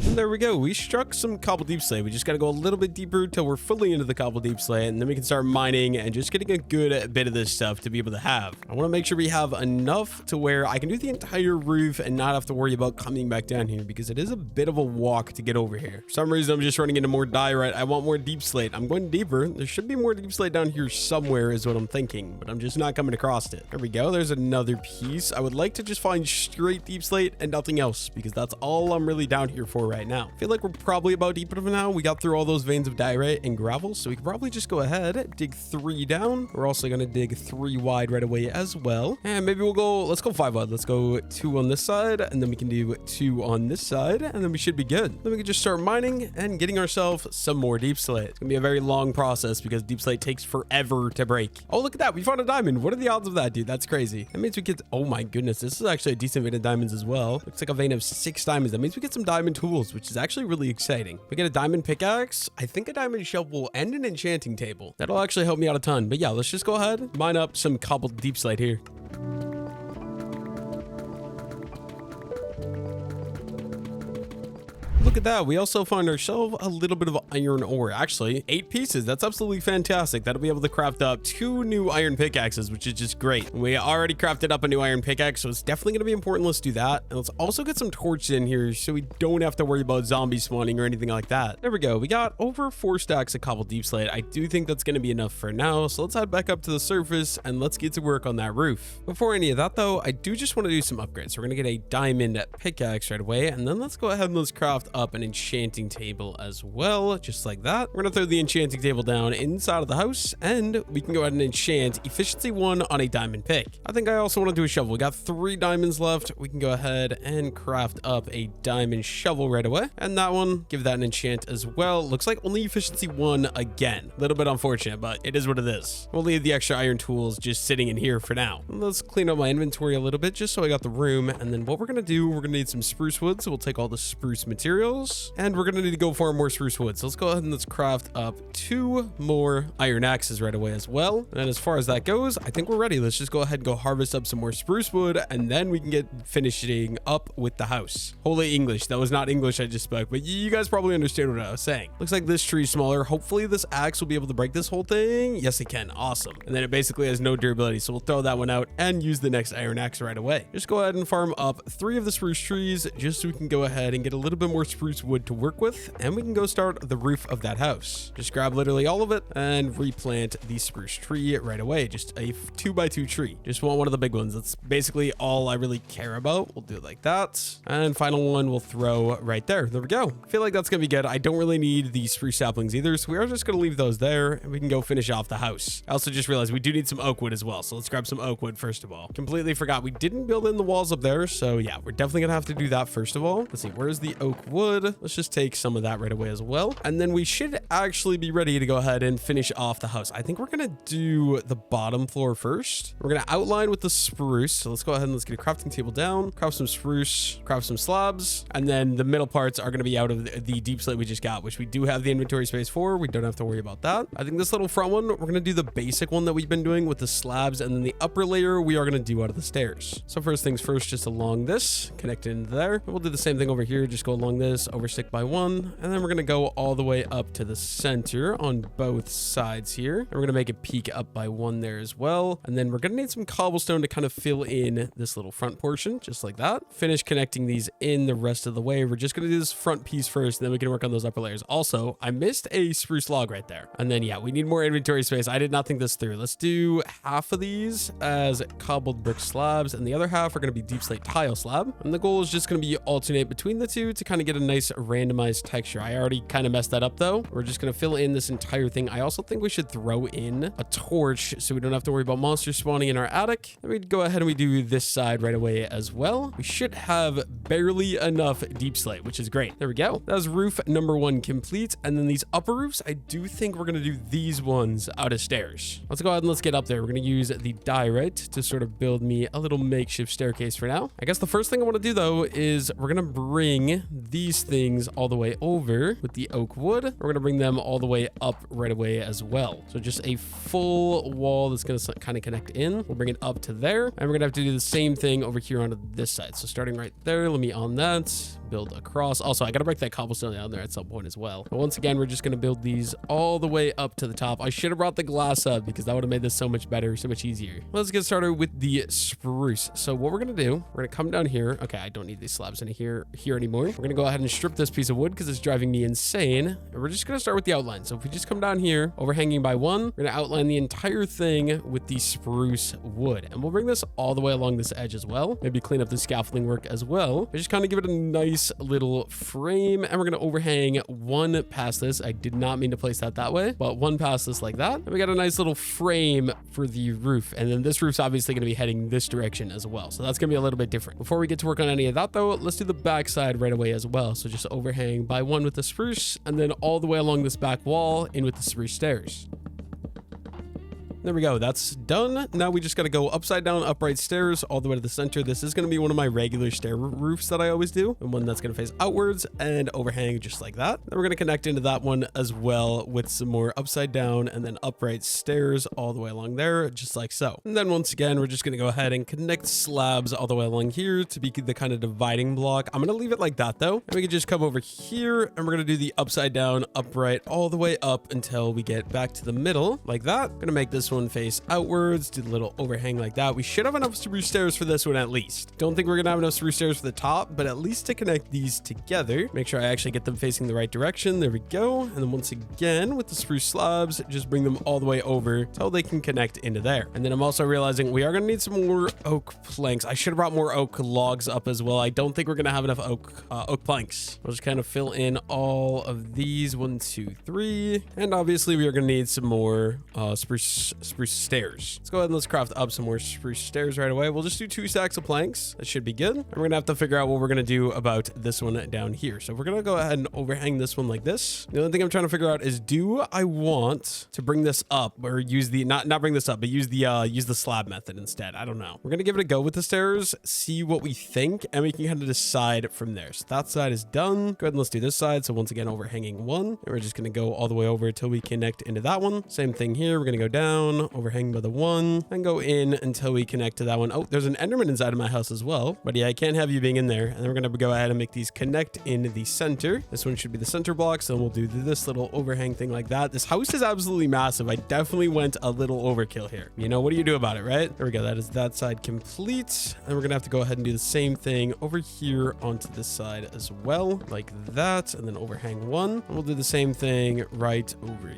And there we go. We struck some cobble deep slate. We just got to go a little bit deeper till we're fully into the cobble deep slate, and then we can start mining and just getting a good bit of this stuff to be able to have. I want to make sure we have enough to where I can do the entire roof and not have to worry about coming back down here because it is a bit of a walk to get over here. For some reason, I'm just running into more diorite. I want more deep slate. I'm going deeper. There should be more deep slate down here somewhere is what I'm thinking, but I'm just not coming across it. There we go. There's another piece. I would like to just find straight deep slate and nothing else because that's all I'm really down here for right now. I feel like we're probably about deep enough now. We got through all those veins of diorite and gravel, so we can probably just go ahead, dig 3 down. We're also going to dig 3 wide right away as well. And maybe we'll go, let's go 5 wide. Let's go 2 on this side, and then we can do 2 on this side, and then we should be good. Then we can just start mining and getting ourselves some more deep slate. It's going to be a very long process because deep slate takes forever to break. Oh, look at that. We found a diamond. What are the odds of that, dude? That's crazy. That means we get, oh my goodness, this is actually a decent vein of diamonds as well. Looks like a vein of 6 diamonds. That means we get some diamond tools, which is actually really exciting. We get a diamond pickaxe, I think a diamond shovel, and an enchanting table. That'll actually help me out a ton. But yeah, let's just go ahead, mine up some cobbled deep slate here. Look at that. We also found ourselves a little bit of iron ore. Actually, 8 pieces. That's absolutely fantastic. That'll be able to craft up 2 new iron pickaxes, which is just great. We already crafted up a new iron pickaxe, so it's definitely going to be important. Let's do that. And let's also get some torches in here so we don't have to worry about zombies spawning or anything like that. There we go. We got over 4 stacks of cobble deep slate. I do think that's going to be enough for now. So let's head back up to the surface and let's get to work on that roof. Before any of that, though, I do just want to do some upgrades. So we're going to get a diamond pickaxe right away. And then let's go ahead and let's craft up an enchanting table as well, just like that. We're gonna throw the enchanting table down inside of the house, and we can go ahead and enchant efficiency 1 on a diamond pick. I think I also want to do a shovel. We got 3 diamonds left. We can go ahead and craft up a diamond shovel right away, and that one, give that an enchant as well. Looks like only efficiency 1 again. A little bit unfortunate, but it is what it is. We'll leave the extra iron tools just sitting in here for now. Let's clean up my inventory a little bit just so I got the room, and then what we're gonna do, we're gonna need some spruce wood, so we'll take all the spruce materials. And we're gonna need to go farm more spruce wood. So let's go ahead and let's craft up 2 more iron axes right away as well. And as far as that goes, I think we're ready. Let's just go ahead and go harvest up some more spruce wood, and then we can get finishing up with the house. Holy English. That was not English I just spoke, but you guys probably understand what I was saying. Looks like this tree is smaller. Hopefully this axe will be able to break this whole thing. Yes, it can. Awesome. And then it basically has no durability. So we'll throw that one out and use the next iron axe right away. Just go ahead and farm up 3 of the spruce trees just so we can go ahead and get a little bit more spruce wood to work with, and we can go start the roof of that house. Just grab literally all of it and replant the spruce tree right away. Just a 2x2 tree. Just want one of the big ones. That's basically all I really care about. We'll do it like that. And final one we'll throw right there. There we go. I feel like that's gonna be good. I don't really need the spruce saplings either, so we are just gonna leave those there, and we can go finish off the house. I also just realized we do need some oak wood as well, so let's grab some oak wood first of all. Completely forgot we didn't build in the walls up there, so yeah, we're definitely gonna have to do that first of all. Let's see, where's the oak wood? wood. Let's just take some of that right away as well. And then we should actually be ready to go ahead and finish off the house. I think we're going to do the bottom floor first. We're going to outline with the spruce. So let's go ahead and let's get a crafting table down, craft some spruce, craft some slabs, and then the middle parts are going to be out of the deep slate we just got, which we do have the inventory space for. We don't have to worry about that. I think this little front one, we're going to do the basic one that we've been doing with the slabs, and then the upper layer we are going to do out of the stairs. So first things first, just along this, connect it into there. We'll do the same thing over here. Just go along this, overstick by one, and then we're going to go all the way up to the center on both sides here. And we're going to make it peak up by one there as well. And then we're going to need some cobblestone to kind of fill in this little front portion, just like that. Finish connecting these in the rest of the way. We're just going to do this front piece first, and then we can work on those upper layers. Also, I missed a spruce log right there. And then, yeah, we need more inventory space. I did not think this through. Let's do half of these as cobbled brick slabs, and the other half are going to be deep slate tile slab. And the goal is just going to be alternate between the two to kind of get a nice randomized texture. I already kind of messed that up though. We're just going to fill in this entire thing. I also think we should throw in a torch so we don't have to worry about monsters spawning in our attic. Then we'd go ahead and we do this side right away as well. We should have barely enough deep slate, which is great. There we go. That was roof number one complete. And then these upper roofs, I do think we're going to do these ones out of stairs. Let's go ahead and let's get up there. We're going to use the diorite to sort of build me a little makeshift staircase for now. I guess the first thing I want to do though is we're going to bring these things all the way over with the oak wood. We're going to bring them all the way up right away as well. So just a full wall that's going to kind of connect in. We'll bring it up to there, and we're going to have to do the same thing over here onto this side. So starting right there, let me on that, build across. Also, I got to break that cobblestone down there at some point as well. But once again, we're just going to build these all the way up to the top. I should have brought the glass up because that would have made this so much better, so much easier. Let's get started with the spruce. So what we're going to do, we're going to come down here. Okay, I don't need these slabs in here anymore. We're going to go ahead and strip this piece of wood because it's driving me insane. And we're just going to start with the outline. So if we just come down here, overhanging by one, we're going to outline the entire thing with the spruce wood. And we'll bring this all the way along this edge as well. Maybe clean up the scaffolding work as well. We just kind of give it a nice little frame, and we're going to overhang one past this. I did not mean to place that way, but one past this like that. And we got a nice little frame for the roof. And then this roof's obviously going to be heading this direction as well. So that's going to be a little bit different. Before we get to work on any of that though, let's do the back side right away as well. So just overhang by one with the spruce, and then all the way along this back wall in with the spruce stairs. There we go. That's done. Now we just got to go upside down upright stairs all the way to the center. This is going to be one of my regular stair roofs that I always do, and one that's going to face outwards and overhang just like that. Then we're going to connect into that one as well with some more upside down and then upright stairs all the way along there, just like so. And then once again, we're just going to go ahead and connect slabs all the way along here to be the kind of dividing block. I'm going to leave it like that though. And we can just come over here and we're going to do the upside down upright all the way up until we get back to the middle like that. I'm going to make this one face outwards, do the little overhang like that. We should have enough spruce stairs for this one at least. Don't think we're gonna have enough spruce stairs for the top, but at least to connect these together. Make sure I actually get them facing the right direction. There we go. And then once again with the spruce slabs, just bring them all the way over till they can connect into there. And then I'm also realizing we are gonna need some more oak planks. I should have brought more oak logs up as well. I don't think we're gonna have enough oak planks. I'll just kind of fill in all of these, 1, 2, 3. And obviously we are gonna need some more spruce stairs. Let's go ahead and let's craft up some more spruce stairs right away. We'll just do 2 stacks of planks. That should be good. And we're gonna have to figure out what we're gonna do about this one down here. So we're gonna go ahead and overhang this one like this. The only thing I'm trying to figure out is, do I want to bring this up or use the not bring this up, but use the slab method instead? I don't know. We're gonna give it a go with the stairs, see what we think, and we can kind of decide from there. So that side is done. Go ahead and let's do this side. So once again, overhanging one, and we're just gonna go all the way over until we connect into that one. Same thing here. We're gonna go down, overhang by the one, and go in until we connect to that one. Oh, there's an enderman inside of my house as well, but yeah, I can't have you being in there. And then we're gonna go ahead and make these connect in the center. This one should be the center block, so we'll do this little overhang thing like that. This house is absolutely massive. I definitely went a little overkill here. You know, what do you do about it, right? There we go. That is that side complete. And we're gonna have to go ahead and do the same thing over here onto this side as well, like that, and then overhang one. And we'll do the same thing right over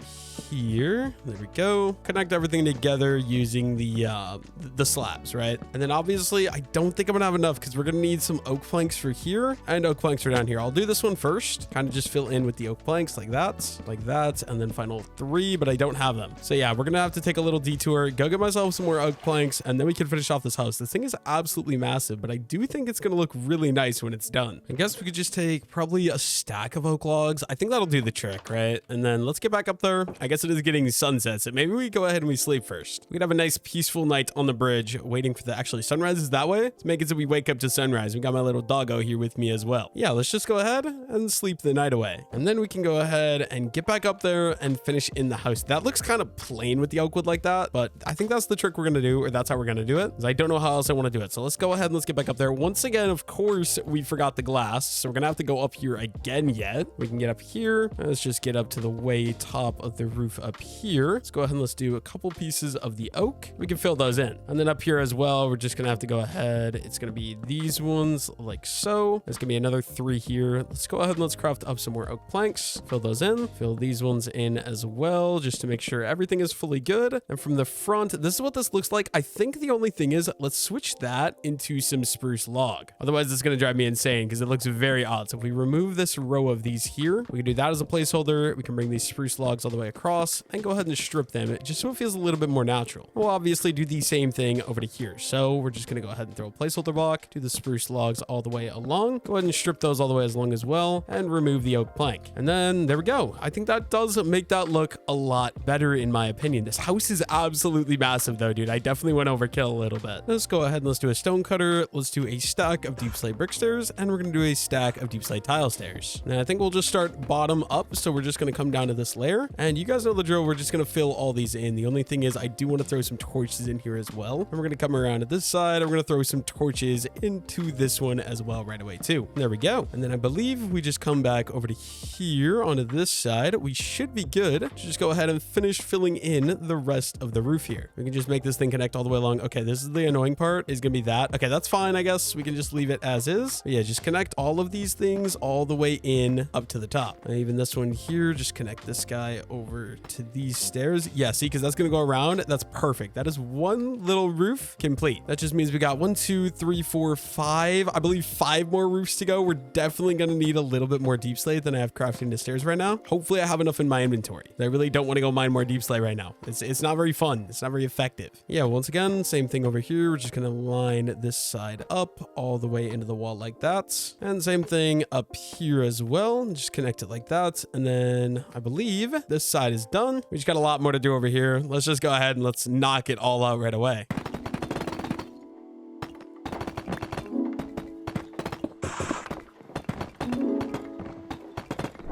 here. There we go. Connect everything everything together using the slabs, right? And then obviously I don't think I'm gonna have enough because we're gonna need some oak planks for here and oak planks for down here. I'll do this one first, kind of just fill in with the oak planks like that, and then final 3, but I don't have them. So yeah, we're gonna have to take a little detour, go get myself some more oak planks, and then we can finish off this house. This thing is absolutely massive, but I do think it's gonna look really nice when it's done. I guess we could just take probably a stack of oak logs. I think that'll do the trick, right? And then let's get back up there. I guess it is getting sunset, so maybe we go ahead and we sleep first. We could have a nice peaceful night on the bridge waiting for the actually sunrise is that way. Let's make it so we wake up to sunrise. We got my little doggo here with me as well. Yeah, let's just go ahead and sleep the night away. And then we can go ahead and get back up there and finish in the house. That looks kind of plain with the oak wood like that, but I think that's the trick we're going to do, or that's how we're going to do it. I don't know how else I want to do it. So let's go ahead and let's get back up there. Once again, of course, we forgot the glass. So we're going to have to go up here again yet. We can get up here. Let's just get up to the way top of the roof up here. Let's go ahead and let's do a couple pieces of the oak. We can fill those in. And then up here as well, we're just going to have to go ahead. It's going to be these ones like so. There's going to be another 3 here. Let's go ahead and let's craft up some more oak planks. Fill those in. Fill these ones in as well, just to make sure everything is fully good. And from the front, this is what this looks like. I think the only thing is, let's switch that into some spruce log. Otherwise, it's going to drive me insane because it looks very odd. So if we remove this row of these here, we can do that as a placeholder. We can bring these spruce logs all the way across and go ahead and strip them just so it feels a little bit more natural. We'll obviously do the same thing over to here. So we're just going to go ahead and throw a placeholder block, do the spruce logs all the way along. Go ahead and strip those all the way as long as well and remove the oak plank. And then there we go. I think that does make that look a lot better in my opinion. This house is absolutely massive though, dude. I definitely went overkill a little bit. Let's go ahead and let's do a stone cutter. Let's do a stack of deep slate brick stairs, and we're going to do a stack of deep slate tile stairs. And I think we'll just start bottom up. So we're just going to come down to this layer, and you guys know the drill. We're just going to fill all these in. The only thing is I do want to throw some torches in here as well. And we're going to come around to this side. I'm going to throw some torches into this one as well right away too. There we go. And then I believe we just come back over to here onto this side. We should be good. Just go ahead and finish filling in the rest of the roof here. We can just make this thing connect all the way along. Okay, this is the annoying part, is going to be that. Okay, that's fine. I guess we can just leave it as is. But yeah, just connect all of these things all the way in up to the top. And even this one here, just connect this guy over to these stairs. Yeah, see, because that's going to go around. That's perfect. That is one little roof complete. That just means we got 1, 2, 3, 4, 5. I believe 5 more roofs to go. We're definitely going to need a little bit more deep slate than I have crafting the stairs right now. Hopefully I have enough in my inventory. I really don't want to go mine more deep slate right now. It's not very fun. It's not very effective. Yeah, once again, same thing over here. We're just going to line this side up all the way into the wall like that. And same thing up here as well. Just connect it like that. And then I believe this side is done. We just got a lot more to do over here. Let's just go ahead and let's knock it all out right away.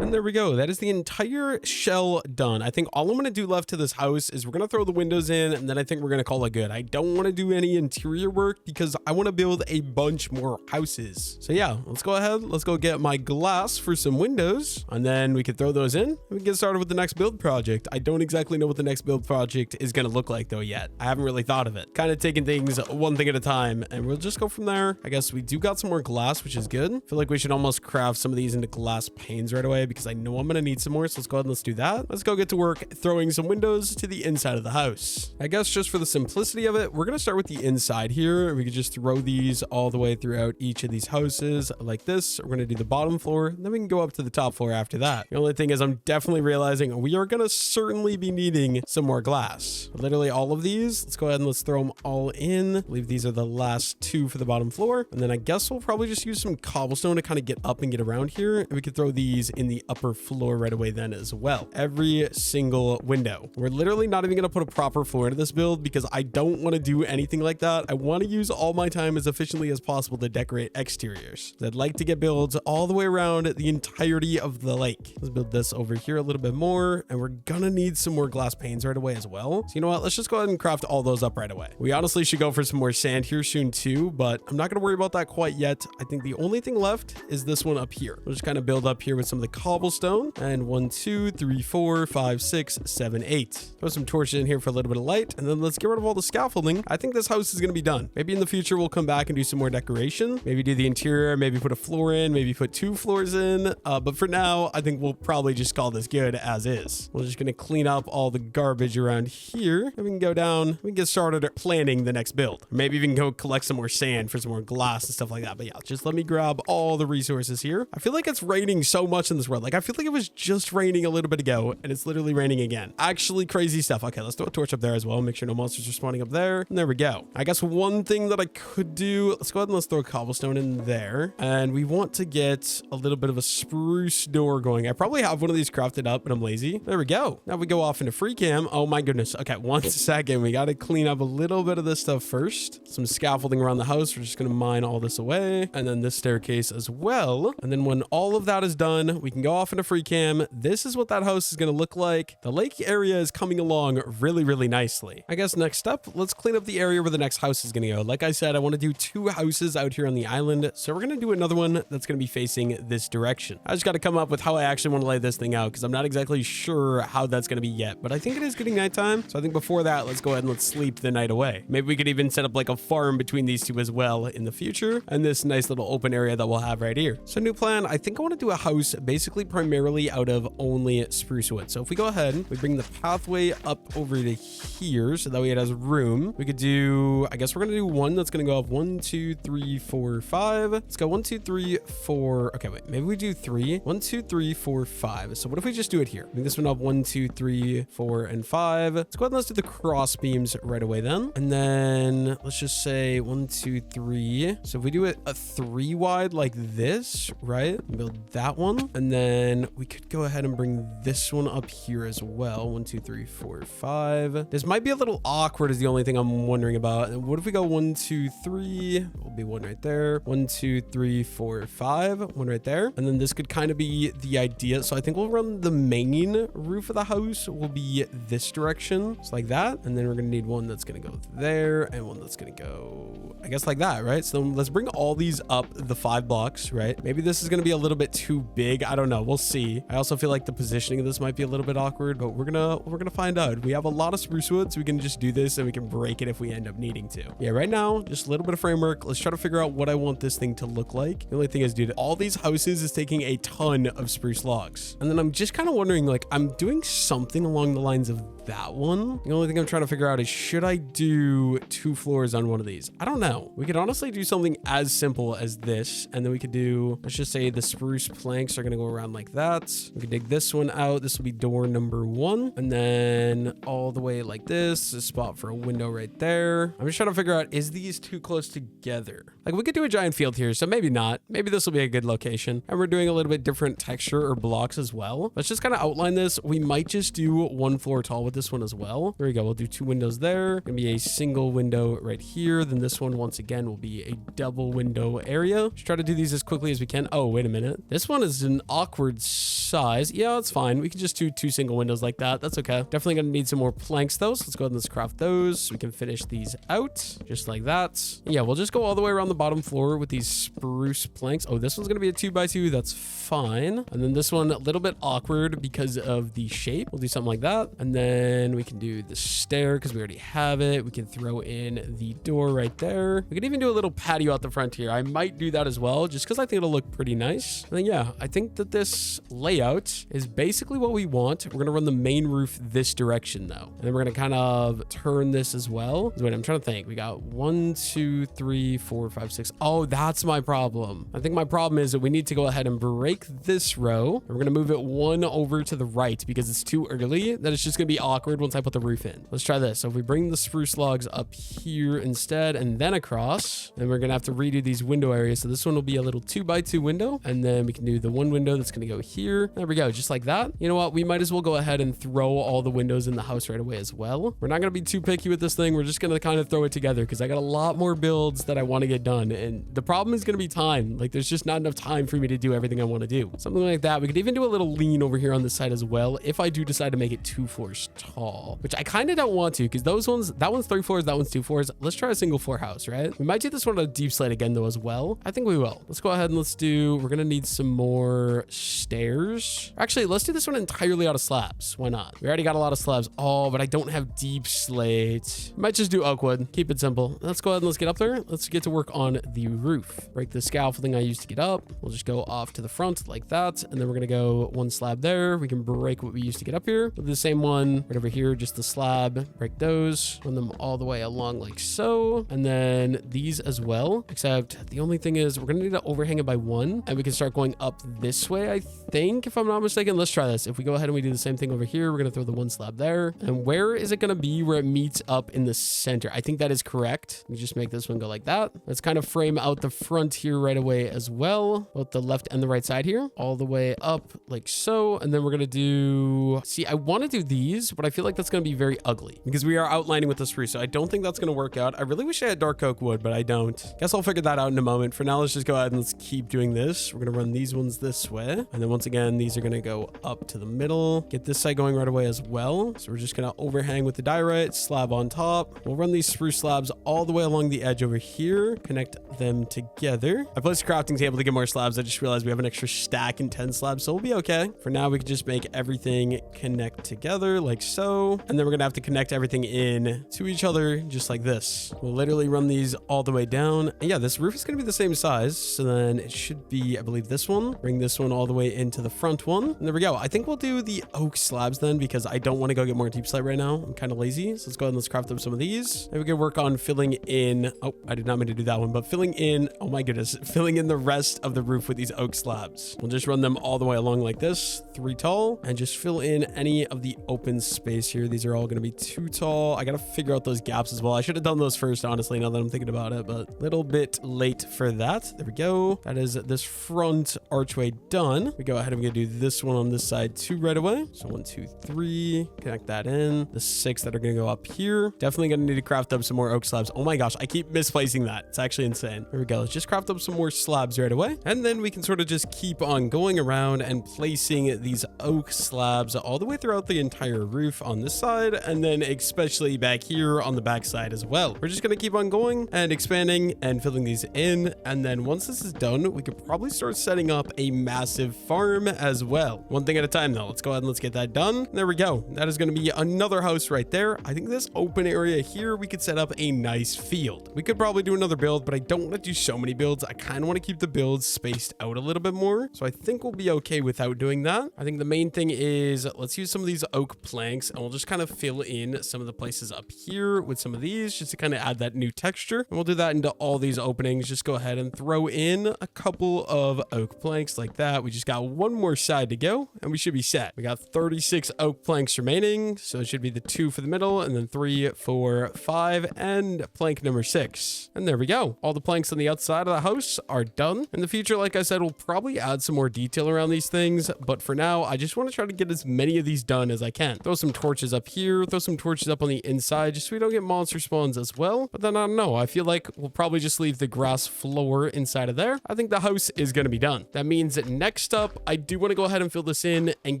And there we go. That is the entire shell done. I think all I'm going to do left to this house is we're going to throw the windows in, and then I think we're going to call it good. I don't want to do any interior work because I want to build a bunch more houses. So yeah, let's go ahead. Let's go get my glass for some windows, and then we can throw those in. We can get started with the next build project. I don't exactly know what the next build project is going to look like though yet. I haven't really thought of it. Kind of taking things one thing at a time, and we'll just go from there. I guess we do got some more glass, which is good. I feel like we should almost craft some of these into glass panes right away because I know I'm going to need some more. So let's go ahead and let's do that. Let's go get to work throwing some windows to the inside of the house. I guess just for the simplicity of it, we're going to start with the inside here. We could just throw these all the way throughout each of these houses like this. We're going to do the bottom floor, then we can go up to the top floor after that. The only thing is I'm definitely realizing we are going to certainly be needing some more glass. Literally all of these. Let's go ahead and let's throw them all in. I believe these are the last 2 for the bottom floor. And then I guess we'll probably just use some cobblestone to kind of get up and get around here. And we could throw these in the upper floor right away then as well. Every single window. We're literally not even going to put a proper floor into this build because I don't want to do anything like that. I want to use all my time as efficiently as possible to decorate exteriors. I'd like to get builds all the way around the entirety of the lake. Let's build this over here a little bit more, and we're gonna need some more glass panes right away as well. So you know what? Let's just go ahead and craft all those up right away. We honestly should go for some more sand here soon too, but I'm not gonna worry about that quite yet. I think the only thing left is this one up here. We'll just kind of build up here with some of the cobble cobblestone. And 1, 2, 3, 4, 5, 6, 7, 8. Throw some torches in here for a little bit of light. And then let's get rid of all the scaffolding. I think this house is going to be done. Maybe in the future, we'll come back and do some more decoration. Maybe do the interior, maybe put a floor in, maybe put 2 floors in. But for now, I think we'll probably just call this good as is. We're just going to clean up all the garbage around here. And we can go down, we can get started planning the next build. Or maybe even go collect some more sand for some more glass and stuff like that. But yeah, just let me grab all the resources here. I feel like it's raining so much in this world. Like, I feel like it was just raining a little bit ago and it's literally raining again. Actually crazy stuff. Okay, let's throw a torch up there as well. Make sure no monsters are spawning up there. And there we go. I guess one thing that I could do, let's go ahead and let's throw a cobblestone in there. And we want to get a little bit of a spruce door going. I probably have one of these crafted up, but I'm lazy. There we go. Now we go off into free cam. Oh my goodness. Okay, 1 second. We got to clean up a little bit of this stuff first. Some scaffolding around the house. We're just going to mine all this away. And then this staircase as well. And then when all of that is done, we can go off into free cam. This is what that house is going to look like. The lake area is coming along really, really nicely. I guess next up, let's clean up the area where the next house is going to go. Like I said, I want to do 2 houses out here on the island. So we're going to do another one that's going to be facing this direction. I just got to come up with how I actually want to lay this thing out because I'm not exactly sure how that's going to be yet, but I think it is getting nighttime. So I think before that, let's go ahead and let's sleep the night away. Maybe we could even set up like a farm between these two as well in the future. And this nice little open area that we'll have right here. So new plan, I think I want to do a house basically primarily out of only spruce wood. So if we go ahead, we bring the pathway up over to here so that way it has room. We could do, I guess we're going to do one that's going to go up 1, 2, 3, 4, 5. Let's go 1, 2, 3, 4. Okay, wait, maybe we do 3. 1, 2, 3, 4, 5. So what if we just do it here? Bring this one up 1, 2, 3, 4, and 5. Let's go ahead and let's do the cross beams right away then. And then let's just say 1, 2, 3. So if we do it a 3 wide like this, right? Build that one. And then we could go ahead and bring this one up here as well. 1, 2, 3, 4, 5. This might be a little awkward is the only thing I'm wondering about. And what if we go 1, 2, 3? Will be one right there. 1, 2, 3, 4, 5. One right there. And then this could kind of be the idea. So I think we'll run the main roof of the house will be this direction. Just like that. And then we're going to need one that's going to go there and one that's going to go, I guess like that, right? So let's bring all these up the 5 blocks, right? Maybe this is going to be a little bit too big. I don't know. We'll see. I also feel like the positioning of this might be a little bit awkward, but we're gonna find out. We have a lot of spruce wood, so we can just do this and we can break it if we end up needing to. Yeah, right now, just a little bit of framework. Let's try to figure out what I want this thing to look like. The only thing is, dude, all these houses is taking a ton of spruce logs. And then I'm just kind of wondering, like, I'm doing something along the lines of that one. The only thing I'm trying to figure out is, should I do 2 floors on one of these? I don't know. We could honestly do something as simple as this, and then we could do, let's just say the spruce planks are going to go around like that. We could dig this one out. This will be door number 1, and then all the way like this, a spot for a window right there. I'm just trying to figure out, is these too close together? Like, we could do a giant field here, so maybe not. Maybe this will be a good location. And we're doing a little bit different texture or blocks as well. Let's just kind of outline this. We might just do 1 floor tall with this one as well. There we go. We'll do 2 windows there. Gonna be a single window right here. Then this one, once again, will be a double window area. Just try to do these as quickly as we can. Oh, wait a minute. This one is an awkward size. Yeah, that's fine. We can just do 2 single windows like that. That's okay. Definitely gonna need some more planks though. So let's go ahead and let's craft those so we can finish these out just like that. Yeah, we'll just go all the way around the bottom floor with these spruce planks. Oh, this one's gonna be a 2x2. That's fine. And then this one a little bit awkward because of the shape. We'll do something like that. And then we can do the stair because we already have it. We can throw in the door right there. We can even do a little patio out the front here. I might do that as well just because I think it'll look pretty nice. And then yeah, I think that this layout is basically what we want. We're gonna run the main roof this direction though. And then we're gonna kind of turn this as well. Wait, I'm trying to think. We got 1, 2, 3, 4, 5, 6. Oh, that's my problem. I think my problem is that we need to go ahead and break this row. We're gonna move it 1 over to the right because it's too early. That it's just gonna be awkward once I put the roof in. Let's try this. So if we bring the spruce logs up here instead and then across, then we're gonna have to redo these window areas. So this one will be a little 2x2 window, and then we can do the 1 window that's gonna go here. There we go, just like that. You know what? We might as well go ahead and throw all the windows in the house right away as well. We're not gonna be too picky with this thing. We're just gonna kind of throw it together because I got a lot more builds that I want to get done, and the problem is gonna be time. Like, there's just not enough time for me to do everything I want to do. Something like that. We could even do a little lean over here on this side as well if I do decide to make it 2 floors tall, which I kind of don't want to because those ones, that one's 3 floors, that one's 2 floors. Let's try a single floor house, right? We might do this one on a deep slate again though as well. I think we will. Let's go ahead and let's do, we're gonna need some more stairs. floors. Actually, let's do this one entirely out of slabs. Why not? We already got a lot of slabs. Oh, but I don't have deep slate. Might just do oak wood. Keep it simple. Let's go ahead and let's get up there. Let's get to work on the roof. Break the scaffolding I used to get up. We'll just go off to the front like that. And then we're going to go one slab there. We can break what we used to get up here. We'll do the same one right over here, just the slab. Break those. Run them all the way along like so. And then these as well. Except the only thing is we're going to need to overhang it by one. And we can start going up this way, I think, if I'm not mistaken. Let's try this. If we go ahead and we do the same thing over here, we're going to throw the one slab there. And where is it going to be where it meets up in the center? I think that is correct. We just make this one go like that. Let's kind of frame out the front here right away as well. Both the left and the right side here. All the way up like so. And then we're going to do... See, I want to do these, but I feel like that's going to be very ugly because we are outlining with the spruce. So I don't think that's going to work out. I really wish I had dark oak wood, but I don't. Guess I'll figure that out in a moment. For now, let's just go ahead and let's keep doing this. We're going to run these ones this way. And then once again, these are going to go up to the middle. Get this side going right away as well. So we're just going to overhang with the diorite, slab on top. We'll run these spruce slabs all the way along the edge over here. Connect them together. I placed a crafting table to get more slabs. I just realized we have an extra stack and 10 slabs, so we'll be okay. For now, we can just make everything connect together like so. And then we're going to have to connect everything in to each other just like this. We'll literally run these all the way down. And yeah, this roof is going to be the same size. So then it should be, I believe, this one. Bring this one all the way into the front one. And there we go. I think we'll do the oak slabs then because I don't want to go get more deep slate right now. I'm kind of lazy. So let's go ahead and let's craft up some of these. And we can work on filling in. Oh, I did not mean to do that one, but filling in. Oh my goodness. Filling in the rest of the roof with these oak slabs. We'll just run them all the way along like this, 3 tall, and just fill in any of the open space here. These are all going to be 2 tall. I got to figure out those gaps as well. I should have done those first, honestly, now that I'm thinking about it, but a little bit late for that. There we go. That is this front archway done. We go ahead and we're going to do this one on this side too right away. So 1, 2, 3, connect that in. The 6 that are going to go up here. Definitely going to need to craft up some more oak slabs. Oh my gosh, I keep misplacing that. It's actually insane. There we go. Let's just craft up some more slabs right away. And then we can sort of just keep on going around and placing these oak slabs all the way throughout the entire roof on this side. And then especially back here on the back side as well. We're just going to keep on going and expanding and filling these in. And then once this is done, we could probably start setting up a massive farm as well. One thing at a time though. Let's go ahead and let's get that done. There we go. That is going to be another house right there. I think this open area here, we could set up a nice field. We could probably do another build, but I don't want to do so many builds. I kind of want to keep the builds spaced out a little bit more. So I think we'll be okay without doing that. I think the main thing is let's use some of these oak planks and we'll just kind of fill in some of the places up here with some of these just to kind of add that new texture. And we'll do that into all these openings. Just go ahead and throw in a couple of oak planks like that. We just got one more side to go and we should be set. We got 36 oak planks remaining. So it should be the 2 for the middle and then 3, 4, 5 and plank number 6. And there we go. All the planks on the outside of the house are done. In the future, like I said, we'll probably add some more detail around these things. But for now, I just want to try to get as many of these done as I can. Throw some torches up here, throw some torches up on the inside just so we don't get monster spawns as well. But then I don't know. I feel like we'll probably just leave the grass floor inside of there. I think the house is going to be done. That means that next up, I do want to go ahead and fill this in and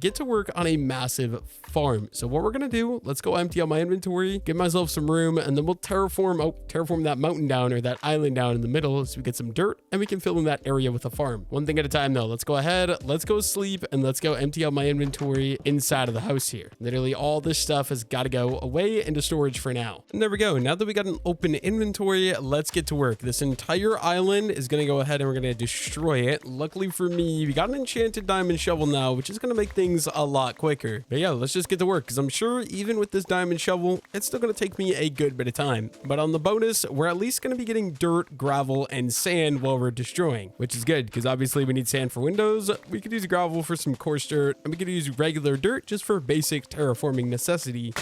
get to work on a massive farm. So what we're going to do, let's go empty out my inventory, give myself some room, and then we'll terraform that mountain down or that island down in the middle so we get some dirt and we can fill in that area with a farm. One thing at a time though. Let's go ahead, let's go sleep, and let's go empty out my inventory inside of the house here. Literally all this stuff has got to go away into storage for now. And there we go. Now that we got an open inventory, let's get to work. This entire island is going to go ahead and we're going to destroy it. Luckily for me, we got an enchanted diamond shovel now, which is going to make things a lot quicker. But yeah, let's just get to work because I'm sure even with this diamond shovel, it's still going to take me a good bit of time. But on the bonus, we're at least going to be getting dirt, gravel, and sand while we're destroying, which is good because obviously we need sand for windows. We could use gravel for some coarse dirt, and we could use regular dirt just for basic terraforming necessity.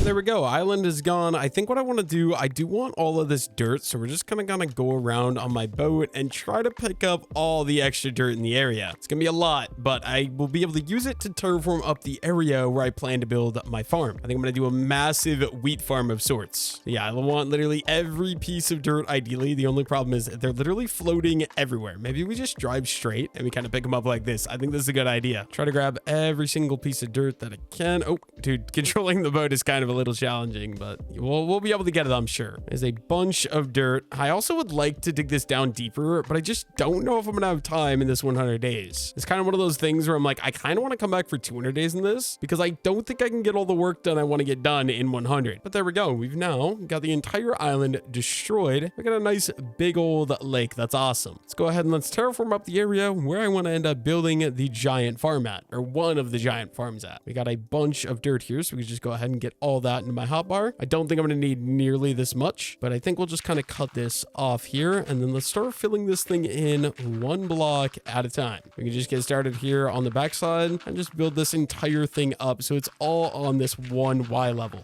There we go. Island is gone. I think what I want to do, I do want all of this dirt. So we're just kind of going to go around on my boat and try to pick up all the extra dirt in the area. It's going to be a lot, but I will be able to use it to terraform up the area where I plan to build my farm. I think I'm going to do a massive wheat farm of sorts. Yeah, I want literally every piece of dirt ideally. The only problem is they're literally floating everywhere. Maybe we just drive straight and we kind of pick them up like this. I think this is a good idea. Try to grab every single piece of dirt that I can. Oh, dude, controlling the boat is kind of a little challenging, but we'll be able to get it, I'm sure. There's a bunch of dirt. I also would like to dig this down deeper, but I just don't know if I'm gonna have time in this 100 days. It's kind of one of those things where I'm like, I kind of want to come back for 200 days in this because I don't think I can get all the work done I want to get done in 100. But there we go. We've now got the entire island destroyed. We got a nice big old lake. That's awesome. Let's go ahead and let's terraform up the area where I want to end up building the giant farm at, or one of the giant farms at. We got a bunch of dirt here, so we can just go ahead and get all that into my hotbar. I don't think I'm going to need nearly this much, but I think we'll just kind of cut this off here, and then let's start filling this thing in one block at a time. We can just get started here on the backside and just build this entire thing up so it's all on this one Y level.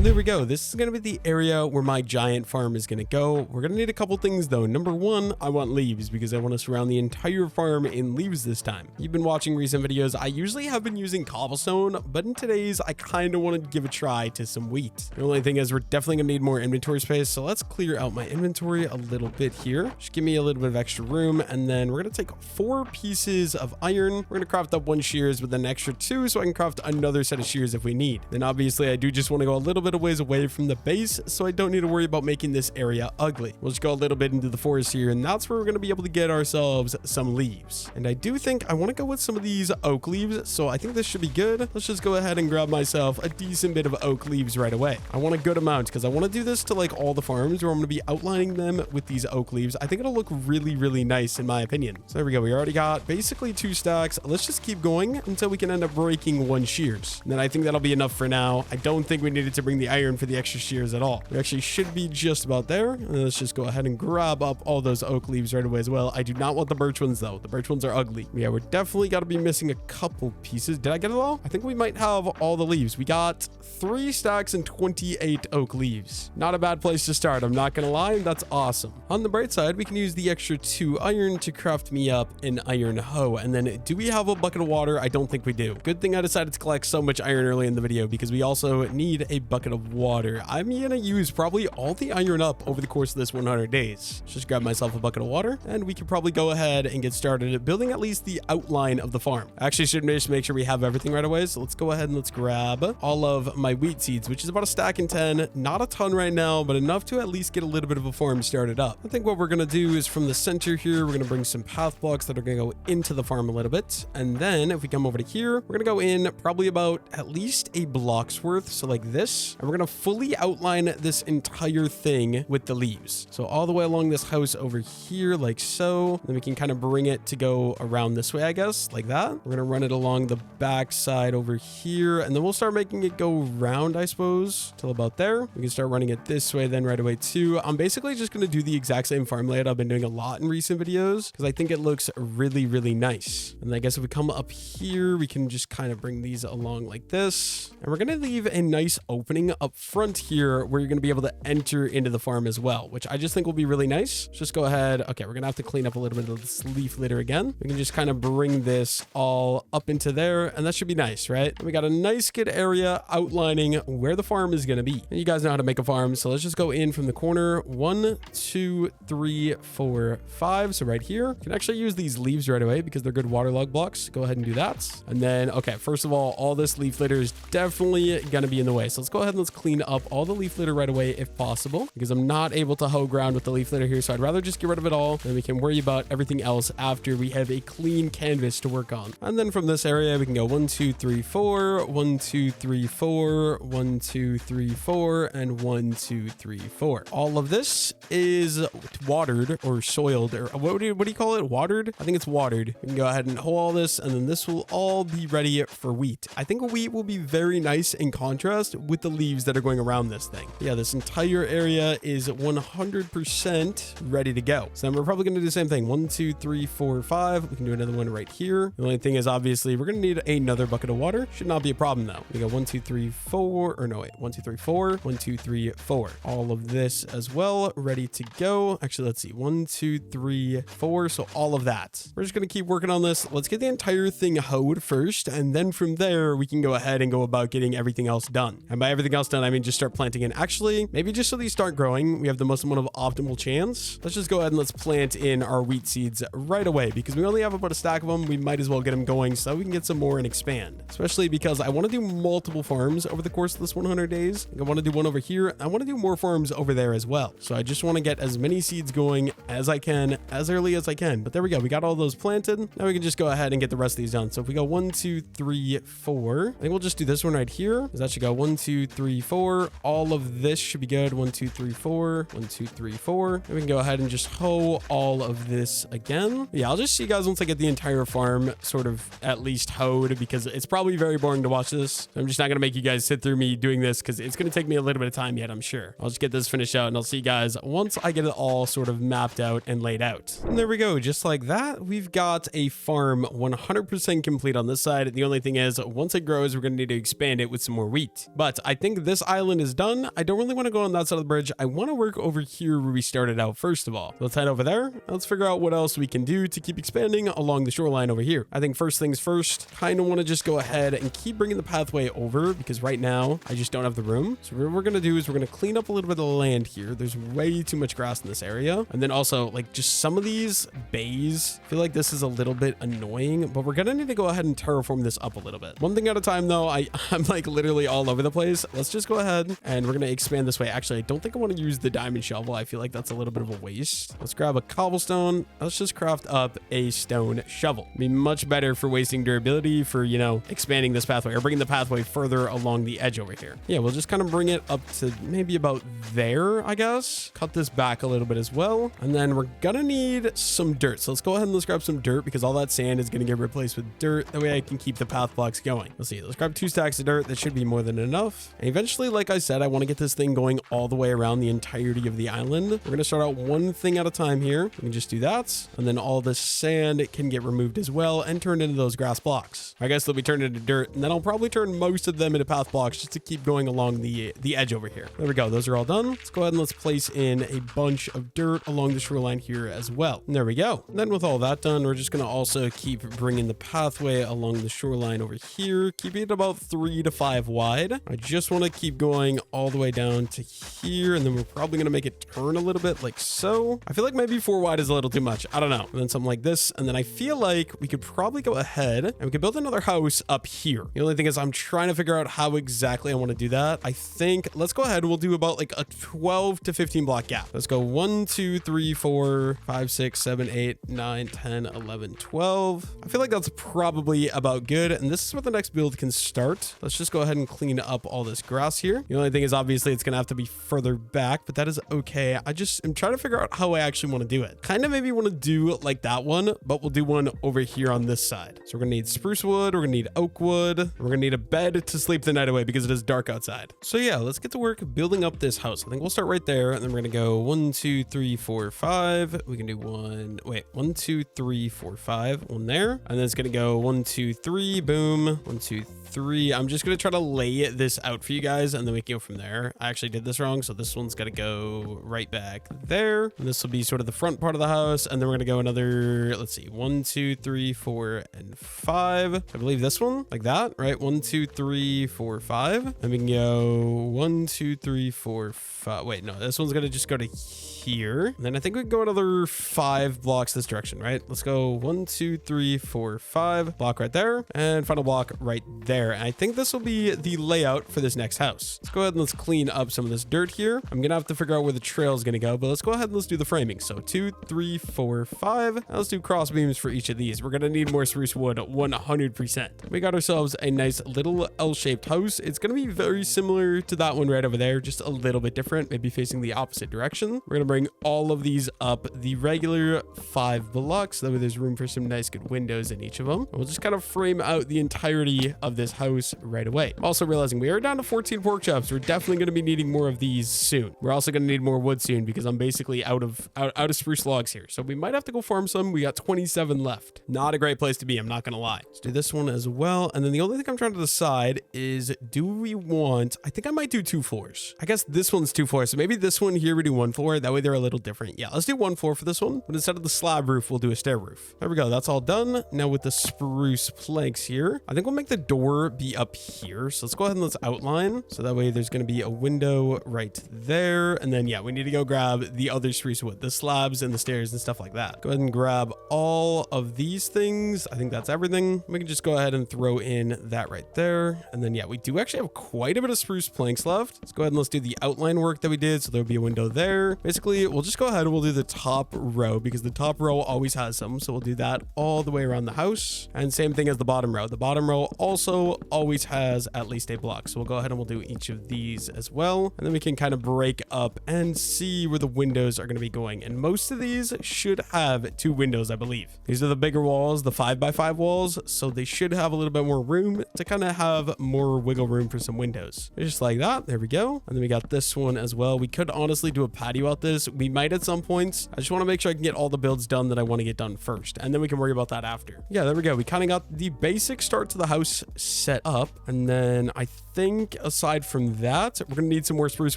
There we go. This is going to be the area where my giant farm is going to go. We're going to need a couple things though. Number one, I want leaves because I want to surround the entire farm in leaves this time. You've been watching recent videos. I usually have been using cobblestone, but in today's, I kind of want to give a try to some wheat. The only thing is we're definitely going to need more inventory space. So let's clear out my inventory a little bit here. Just give me a little bit of extra room. And then we're going to take 4 pieces of iron. We're going to craft up 1 shears with an extra 2 so I can craft another set of shears if we need. Then obviously I do just want to go a little bit of ways away from the base, so I don't need to worry about making this area ugly. We'll just go a little bit into the forest here, and that's where we're going to be able to get ourselves some leaves. And I do think I want to go with some of these oak leaves, so I think this should be good. Let's just go ahead and grab myself a decent bit of oak leaves right away. I want a good amount because I want to do this to like all the farms where I'm going to be outlining them with these oak leaves. I think it'll look really, really nice in my opinion. So there we go. We already got basically 2 stacks. Let's just keep going until we can end up breaking 1 shears. And then I think that'll be enough for now. I don't think we needed to bring the iron for the extra shears at all. We actually should be just about there. And let's just go ahead and grab up all those oak leaves right away as well. I do not want the birch ones though. The birch ones are ugly. Yeah, we're definitely got to be missing a couple pieces. Did I get it all? I think we might have all the leaves. We got 3 stacks and 28 oak leaves. Not a bad place to start. I'm not gonna lie. That's awesome. On the bright side, we can use the extra 2 iron to craft me up an iron hoe. And then do we have a bucket of water? I don't think we do. Good thing I decided to collect so much iron early in the video because we also need a bucket of water. I'm gonna use probably all the iron up over the course of this 100 days. Just grab myself a bucket of water and we can probably go ahead and get started at building at least the outline of the farm. I actually should just make sure we have everything right away. So let's go ahead and let's grab all of my wheat seeds, which is about a stack in 10. Not a ton right now, but enough to at least get a little bit of a farm started up. I think what we're gonna do is from the center here, we're gonna bring some path blocks that are gonna go into the farm a little bit. And then if we come over to here, we're gonna go in probably about at least a block's worth. So like this, and we're gonna fully outline this entire thing with the leaves. So all the way along this house over here, like so. Then we can kind of bring it to go around this way, I guess, like that. We're gonna run it along the back side over here, and then we'll start making it go round, I suppose, till about there. We can start running it this way then right away too. I'm basically just gonna do the exact same farm layout I've been doing a lot in recent videos because I think it looks really, really nice. And I guess if we come up here, we can just kind of bring these along like this. And we're gonna leave a nice opening up front here where you're gonna be able to enter into the farm as well, which I just think will be really nice. Let's just go ahead. Okay, we're gonna have to clean up a little bit of this leaf litter again. We can just kind of bring this all up into there, and that should be nice, right? We got a nice good area outlining where the farm is gonna be. And you guys know how to make a farm, so let's just go in from the corner. 1, 2, 3, 4, 5. So right here, you can actually use these leaves right away because they're good waterlog blocks. Go ahead and do that. And then, okay, first of all this leaf litter is definitely gonna be in the way. So let's go ahead and let's clean up all the leaf litter right away if possible, because I'm not able to hoe ground with the leaf litter here. So I'd rather just get rid of it all. Then we can worry about everything else after we have a clean canvas to work on. And then from this area, we can go 1, 2, 3, 4, 1, 2, 3, 4, 1, 2, 3, 4, and 1, 2, 3, 4. All of this is watered or soiled, or what do you call it? Watered? I think it's watered. We can go ahead and hoe all this, and then this will all be ready for wheat. I think wheat will be very nice in contrast with the leaves that are going around this thing. Yeah, this entire area is 100% ready to go. So then we're probably going to do the same thing. 1, 2, 3, 4, 5. We can do another one right here. The only thing is obviously we're going to need another bucket of water. Should not be a problem though. We go 1, 2, 3, 4, or no, wait, 1, 2, 3, 4, 1, 2, 3, 4. All of this as well, ready to go. Actually, let's see, 1, 2, 3, 4. So all of that. We're just going to keep working on this. Let's get the entire thing hoed first. And then from there, we can go ahead and go about getting everything else done. And by everything else done, I mean, just start planting in. Actually, maybe just so these start growing, we have the most amount of optimal chance. Let's just go ahead and let's plant in our wheat seeds right away because we only have about a stack of them. We might as well get them going so we can get some more and expand, especially because I want to do multiple farms over the course of this 100 days. I want to do one over here. I want to do more farms over there as well. So I just want to get as many seeds going as I can, as early as I can. But there we go. We got all those planted. Now we can just go ahead and get the rest of these done. So if we go 1, 2, 3, 4, I think we'll just do this one right here. That should go 1, 2, 3, 4. All of this should be good. 1, 2, 3, 4. 1, 2, 3, 4. And we can go ahead and just hoe all of this again. Yeah, I'll just see you guys once I get the entire farm sort of at least hoed, because it's probably very boring to watch this. I'm just not going to make you guys sit through me doing this because it's going to take me a little bit of time yet, I'm sure. I'll just get this finished out and I'll see you guys once I get it all sort of mapped out and laid out. And there we go. Just like that, we've got a farm 100% complete on this side. The only thing is, once it grows, we're going to need to expand it with some more wheat. But I think this island is done. I don't really want to go on that side of the bridge. I want to work over here where we started out first of all. Let's head over there. Let's figure out what else we can do to keep expanding along the shoreline over here. I think first things first, kind of want to just go ahead and keep bringing the pathway over because right now I just don't have the room. So what we're going to do is we're going to clean up a little bit of the land here. There's way too much grass in this area. And then also like just some of these bays, I feel like this is a little bit annoying, but we're going to need to go ahead and terraform this up a little bit. One thing at a time though. I'm like literally all over the place. Let's just go ahead and we're going to expand this way. Actually, I don't think I want to use the diamond shovel. I feel like that's a little bit of a waste. Let's grab a cobblestone. Let's just craft up a stone shovel. Be much better for wasting durability for, you know, expanding this pathway or bringing the pathway further along the edge over here. Yeah, we'll just kind of bring it up to maybe about there, I guess. Cut this back a little bit as well. And then we're gonna need some dirt. So let's go ahead and let's grab some dirt because all that sand is gonna get replaced with dirt. That way I can keep the path blocks going. Let's see. Let's grab 2 stacks of dirt. That should be more than enough. And eventually, like I said, I want to get this thing going all the way around the entirety of the island. We're going to start out one thing at a time here. We can just do that. And then all this sand can get removed as well and turned into those grass blocks. I guess they'll be turned into dirt. And then I'll probably turn most of them into path blocks just to keep going along the edge over here. There we go. Those are all done. Let's go ahead and let's place in a bunch of dirt along the shoreline here as well. And there we go. And then with all that done, we're just going to also keep bringing the pathway along the shoreline over here. Keeping it about 3 to 5 wide. I just want to keep going all the way down to here. And then we're probably going to make it turn a little bit like so. I feel like maybe 4 wide is a little too much. I don't know. And then something like this. And then I feel like we could probably go ahead and we could build another house up here. The only thing is I'm trying to figure out how exactly I want to do that. I think let's go ahead. We'll do about like a 12 to 15 block gap. Let's go 1, 2, 3, 4, 5, 6, 7, 8, 9, 10, 11, 12. I feel like that's probably about good. And this is where the next build can start. Let's just go ahead and clean up all this grass here. The only thing is obviously it's going to have to be further back, but that is okay. I just am trying to figure out how I actually want to do it. Kind of maybe want to do like that one, but we'll do one over here on this side. So we're going to need spruce wood. We're going to need oak wood. We're going to need a bed to sleep the night away because it is dark outside. So yeah, let's get to work building up this house. I think we'll start right there. And then we're going to go 1, 2, 3, 4, 5. We can do 1, 2, 3, 4, 5. One there. And then it's going to go 1, 2, 3. Boom. 1, 2, 3. I'm just going to try to lay this out for you guys and then we can go from there. I actually did this wrong. So this one's got to go right back there. And this will be sort of the front part of the house. And then we're going to go another, let's see, 1, 2, 3, 4, and 5. I believe this one like that, right? 1, 2, 3, 4, 5. And we can go 1, 2, 3, 4, 5. Wait, no, this one's going to just go to here. And then I think we can go another 5 blocks this direction, right? Let's go 1, 2, 3, 4, 5. Block right there. And final block right there. And I think this will be the layout for this next house. Let's go ahead and let's clean up some of this dirt here. I'm going to have to figure out where the trail is going to go, but let's go ahead and let's do the framing. So 2, 3, 4, 5. Now let's do cross beams for each of these. We're going to need more spruce wood 100%. We got ourselves a nice little L-shaped house. It's going to be very similar to that one right over there, just a little bit different, maybe facing the opposite direction. We're going to bring all of these up the regular 5 blocks. That way there's room for some nice good windows in each of them. We'll just kind of frame out the entirety of this house right away. I'm also realizing we are down to 14 pork chops. We're definitely going to be needing more of these soon. We're also going to need more wood soon because I'm basically out of spruce logs here. So we might have to go farm some. We got 27 left. Not a great place to be. I'm not going to lie. Let's do this one as well. And then the only thing I'm trying to decide is, do we want, I think I might do 2 floors. I guess this one's 2 floors. So maybe this one here we do 1 floor. That way they're a little different. Yeah, let's do 1 floor for this one. But instead of the slab roof, we'll do a stair roof. There we go. That's all done. Now with the spruce planks here, I think we'll make the door be up here. So let's go ahead and let's outline. outline. So that way there's going to be a window right there. And then, yeah, we need to go grab the other spruce wood, the slabs and the stairs and stuff like that. Go ahead and grab all of these things. I think that's everything. We can just go ahead and throw in that right there. And then, yeah, we do actually have quite a bit of spruce planks left. Let's go ahead and let's do the outline work that we did. So there'll be a window there. Basically, we'll just go ahead and we'll do the top row because the top row always has some. So we'll do that all the way around the house. And same thing as the bottom row. The bottom row also always has at least a block. So we'll go ahead and we'll do each of these as well. And then we can kind of break up and see where the windows are going to be going. And most of these should have 2 windows, I believe. These are the bigger walls, the 5x5 walls. So they should have a little bit more room to kind of have more wiggle room for some windows. Just like that. There we go. And then we got this one as well. We could honestly do a patio out this. We might at some points. I just want to make sure I can get all the builds done that I want to get done first. And then we can worry about that after. Yeah, there we go. We kind of got the basic start to the house set up. And then I think aside from that, we're going to need some more spruce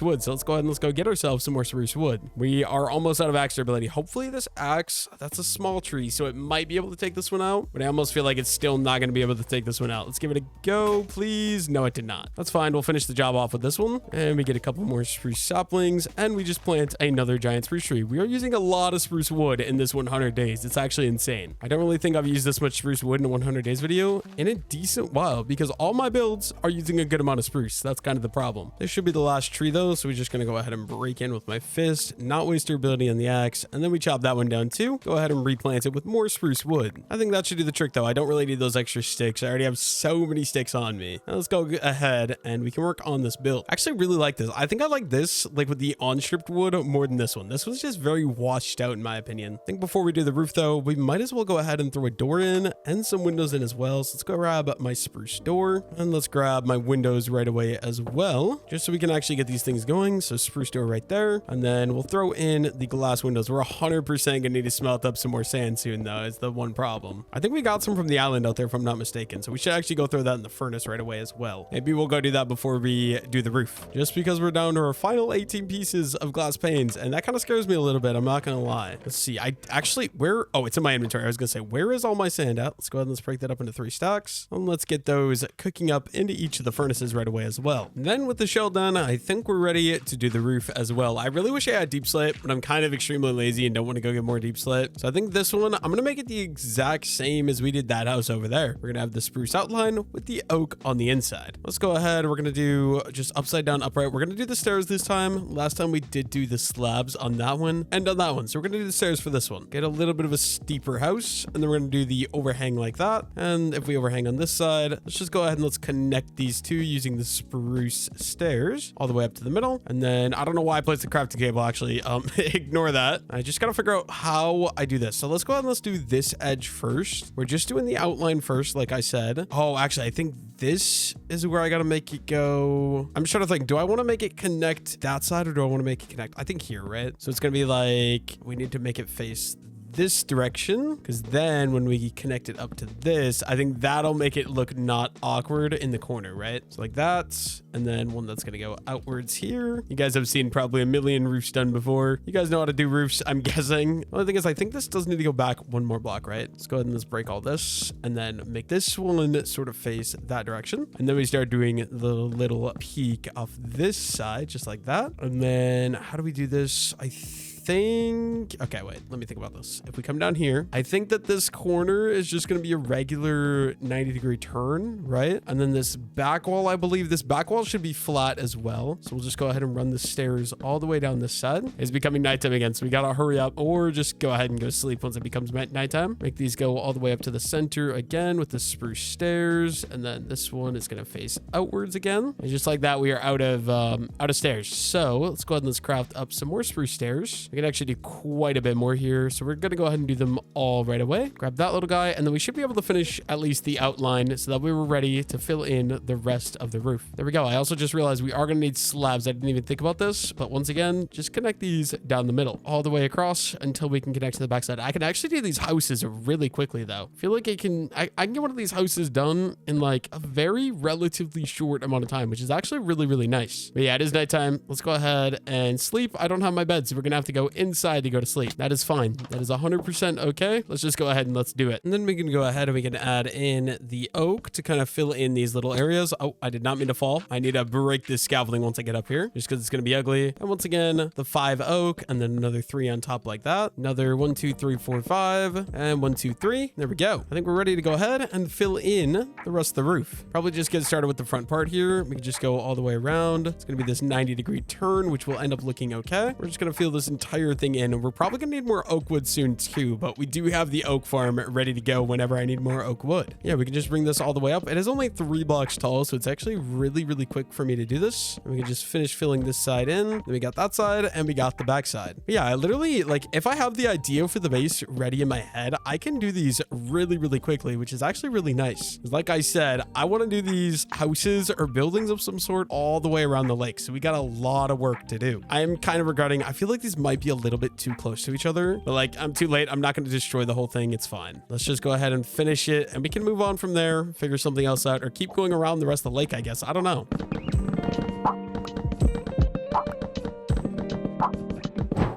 wood. So let's go ahead and let's go get ourselves some more spruce wood. We are almost out of axe durability. Hopefully this axe, that's a small tree, so it might be able to take this one out, but I almost feel like it's still not going to be able to take this one out. Let's give it a go, please. No, it did not. That's fine. We'll finish the job off with this one, and we get a couple more spruce saplings, and we just plant another giant spruce tree. We are using a lot of spruce wood in this 100 days. It's actually insane. I don't really think I've used this much spruce wood in a 100 days video in a decent while because all my builds are using a good amount of spruce. That's kind of the problem. This should be the last tree though, so we're just going to go ahead and break in with my fist, not waste durability on the axe, and then we chop that one down too. Go ahead and replant it with more spruce wood. I think that should do the trick though. I don't really need those extra sticks. I already have so many sticks on me. Now let's go ahead and we can work on this build. I actually really like this. I think I like this, like with the unstripped wood, more than this one. This one's just very washed out in my opinion. I think before we do the roof though, we might as well go ahead and throw a door in and some windows in as well. So let's go grab my spruce door and let's grab my windows right away as well, just so we can actually get these things going. So spruce door right there, and then we'll throw in the glass windows. We're 100% gonna need to smelt up some more sand soon though. It's the one problem. I think we got some from the island out there if I'm not mistaken, so we should actually go throw that in the furnace right away as well. Maybe we'll go do that before we do the roof, just because we're down to our final 18 pieces of glass panes, and that kind of scares me a little bit. I'm not gonna lie. Let's see. I actually, where, oh, it's in my inventory. I was gonna say, where is all my sand at? Let's go ahead and let's break that up into 3 stacks, and let's get those cooking up into each of the furnaces right away as well. And then with the shell done, I think we're ready to do the roof as well. I really wish I had deep slit, but I'm kind of extremely lazy and don't want to go get more deep slit. So I think this one, I'm gonna make it the exact same as we did that house over there. We're gonna have the spruce outline with the oak on the inside. Let's go ahead. We're gonna do just upside down upright. We're gonna do the stairs this time. Last time we did do the slabs on that one and on that one. So we're gonna do the stairs for this one. Get a little bit of a steeper house, and then we're gonna do the overhang like that. And if we overhang on this side, let's just go ahead and let's connect these two using the spruce stairs all the way up to the middle. And then I don't know why I placed the crafting table actually. Ignore that. I just gotta figure out how I do this. So let's go ahead and let's do this edge first. We're just doing the outline first, like I said. Oh, actually, I think this is where I gotta make it go. I'm just trying to think, do I want to make it connect that side or do I want to make it connect? I think here, right? So it's gonna be like, we need to make it face this direction, because then when we connect it up to this, I think that'll make it look not awkward in the corner, right? So like that, and then one that's gonna go outwards here. You guys have seen probably a million roofs done before. You guys know how to do roofs, I'm guessing. The only thing is I think this does need to go back one more block, right? Let's go ahead and let's break all this and then make this one sort of face that direction, and then we start doing the little peak off this side just like that. And then how do we do this? I think, okay, wait, let me think about this. If we come down here, I think that this corner is just going to be a regular 90-degree turn, right? And then this back wall, I believe this back wall should be flat as well. So we'll just go ahead and run the stairs all the way down this side. It's becoming nighttime again, so we got to hurry up or just go ahead and go sleep once it becomes nighttime. Make these go all the way up to the center again with the spruce stairs. And then this one is going to face outwards again. And just like that, we are out of stairs. So let's go ahead and let's craft up some more spruce stairs. We can actually do quite a bit more here. So we're going to go ahead and do them all right away. Grab that little guy, and then we should be able to finish at least the outline so that we were ready to fill in the rest of the roof. There we go. I also just realized we are going to need slabs. I didn't even think about this, but once again, just connect these down the middle all the way across until we can connect to the backside. I can actually do these houses really quickly though. I feel like I can get one of these houses done in like a very relatively short amount of time, which is actually really, really nice. But yeah, it is nighttime. Let's go ahead and sleep. I don't have my bed, so we're going to have to go go inside to go to sleep. That is fine. That is 100% okay. Let's just go ahead and let's do it. And then we can go ahead and we can add in the oak to kind of fill in these little areas. Oh, I did not mean to fall. I need to break this scaffolding once I get up here, just because it's going to be ugly. And once again, the 5 oak, and then another 3 on top like that. Another 1, 2, 3, 4, 5, and 1, 2, 3. There we go. I think we're ready to go ahead and fill in the rest of the roof. Probably just get started with the front part here. We can just go all the way around. It's going to be this 90-degree turn, which will end up looking okay. We're just going to fill this entire thing in, and we're probably going to need more oak wood soon too, but we do have the oak farm ready to go whenever I need more oak wood. Yeah, we can just bring this all the way up. It is only 3 blocks tall, so it's actually really, really quick for me to do this. And we can just finish filling this side in. Then we got that side, and we got the back side. But yeah, I literally, like, if I have the idea for the base ready in my head, I can do these really, really quickly, which is actually really nice. Like I said, I want to do these houses or buildings of some sort all the way around the lake, so we got a lot of work to do. I am kind of regretting, I feel like these might be a little bit too close to each other, but like, I'm too late. I'm not going to destroy the whole thing. It's fine. Let's just go ahead and finish it, and we can move on from there, figure something else out, or keep going around the rest of the lake, I guess. I don't know.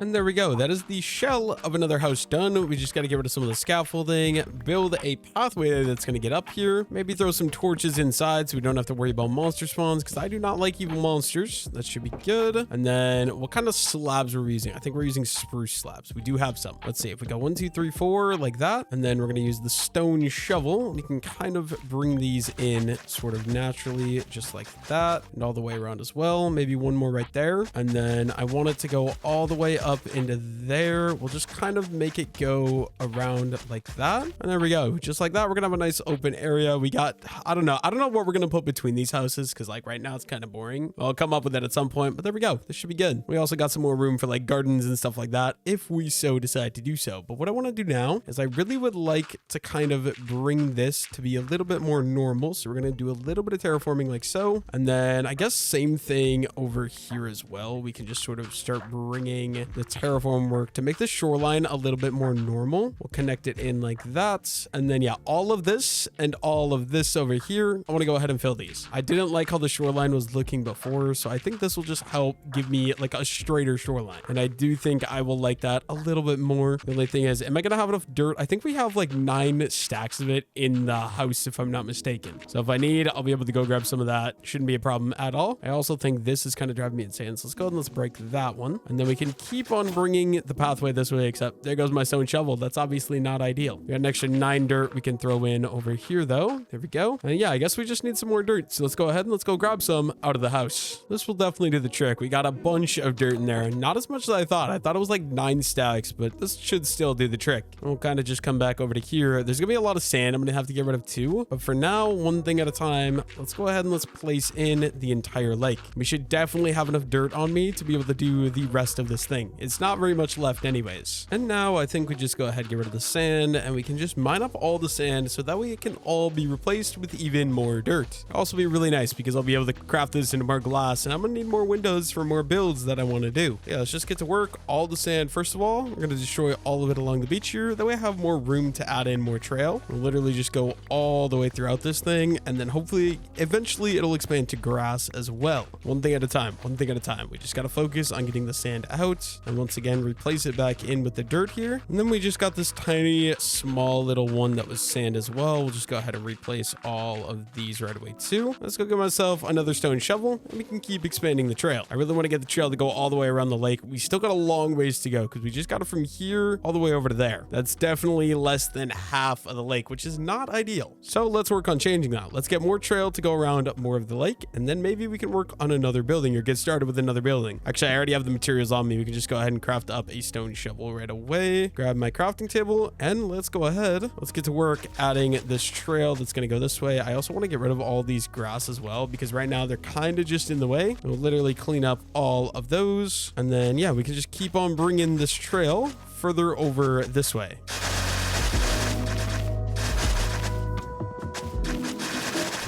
And there we go. That is the shell of another house done. We just got to get rid of some of the scaffolding, build a pathway that's going to get up here, maybe throw some torches inside so we don't have to worry about monster spawns, because I do not like evil monsters. That should be good. And then what kind of slabs are we using? I think we're using spruce slabs. We do have some. Let's see if we go 1, 2, 3, 4 like that. And then we're going to use the stone shovel. We can kind of bring these in sort of naturally, just like that, and all the way around as well. Maybe one more right there. And then I want it to go all the way up into there. We'll just kind of make it go around like that. And there we go. Just like that, we're gonna have a nice open area. We got, I don't know what we're gonna put between these houses, because like right now it's kind of boring. I'll come up with that at some point, but there we go. This should be good. We also got some more room for like gardens and stuff like that if we so decide to do so. But what I want to do now is I really would like to kind of bring this to be a little bit more normal. So we're gonna do a little bit of terraforming like so, and then I guess same thing over here as well. We can just sort of start bringing the terraform work to make the shoreline a little bit more normal. We'll connect it in like that. And then yeah, all of this and all of this over here, I want to go ahead and fill these. I didn't like how the shoreline was looking before, so I think this will just help give me like a straighter shoreline. And I do think I will like that a little bit more. The only thing is, am I going to have enough dirt? I think we have like 9 stacks of it in the house, if I'm not mistaken. So if I need, I'll be able to go grab some of that. Shouldn't be a problem at all. I also think this is kind of driving me insane. So let's go ahead and let's break that one. And then we can keep on bringing the pathway this way, except there goes my stone shovel. That's obviously not ideal. We got an extra 9 dirt we can throw in over here though. There we go. And yeah, I guess we just need some more dirt. So let's go ahead and let's go grab some out of the house. This will definitely do the trick. We got a bunch of dirt in there. Not as much as I thought. I thought it was like 9 stacks, but this should still do the trick. We'll kind of just come back over to here. There's gonna be a lot of sand I'm gonna have to get rid of too. But for now, one thing at a time, let's go ahead and let's place in the entire lake. We should definitely have enough dirt on me to be able to do the rest of this thing. It's not very much left anyways. And now I think we just go ahead and get rid of the sand, and we can just mine up all the sand so that way it can all be replaced with even more dirt. It'll also be really nice because I'll be able to craft this into more glass, and I'm gonna need more windows for more builds that I want to do. Yeah, let's just get to work. All the sand first of all, we're gonna destroy all of it along the beach here. That way I have more room to add in more trail. We'll literally just go all the way throughout this thing, and then hopefully eventually it'll expand to grass as well. One thing at a time. We just gotta focus on getting the sand out, and once again replace it back in with the dirt here. And then we just got this tiny small little one that was sand as well. We'll just go ahead and replace all of these right away too. Let's go get myself another stone shovel, and we can keep expanding the trail. I really want to get the trail to go all the way around the lake. We still got a long ways to go because we just got it from here all the way over to there. That's definitely less than half of the lake, which is not ideal. So let's work on changing that. Let's get more trail to go around more of the lake, and then maybe we can work on another building or get started with another building. Actually, I already have the materials on me. We can just go ahead and craft up a stone shovel right away. Grab my crafting table, and let's go ahead. Let's get to work adding this trail that's going to go this way. I also want to get rid of all these grass as well, because right now they're kind of just in the way. We'll literally clean up all of those, and then yeah, we can just keep on bringing this trail further over this way.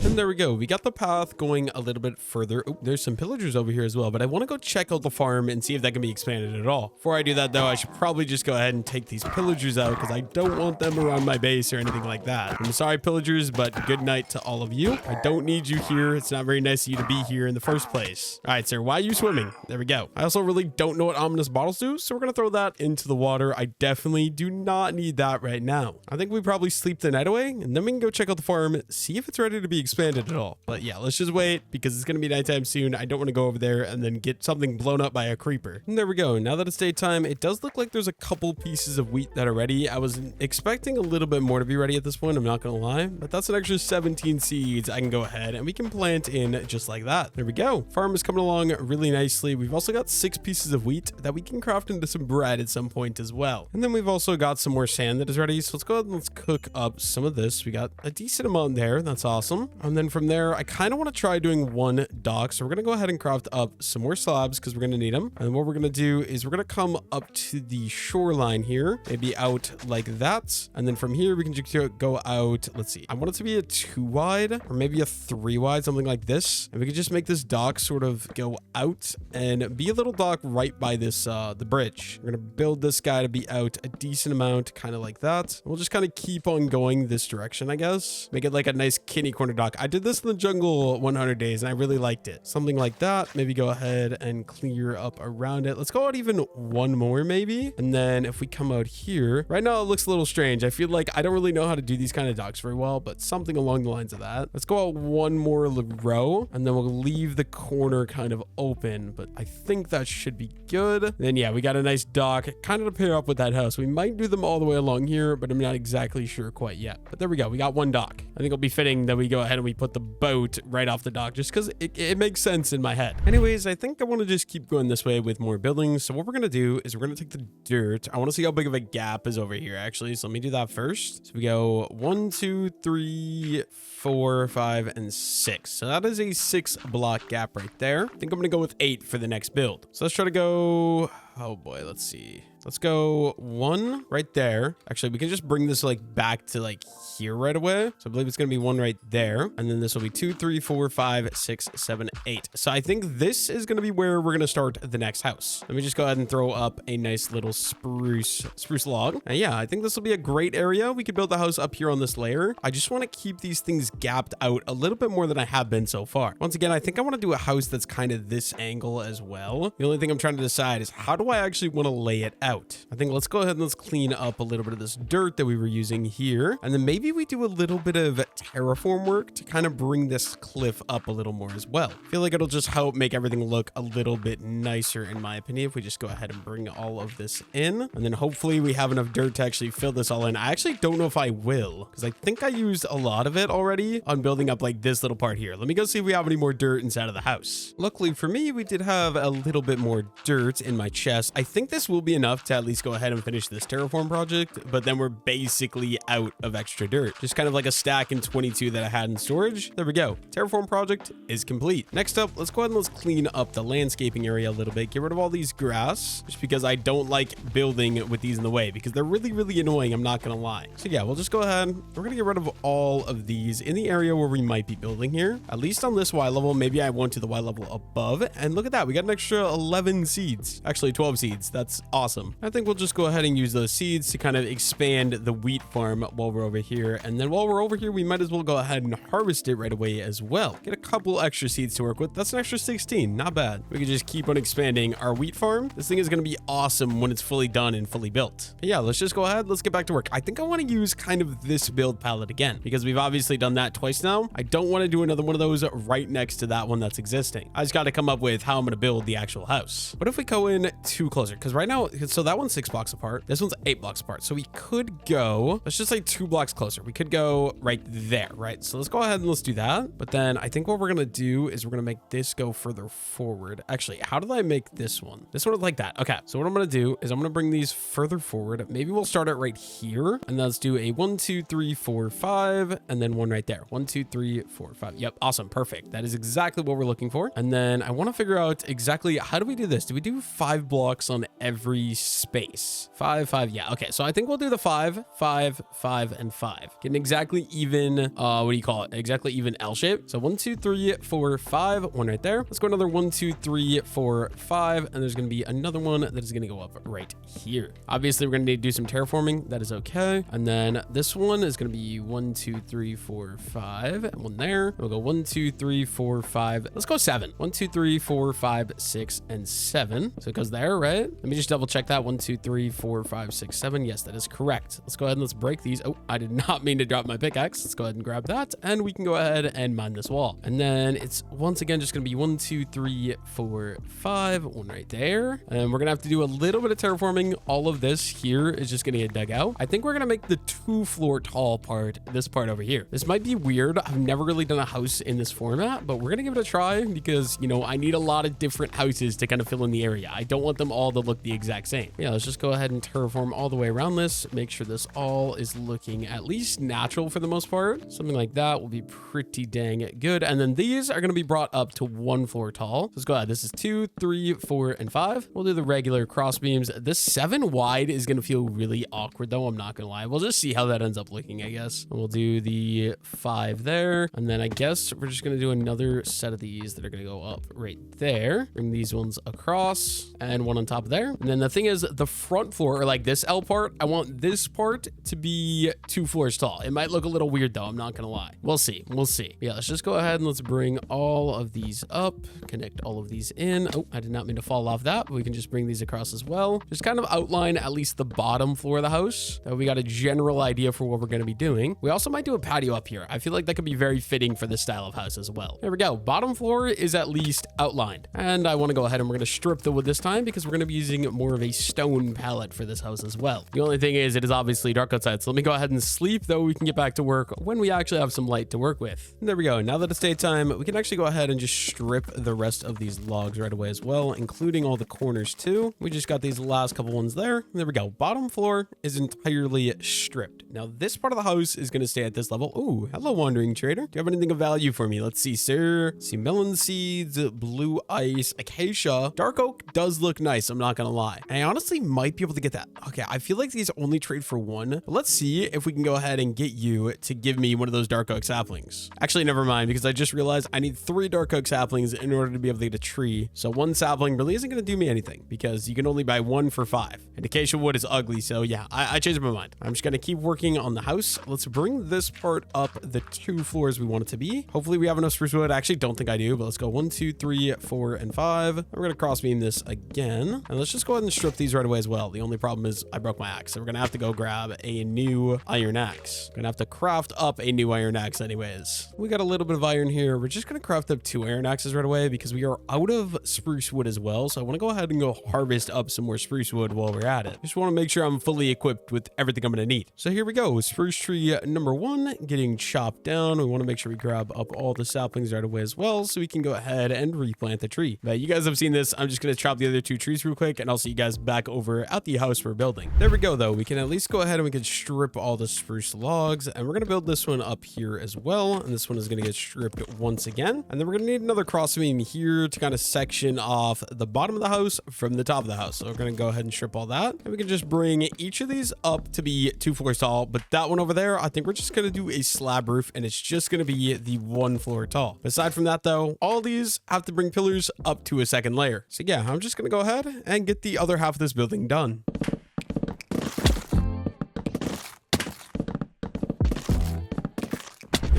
And And there we go. We got the path going a little bit further. Oh, there's some pillagers over here as well, but I want to go check out the farm and see if that can be expanded at all. Before I do that though, I should probably just go ahead and take these pillagers out because I don't want them around my base or anything like that. I'm sorry, pillagers, but good night to all of you. I don't need you here. It's not very nice of you to be here in the first place. All right, sir, why are you swimming? There we go. I also really don't know what ominous bottles do, so we're going to throw that into the water. I definitely do not need that right now. I think we probably sleep the night away, and then we can go check out the farm, see if it's ready to be expanded at all. But yeah, let's just wait because it's going to be nighttime soon. I don't want to go over there and then get something blown up by a creeper. And there we go. Now that it's daytime, it does look like there's a couple pieces of wheat that are ready. I was expecting a little bit more to be ready at this point, I'm not going to lie, but that's an extra 17 seeds I can go ahead and we can plant in just like that. There we go. Farm is coming along really nicely. We've also got 6 pieces of wheat that we can craft into some bread at some point as well. And then we've also got some more sand that is ready. So let's go ahead and let's cook up some of this. We got a decent amount there. That's awesome. And then from there, I kind of want to try doing one dock. So we're going to go ahead and craft up some more slabs because we're going to need them. And what we're going to do is we're going to come up to the shoreline here, maybe out like that. And then from here, we can just go out. Let's see. I want it to be a 2 wide or maybe a 3 wide, something like this. And we could just make this dock sort of go out and be a little dock right by this, the bridge. We're going to build this guy to be out a decent amount, kind of like that. We'll just kind of keep on going this direction, I guess. Make it like a nice kitty corner dock. I did this in the jungle 100 days and I really liked it. Something like that. Maybe go ahead and clear up around it. Let's go out even one more maybe. And then if we come out here, right now it looks a little strange. I feel like I don't really know how to do these kind of docks very well, but something along the lines of that. Let's go out one more row and then we'll leave the corner kind of open, but I think that should be good. Then yeah, we got a nice dock kind of to pair up with that house. We might do them all the way along here, but I'm not exactly sure quite yet. But there we go. We got one dock. I think it'll be fitting that we go ahead and we put the boat right off the dock just because it makes sense in my head. Anyways, I think I want to just keep going this way with more buildings. So what we're going to do is we're going to take the dirt. I want to see how big of a gap is over here actually. So let me do that first. So we go 1, 2, 3, 4, 5, and 6. So that is a 6 block gap right there. I think I'm going to go with 8 for the next build. So let's try to go, oh boy, let's see. Let's go 1 right there. Actually, we can just bring this like back to like here right away. So I believe it's going to be 1 right there. And then this will be 2, 3, 4, 5, 6, 7, 8. So I think this is going to be where we're going to start the next house. Let me just go ahead and throw up a nice little spruce log. And yeah, I think this will be a great area. We could build the house up here on this layer. I just want to keep these things gapped out a little bit more than I have been so far. Once again, I think I want to do a house that's kind of this angle as well. The only thing I'm trying to decide is how do I actually want to lay it out? I think let's go ahead and let's clean up a little bit of this dirt that we were using here. And then maybe we do a little bit of terraform work to kind of bring this cliff up a little more as well. I feel like it'll just help make everything look a little bit nicer in my opinion if we just go ahead and bring all of this in. And then hopefully we have enough dirt to actually fill this all in. I actually don't know if I will because I think I used a lot of it already on building up like this little part here. Let me go see if we have any more dirt inside of the house. Luckily for me, we did have a little bit more dirt in my chest. I think this will be enough to at least go ahead and finish this terraform project, but then we're basically out of extra dirt. Just kind of like a stack in 22 that I had in storage. There we go. Terraform project is complete. Next up, let's go ahead and let's clean up the landscaping area a little bit. Get rid of all these grass, just because I don't like building with these in the way because they're really, really annoying. I'm not going to lie. So yeah, we'll just go ahead. We're going to get rid of all of these in the area where we might be building here. At least on this Y level, maybe I want to the Y level above. And look at that. We got an extra 11 seeds. Actually, 12 seeds. That's awesome. I think we'll just go ahead and use those seeds to kind of expand the wheat farm while we're over here. And then while we're over here, we might as well go ahead and harvest it right away as well. Get a couple extra seeds to work with. That's an extra 16. Not bad. We can just keep on expanding our wheat farm. This thing is going to be awesome when it's fully done and fully built. But yeah, let's just go ahead. Let's get back to work. I think I want to use kind of this build palette again because we've obviously done that twice now. I don't want to do another one of those right next to that one that's existing. I just got to come up with how I'm going to build the actual house. What if we go in 2 closer? Because right now, so that one's 6 blocks apart. This one's 8 blocks apart. So we could go, let's just say 2 blocks closer. We could go right there, right? So let's go ahead and let's do that. But then I think what we're going to do is we're going to make this go further forward. Actually, how did I make this one? This one like that. Okay. So what I'm going to do is I'm going to bring these further forward. Maybe we'll start it right here. And let's do a 1, 2, 3, 4, 5. And then one right there. 1, 2, 3, 4, 5. Yep. Awesome. Perfect. That is exactly what we're looking for. And then I want to figure out exactly how do we do this? Do we do 5 blocks on every space. 5, 5. Yeah. Okay. So I think we'll do the 5, 5, 5, and 5. Get an exactly even, what do you call it? Exactly even L shape. So 1, 2, 3, 4, 5. One right there. Let's go another 1, 2, 3, 4, 5. And there's going to be another one that is going to go up right here. Obviously, we're going to need to do some terraforming. That is okay. And then this one is going to be 1, 2, 3, 4, 5. And one there. We'll go 1, 2, 3, 4, 5. Let's go 7. 1, 2, 3, 4, 5, 6, and 7. So it goes there, right? Let me just double check that. 1, 2, 3, 4, 5, 6, 7. Yes, that is correct. Let's go ahead and let's break these. Oh, I did not mean to drop my pickaxe. Let's go ahead and grab that. And we can go ahead and mine this wall. And then it's once again just going to be 1, 2, 3, 4, 5. One right there. And we're going to have to do a little bit of terraforming. All of this here is just going to get dug out. I think we're going to make the 2-floor tall part, this part over here. This might be weird. I've never really done a house in this format, but we're going to give it a try because, you know, I need a lot of different houses to kind of fill in the area. I don't want them all to look the exact same. Yeah, let's just go ahead and terraform all the way around this. Make sure this all is looking at least natural for the most part. Something like that will be pretty dang good. And then these are going to be brought up to 1 floor tall. Let's go ahead. This is 2, 3, 4, and 5. We'll do the regular cross beams. This 7 wide is going to feel really awkward though. I'm not going to lie. We'll just see how that ends up looking, I guess. And we'll do the 5 there. And then I guess we're just going to do another set of these that are going to go up right there. Bring these ones across and one on top of there. And then the thing is the front floor, or like this L part, I want this part to be 2 floors tall. It might look a little weird though. I'm not going to lie. We'll see. We'll see. Yeah, let's just go ahead and let's bring all of these up, connect all of these in. Oh, I did not mean to fall off that, but we can just bring these across as well. Just kind of outline at least the bottom floor of the house. That we got a general idea for what we're going to be doing. We also might do a patio up here. I feel like that could be very fitting for this style of house as well. There we go. Bottom floor is at least outlined. And I want to go ahead and we're going to strip the wood this time because we're going to be using more of a stone palette for this house as well. The only thing is it is obviously dark outside. So let me go ahead and sleep, though we can get back to work when we actually have some light to work with. And there we go. Now that it's daytime, we can actually go ahead and just strip the rest of these logs right away as well, including all the corners too. We just got these last couple ones there. There we go. Bottom floor is entirely stripped. Now this part of the house is going to stay at this level. Ooh, hello, wandering trader. Do you have anything of value for me? Let's see, sir. Let's see, melon seeds, blue ice, acacia. Dark oak does look nice. I'm not going to lie. I honestly might be able to get that. Okay, I feel like these only trade for 1. But let's see if we can go ahead and get you to give me one of those dark oak saplings. Actually, never mind, because I just realized I need 3 dark oak saplings in order to be able to get a tree. So 1 sapling really isn't going to do me anything because you can only buy 1 for 5. And acacia wood is ugly. So yeah, I changed my mind. I'm just going to keep working on the house. Let's bring this part up the 2 floors we want it to be. Hopefully we have enough spruce wood. I actually don't think I do, but let's go 1, 2, 3, 4, and 5. We're going to cross beam this again. And let's just go ahead and strip these right away as well. The only problem is I broke my axe. So we're going to have to go grab a new iron axe. Gonna have to craft up a new iron axe anyways. We got a little bit of iron here. We're just gonna craft up 2 iron axes right away because we are out of spruce wood as well. So I want to go ahead and go harvest up some more spruce wood while we're at it. Just want to make sure I'm fully equipped with everything I'm gonna need. So here we go. Spruce tree number 1 getting chopped down. We want to make sure we grab up all the saplings right away as well so we can go ahead and replant the tree. But you guys have seen this. I'm just gonna chop the other 2 trees real quick and I'll see you guys back over at the house we're building. There we go though. We can at least go ahead and we can strip all the spruce logs and we're going to build this one up here as well. And this one is going to get stripped once again. And then we're going to need another cross beam here to kind of section off the bottom of the house from the top of the house. So we're going to go ahead and strip all that. And we can just bring each of these up to be 2 floors tall. But that one over there, I think we're just going to do a slab roof and it's just going to be the 1 floor tall. Aside from that though, all these have to bring pillars up to a 2nd layer. So yeah, I'm just going to go ahead and get the other half of this building done.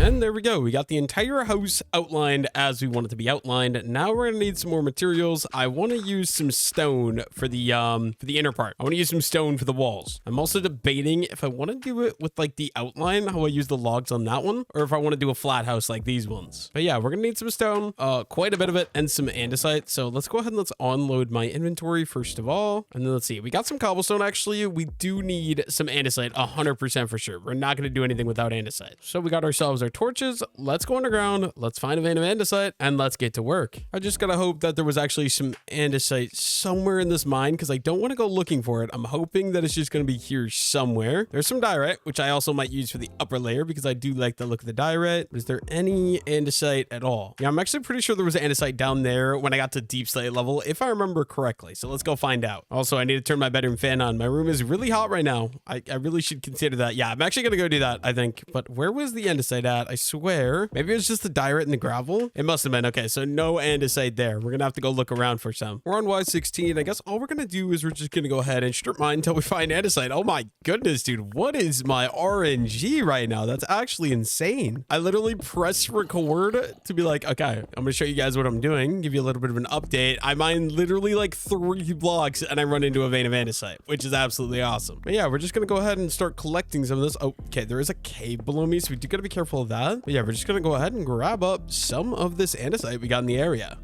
And there we go. We got the entire house outlined as we want it to be outlined. Now we're gonna need some more materials. I want to use some stone for the inner part. I want to use some stone for the walls. I'm also debating if I want to do it with like the outline, how I use the logs on that one, or if I want to do a flat house like these ones. But yeah, we're gonna need some stone, quite a bit of it, and some andesite. So let's go ahead and let's unload my inventory first of all. And then let's see. We got some cobblestone actually. We do need some andesite 100% for sure. We're not gonna do anything without andesite. So we got ourselves our torches. Let's go underground. Let's find a vein of andesite and let's get to work. I just gotta hope that there was actually some andesite somewhere in this mine because I don't want to go looking for it. I'm hoping that it's just gonna be here somewhere. There's some diorite, which I also might use for the upper layer because I do like the look of the diorite. But is there any andesite at all? Yeah, I'm actually pretty sure there was andesite down there when I got to deep slate level, if I remember correctly. So let's go find out. Also, I need to turn my bedroom fan on. My room is really hot right now. I really should consider that. Yeah, I'm actually gonna go do that, I think. But where was the andesite at? I swear. Maybe it was just the diorite and the gravel. It must have been. Okay, so no andesite there. We're gonna have to go look around for some. We're on Y16. I guess all we're gonna do is we're just gonna go ahead and strip mine until we find andesite. Oh my goodness, dude. What is my RNG right now? That's actually insane. I literally press record to be like, okay, I'm gonna show you guys what I'm doing, give you a little bit of an update. I mine literally like 3 blocks and I run into a vein of andesite, which is absolutely awesome. But yeah, we're just gonna go ahead and start collecting some of this. Oh, okay, there is a cave below me, so we do gotta be careful of that. But yeah, we're just gonna go ahead and grab up some of this andesite we got in the area.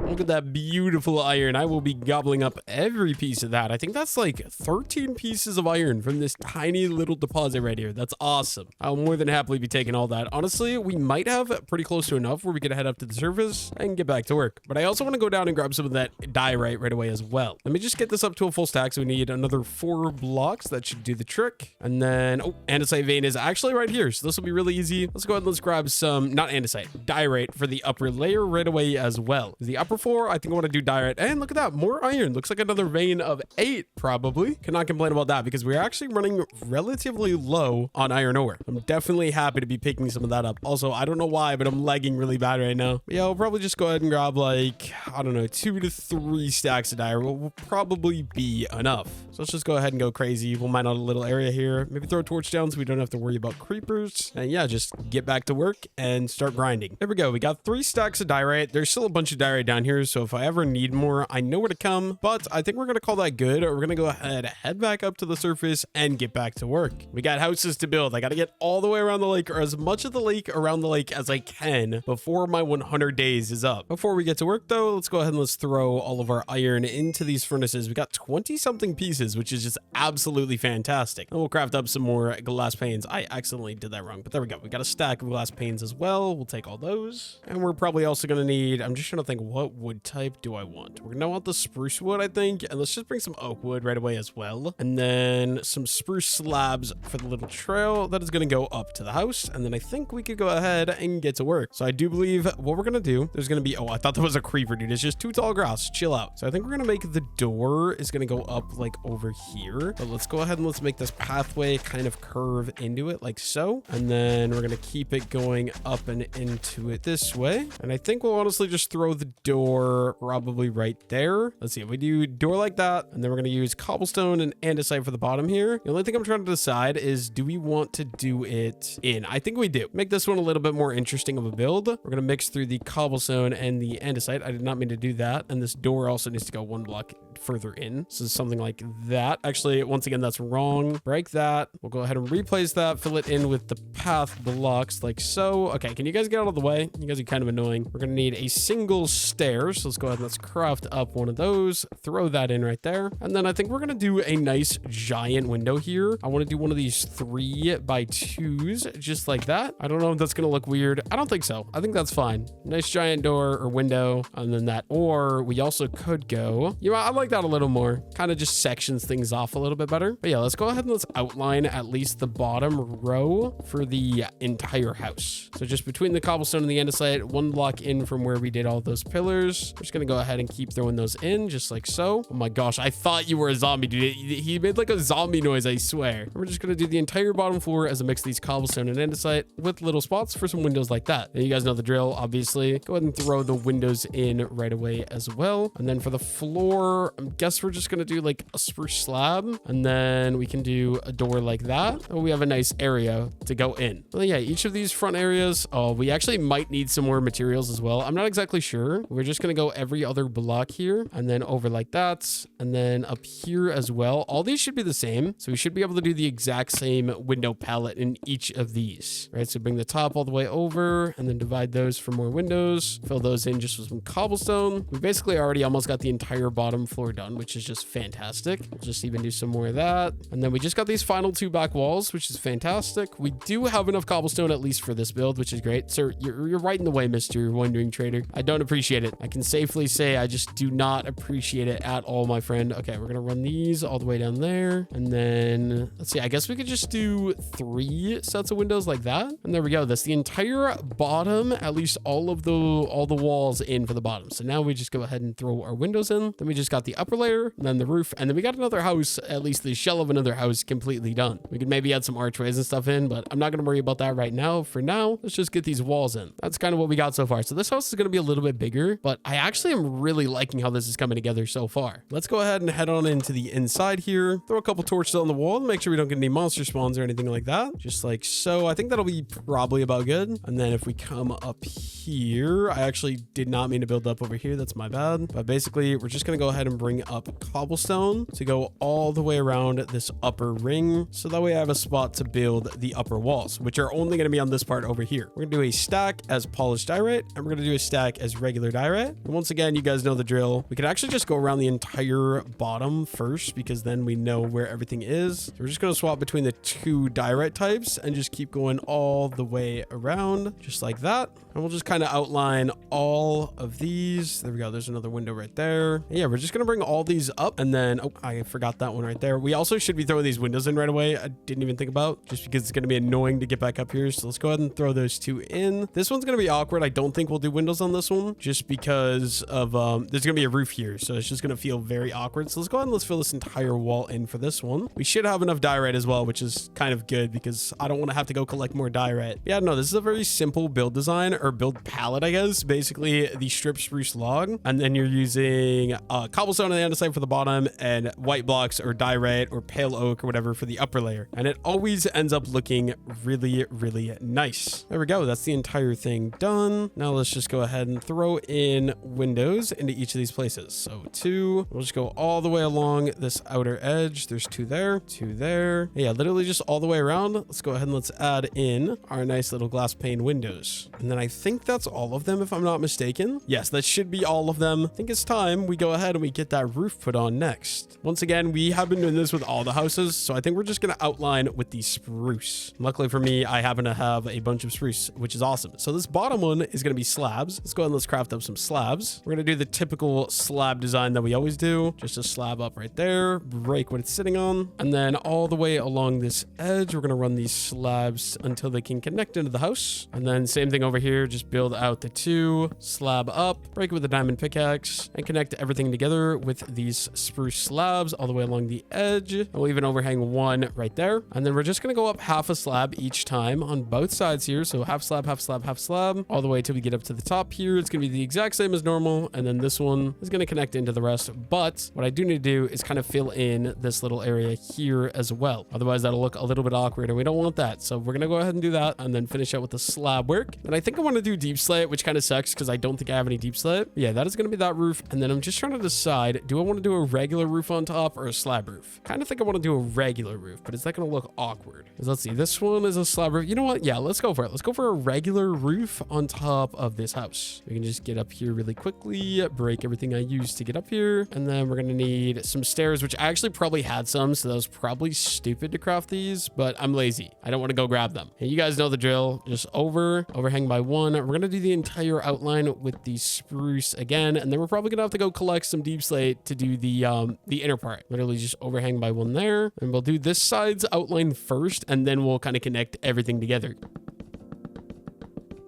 Look at that beautiful iron. I will be gobbling up every piece of that. I think that's like 13 pieces of iron from this tiny little deposit right here. That's awesome. I'll more than happily be taking all that. Honestly, we might have pretty close to enough where we could head up to the surface and get back to work. But I also want to go down and grab some of that diorite right away as well. Let me just get this up to a full stack. So we need another 4 blocks. That should do the trick. And then, oh, andesite vein is actually right here. So this will be really easy. Let's go ahead and let's grab some, not andesite, diorite for the upper layer right away as well. The upper 4, I think I want to do diorite. And look at that, more iron. Looks like another vein of 8, probably. Cannot complain about that because we're actually running relatively low on iron ore. I'm definitely happy to be picking some of that up. Also, I don't know why, but I'm lagging really bad right now. But yeah, I'll probably just go ahead and grab like, I don't know, 2 to 3 stacks of diorite will probably be enough. So let's just go ahead and go crazy. We'll mine out a little area here. Maybe throw a torch down so we don't have to worry about creepers. And yeah, just get back to work and start grinding. There we go. We got 3 stacks of diorite. There's still a bunch of diorite down here. So if I ever need more, I know where to come, but I think we're going to call that good. We're going to go ahead, head back up to the surface and get back to work. We got houses to build. I got to get all the way around the lake, or as much of the lake around the lake as I can before my 100 days is up. Before we get to work though, let's go ahead and let's throw all of our iron into these furnaces. We got 20 something pieces, which is just absolutely fantastic. And we'll craft up some more glass panes. I accidentally did that wrong, but there we go. We got a stack of glass panes as well. We'll take all those. And we're probably also going to need, I'm just trying to think, what wood type do I want? We're gonna want the spruce wood, I think, and let's just bring some oak wood right away as well, and then some spruce slabs for the little trail that is gonna go up to the house. And then I think we could go ahead and get to work. So I do believe what we're gonna do, there's gonna be, oh, I thought that was a creeper, dude. It's just 2 tall grass. Chill out. So I think we're gonna make the door is gonna go up like over here, but let's go ahead and let's make this pathway kind of curve into it like so, and then we're gonna keep it going up and into it this way. And I think we'll honestly just throw the door probably right there. Let's see, if we do door like that, and then we're going to use cobblestone and andesite for the bottom here. The only thing I'm trying to decide is, do we want to do it in? I think we do. Make this one a little bit more interesting of a build. We're going to mix through the cobblestone and the andesite. I did not mean to do that. And this door also needs to go 1 block further in. So something like that. Actually, once again, that's wrong. Break that. We'll go ahead and replace that. Fill it in with the path blocks like so. Okay, can you guys get out of the way? You guys are kind of annoying. We're going to need a single stair. So let's go ahead and let's craft up one of those. Throw that in right there. And then I think we're going to do a nice giant window here. I want to do one of these 3x2s just like that. I don't know if that's going to look weird. I don't think so. I think that's fine. Nice giant door or window. And then that, or we also could go, you know, I like that a little more. Kind of just sections things off a little bit better. But yeah, let's go ahead and let's outline at least the bottom row for the entire house. So just between the cobblestone and the andesite, 1 block in from where we did all those pillars. We're just going to go ahead and keep throwing those in just like so. Oh my gosh, I thought you were a zombie, dude. He made like a zombie noise, I swear. We're just going to do the entire bottom floor as a mix of these cobblestone and andesite with little spots for some windows like that. And you guys know the drill, obviously. Go ahead and throw the windows in right away as well. And then for the floor, I guess we're just going to do like a spruce slab, and then we can do a door like that. And we have a nice area to go in. Well, yeah, each of these front areas, oh, we actually might need some more materials as well. I'm not exactly sure. We're just going to go every other block here and then over like that. And then up here as well. All these should be the same. So we should be able to do the exact same window palette in each of these, right? So bring the top all the way over and then divide those for more windows. Fill those in just with some cobblestone. We basically already almost got the entire bottom floor done, which is just fantastic. We'll just even do some more of that. And then we just got these final 2 back walls, which is fantastic. We do have enough cobblestone at least for this build, which is great. Sir, you're right in the way, Mr. Wandering Trader. I don't appreciate it. I can safely say I just do not appreciate it at all, my friend. Okay, we're gonna run these all the way down there. And then let's see, I guess we could just do 3 sets of windows like that. And there we go. That's the entire bottom, at least all the walls in for the bottom. So now we just go ahead and throw our windows in. Then we just got the upper layer, and then the roof, and then we got another house, at least the shell of another house completely done. We could maybe add some archways and stuff in, but I'm not gonna worry about that right now. For now, let's just get these walls in. That's kind of what we got so far. So this house is gonna be a little bit bigger, but I actually am really liking how this is coming together so far. Let's go ahead and head on into the inside here. Throw a couple torches on the wall to make sure we don't get any monster spawns or anything like that. Just like so. I think that'll be probably about good. And then if we come up here, I actually did not mean to build up over here. That's my bad. But basically, we're just gonna go ahead and bring up cobblestone to go all the way around this upper ring. So that way I have a spot to build the upper walls, which are only gonna be on this part over here. We're gonna do a stack as polished diorite, and we're gonna do a stack as regular diorite. And once again, you guys know the drill. We can actually just go around the entire bottom first, because then we know where everything is. So we're just gonna swap between the 2 diorite types and just keep going all the way around, just like that. And we'll just kind of outline all of these. There we go. There's another window right there. And yeah, we're just gonna bring all these up, and then, oh, I forgot that one right there. We also should be throwing these windows in right away. I didn't even think about, just because it's gonna be annoying to get back up here. So let's go ahead and throw those 2 in. This one's gonna be awkward. I don't think we'll do windows on this one, just because of there's gonna be a roof here, so it's just gonna feel very awkward. So let's go ahead and let's fill this entire wall in for this one. We should have enough diorite as well, which is kind of good because I don't want to have to go collect more diorite. Yeah, no, this is a very simple build design, or build palette, I guess. Basically the strip spruce log, and then you're using cobblestone on the andesite for the bottom, and white blocks or diorite or pale oak or whatever for the upper layer, and it always ends up looking really, really nice. There we go. That's the entire thing done. Now let's just go ahead and throw in windows into each of these places. So 2, we'll just go all the way along this outer edge. There's 2 there, 2 there. Yeah, literally just all the way around. Let's go ahead and let's add in our nice little glass pane windows. And then I think that's all of them, if I'm not mistaken. Yes, that should be all of them. I think it's time we go ahead and we get that roof put on next. Once again, we have been doing this with all the houses, so I think we're just going to outline with the spruce. Luckily for me, I happen to have a bunch of spruce, which is awesome. So this bottom one is going to be slabs. Let's go ahead and let's craft up some slabs. We're going to do the typical slab design that we always do. Just a slab up right there, break what it's sitting on, and then all the way along this edge, we're going to run these slabs until they can connect into the house. And then same thing over here, just build out the 2, slab up, break it with a diamond pickaxe, and connect everything together with these spruce slabs all the way along the edge. And we'll even overhang 1 right there. And then we're just going to go up half a slab each time on both sides here. So half slab, half slab, half slab, all the way till we get up to the top here. It's going to be the exact same as normal. And then this one is going to connect into the rest. But what I do need to do is kind of fill in this little area here as well. Otherwise, that'll look a little bit awkward, and we don't want that. So we're going to go ahead and do that, and then finish out with the slab work. And I think I want to do deep slate, which kind of sucks because I don't think I have any deep slate. Yeah, that is going to be that roof. And then I'm just trying to decide, do I want to do a regular roof on top or a slab roof? Kind of think I want to do a regular roof, but is that going to look awkward? Because let's see, this one is a slab roof. You know what? Yeah, let's go for it. Let's go for a regular roof on top of this house. We can just get up here really quickly, break everything I used to get up here. And then we're going to need some stairs, which I actually probably had some, so that was probably stupid to craft these, but I'm lazy. I don't want to go grab them. And you guys know the drill. Just overhang by 1. We're going to do the entire outline with the spruce again, and then we're probably going to have to go collect some deep slate to do the inner part. Literally just overhang by 1 there, and we'll do this side's outline first, and then we'll kind of connect everything together.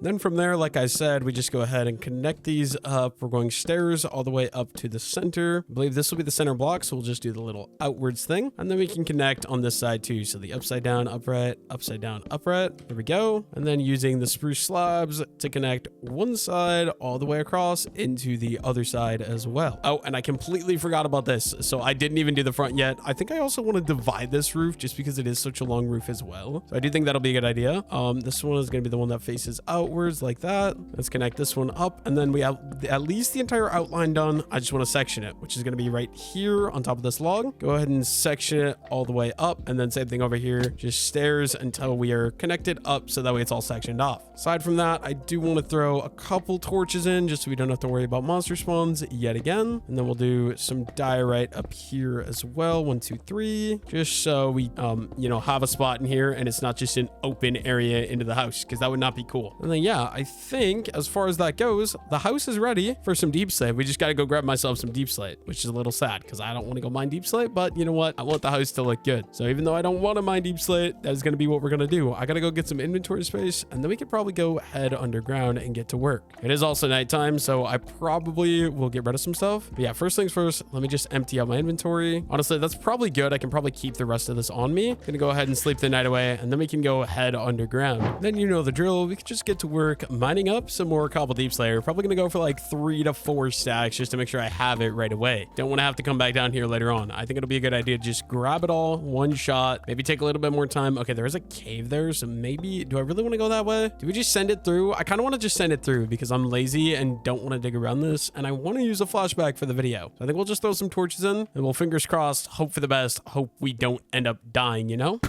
Then from there, like I said, we just go ahead and connect these up. We're going stairs all the way up to the center. I believe this will be the center block, so we'll just do the little outwards thing. And then we can connect on this side too. So the upside down, upright, upside down, upright. There we go. And then using the spruce slabs to connect one side all the way across into the other side as well. Oh, and I completely forgot about this. So I didn't even do the front yet. I think I also want to divide this roof just because it is such a long roof as well. So I do think that'll be a good idea. This one is going to be the one that faces out. outwards like that. Let's connect this one up, and then we have at least the entire outline done. I just want to section it, which is going to be right here on top of this log. Go ahead and section it all the way up, and then same thing over here, just stairs until we are connected up, so that way it's all sectioned off. Aside from that, I do want to throw a couple torches in just so we don't have to worry about monster spawns yet again. And then we'll do some diorite up here as well. 1, 2, 3, just so we you know, have a spot in here and it's not just an open area into the house, because that would not be cool. And then yeah, I think as far as that goes, the house is ready for some deep slate. We just got to go grab myself some deep slate, which is a little sad because I don't want to go mine deep slate, but you know what, I want the house to look good. So even though I don't want to mine deep slate, that is going to be what we're going to do. I got to go get some inventory space, and then we could probably go head underground and get to work. It is also nighttime, so I probably will get rid of some stuff. But yeah, first things first, let me just empty out my inventory. Honestly, that's probably good. I can probably keep the rest of this on me. Gonna go ahead and sleep the night away, and then we can go head underground. Then you know the drill. We could just get to work mining up some more cobble deep slate. We're probably gonna go for like 3 to 4 stacks just to make sure I have it right away. Don't want to have to come back down here later on. I think it'll be a good idea to just grab it all one shot, maybe take a little bit more time. Okay, there is a cave there, so maybe, do I really want to go that way? Do we just send it through? I kind of want to just send it through because I'm lazy and don't want to dig around this, and I want to use a flashback for the video. So I think we'll just throw some torches in, and we'll fingers crossed, hope for the best, hope we don't end up dying, you know?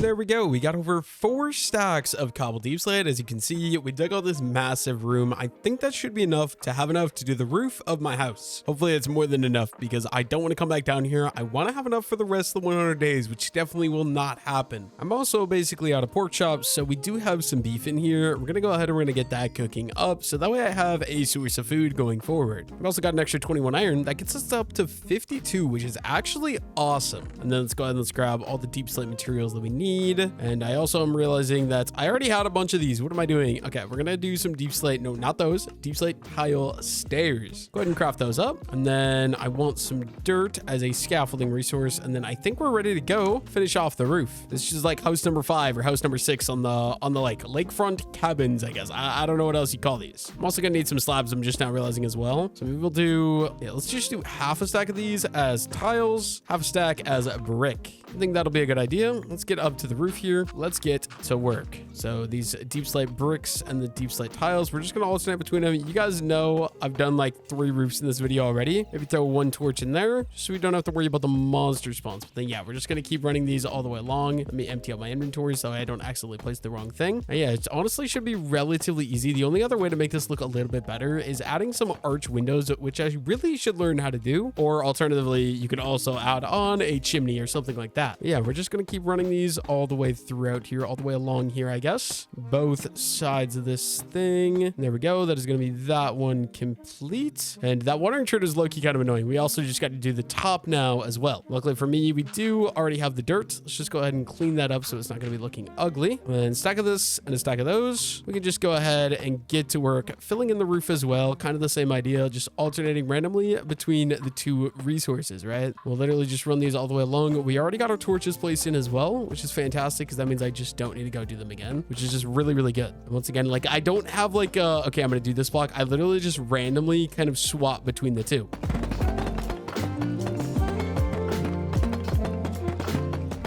There we go. We got over 4 stacks of cobble deep slate. As you can see, we dug out this massive room. I think that should be enough to do the roof of my house. Hopefully it's more than enough because I don't want to come back down here. I want to have enough for the rest of the 100 days, which definitely will not happen. I'm also basically out of pork chops, so we do have some beef in here. We're going to go ahead and we're going to get that cooking up, so that way I have a source of food going forward. We've also got an extra 21 iron. That gets us up to 52, which is actually awesome. And then let's go ahead and let's grab all the deep slate materials that we need. And I also am realizing that I already had a bunch of these. What am I doing? Okay, we're gonna do some deep slate. No, not those. Deep slate tile stairs. Go ahead and craft those up. And then I want some dirt as a scaffolding resource. And then I think we're ready to go finish off the roof. This is like house number 5 or house number 6 on the like lakefront cabins, I guess. I don't know what else you call these. I'm also gonna need some slabs. I'm just now realizing as well. So maybe we'll do, yeah, let's just do half a stack of these as tiles, half a stack as a brick. I think that'll be a good idea. Let's get up to the roof here. Let's get to work. So these deep slate bricks and the deep slate tiles, we're just going to alternate between them. You guys know I've done like 3 roofs in this video already. Maybe throw 1 torch in there just so we don't have to worry about the monster spawns. But then yeah, we're just going to keep running these all the way along. Let me empty out my inventory so I don't accidentally place the wrong thing. And yeah, it honestly should be relatively easy. The only other way to make this look a little bit better is adding some arch windows, which I really should learn how to do. Or alternatively, you could also add on a chimney or something like that. Yeah, we're just going to keep running these all the way throughout here, all the way along here, I guess. Both sides of this thing. There we go. That is going to be that one complete. And that watering church is low-key kind of annoying. We also just got to do the top now as well. Luckily for me, we do already have the dirt. Let's just go ahead and clean that up so it's not going to be looking ugly. And then a stack of this and a stack of those. We can just go ahead and get to work filling in the roof as well. Kind of the same idea, just alternating randomly between the 2 resources, right? We'll literally just run these all the way along. We already got our torches placed in as well, which is fantastic because that means I just don't need to go do them again, which is just really, really good. And once again, like I don't have like okay, I'm going to do this block. I literally just randomly kind of swap between the 2.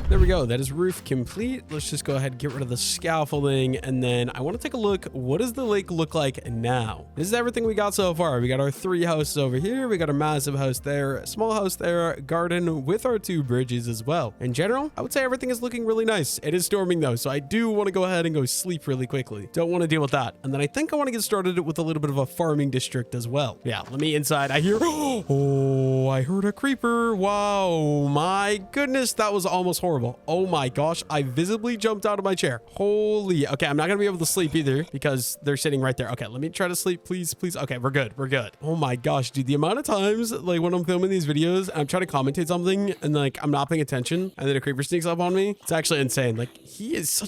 There we go. That is roof complete. Let's just go ahead and get rid of the scaffolding. And then I want to take a look. What does the lake look like now? This is everything we got so far. We got our 3 houses over here. We got a massive house there, a small house there, garden with our 2 bridges as well. In general, I would say everything is looking really nice. It is storming though, so I do want to go ahead and go sleep really quickly. Don't want to deal with that. And then I think I want to get started with a little bit of a farming district as well. Yeah, let me inside. I hear, oh, I heard a creeper. Wow, my goodness, that was almost horrible. Oh my gosh, I visibly jumped out of my chair. Holy, okay, I'm not gonna be able to sleep either because they're sitting right there. Okay, let me try to sleep, please. Okay, we're good. Oh my gosh, dude, the amount of times like when I'm filming these videos, I'm trying to commentate something and like I'm not paying attention and then a creeper sneaks up on me. It's actually insane. Like he's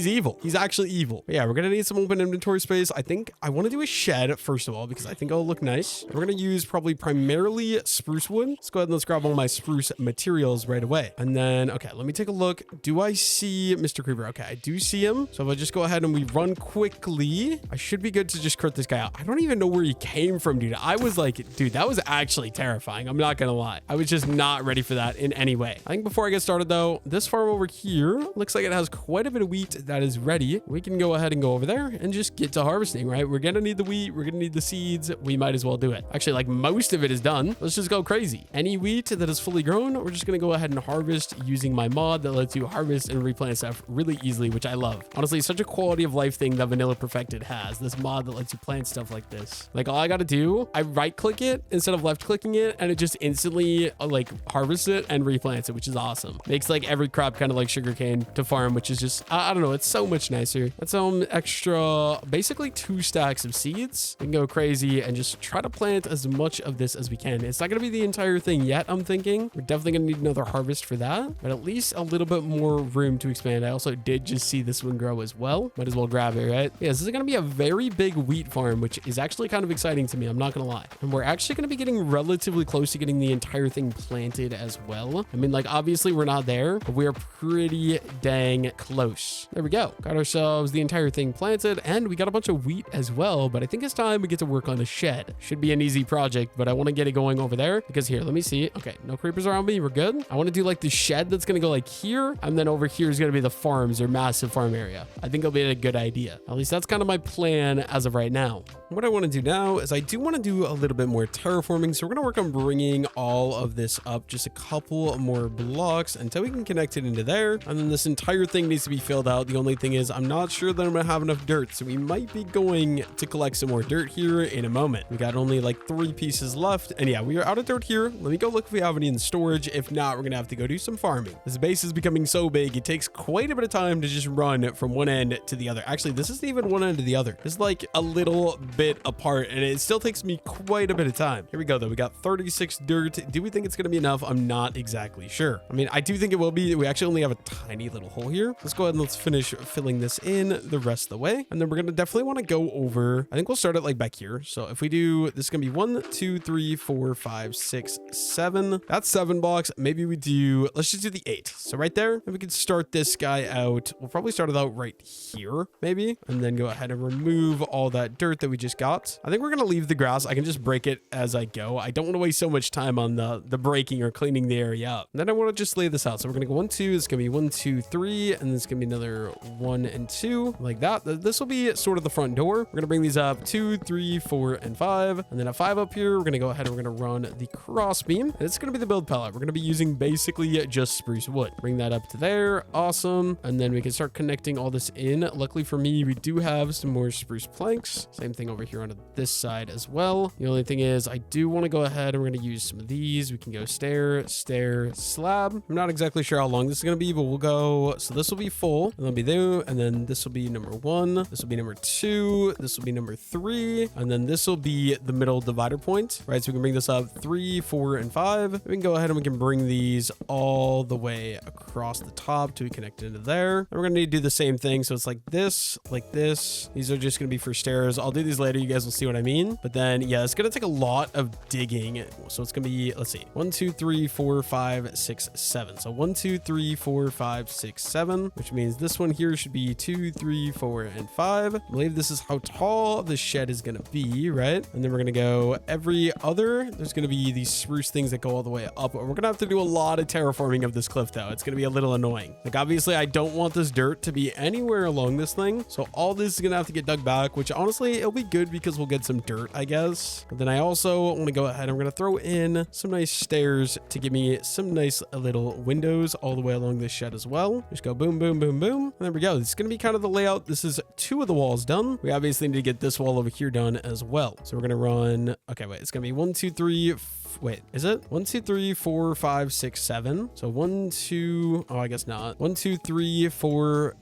evil. He's actually evil. But yeah, we're gonna need some open inventory space. I think I want to do a shed first of all because I think it'll look nice. We're gonna use probably primarily spruce wood. Let's go ahead and let's grab all my spruce materials right away. And then, okay, let me me take a look. Do I see Mr. Creeper? Okay, I do see him. So if I just go ahead and we run quickly, I should be good to just crit this guy out. I don't even know where he came from, dude. I was like, dude, that was actually terrifying. I'm not gonna lie. I was just not ready for that in any way. I think before I get started though, this farm over here looks like it has quite a bit of wheat that is ready. We can go ahead and go over there and just get to harvesting, right? We're gonna need the wheat. We're gonna need the seeds. We might as well do it. Actually, like most of it is done. Let's just go crazy. Any wheat that is fully grown, we're just gonna go ahead and harvest using my mod that lets you harvest and replant stuff really easily, which I love. Honestly, it's such a quality of life thing that Vanilla Perfected has. This mod that lets you plant stuff like this. Like all I gotta do, I right click it instead of left clicking it, and it just instantly like harvests it and replants it, which is awesome. Makes like every crop kind of like sugarcane to farm, which is just, I don't know, it's so much nicer. That's some extra, basically 2 stacks of seeds. We can go crazy and just try to plant as much of this as we can. It's not gonna be the entire thing yet, I'm thinking. We're definitely gonna need another harvest for that, but at least a little bit more room to expand. I also did just see this one grow as well. Might as well grab it, right? Yeah, this is gonna be a very big wheat farm, which is actually kind of exciting to me. I'm not gonna lie. And we're actually gonna be getting relatively close to getting the entire thing planted as well. I mean, like obviously we're not there, but we are pretty dang close. There we go. Got ourselves the entire thing planted, and we got a bunch of wheat as well, but I think it's time we get to work on a shed. Should be an easy project, but I want to get it going over there because here, let me see. Okay, no creepers around me. We're good. I want to do like the shed that's going to go like here, and then over here is going to be the farms or massive farm area. I think it'll be a good idea. At least that's kind of my plan as of right now. What I want to do now is I do want to do a little bit more terraforming. So we're going to work on bringing all of this up just a couple more blocks until we can connect it into there. And then this entire thing needs to be filled out. The only thing is I'm not sure that I'm going to have enough dirt. So we might be going to collect some more dirt here in a moment. We got only like 3 pieces left. And yeah, we are out of dirt here. Let me go look if we have any in storage. If not, we're going to have to go do some farming. This base is becoming so big. It takes quite a bit of time to just run from one end to the other. Actually, this isn't even one end to the other. It's like a little bit apart, and it still takes me quite a bit of time. Here we go though. We got 36 dirt. Do we think it's going to be enough? I'm not exactly sure. I mean, I do think it will be. We actually only have a tiny little hole here. Let's go ahead and let's finish filling this in the rest of the way. And then we're going to definitely want to go over, I think we'll start it like back here. So if we do, this is going to be 1, 2, 3, 4, 5, 6, 7. That's 7 blocks. Maybe we do, let's just do the 8. So right there, and we can start this guy out. We'll probably start it out right here, maybe, and then go ahead and remove all that dirt that we just got. I think we're going to leave the grass. I can just break it as I go. I don't want to waste so much time on the breaking or cleaning the area up. And then I want to just lay this out. So we're going to go 1, 2. It's going to be 1, 2, 3. And it's going to be another 1 and 2 like that. This will be sort of the front door. We're going to bring these up 2, 3, 4, and 5. And then at 5 up here, we're going to go ahead and we're going to run the cross beam. And it's going to be the build pallet. We're going to be using basically just spruce wood. Bring that up to there. Awesome. And then we can start connecting all this in. Luckily for me, we do have some more spruce planks. Same thing over here on this side as well. The only thing is I do want to go ahead and we're going to use some of these. We can go stair, stair, slab. I'm not exactly sure how long this is going to be, but we'll go. So this will be full, and that'll be there. And then this will be number 1. This will be number 2. This will be number 3. And then this will be the middle divider point, right? So we can bring this up 3, 4, and 5. We can go ahead and we can bring these all the way across the top to be connected into there. And we're going to need to do the same thing. So it's like this, like this. These are just going to be for stairs. I'll do these later. You guys will see what I mean. But then, yeah, it's going to take a lot of digging. So it's going to be, let's see, 1, 2, 3, 4, 5, 6, 7. So 1, 2, 3, 4, 5, 6, 7, which means this one here should be 2, 3, 4, and 5. I believe this is how tall the shed is going to be, right? And then we're going to go every other. There's going to be these spruce things that go all the way up. We're going to have to do a lot of terraforming of this cliff, though. It's going to be a little annoying. Like, obviously, I don't want this dirt to be anywhere along this thing. So all this is going to have to get dug back, which honestly, it'll be good because we'll get some dirt, I guess. But then I also want to go ahead and we're going to throw in some nice stairs to give me some nice little windows all the way along this shed as well. Just go boom, boom, boom, boom. And there we go. This is going to be kind of the layout. This is 2 of the walls done. We obviously need to get this wall over here done as well. So we're going to run, okay, wait, it's going to be 1, 2, 3, wait, is it 1, 2, 3, 4, 5, 6, 7? So 1, 2, oh, I guess not. 1, 2, 3, 4,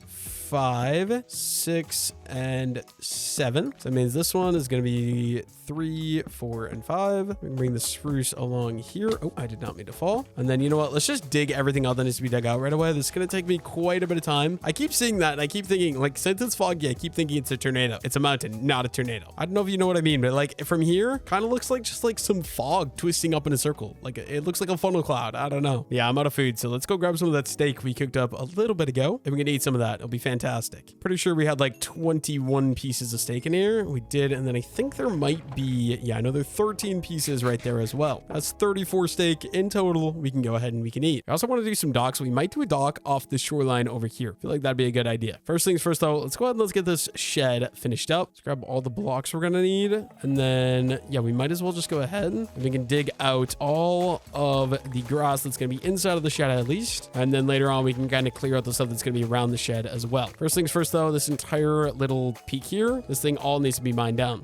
5, 6, and 7. So that means this one is going to be 3, 4, and 5. We can bring the spruce along here. Oh, I did not mean to fall. And then you know what? Let's just dig everything out that needs to be dug out right away. This is going to take me quite a bit of time. I keep seeing that and I keep thinking, like, since it's foggy, I keep thinking it's a tornado. It's a mountain, not a tornado. I don't know if you know what I mean, but like from here, kind of looks like just like some fog twisting up in a circle. Like it looks like a funnel cloud. I don't know. Yeah, I'm out of food. So let's go grab some of that steak we cooked up a little bit ago. And we can eat some of that. It'll be fantastic. Pretty sure we had like 21 pieces of steak in here. We did. And then I think there might be, yeah, another 13 pieces right there as well. That's 34 steak in total. We can go ahead and we can eat. I also want to do some docks. We might do a dock off the shoreline over here. I feel like that'd be a good idea. First things first though, let's go ahead and let's get this shed finished up. Let's grab all the blocks we're going to need. And then, yeah, we might as well just go ahead and we can dig out all of the grass that's going to be inside of the shed at least. And then later on, we can kind of clear out the stuff that's going to be around the shed as well. First things first though, this entire little peak here, this thing all needs to be mined down.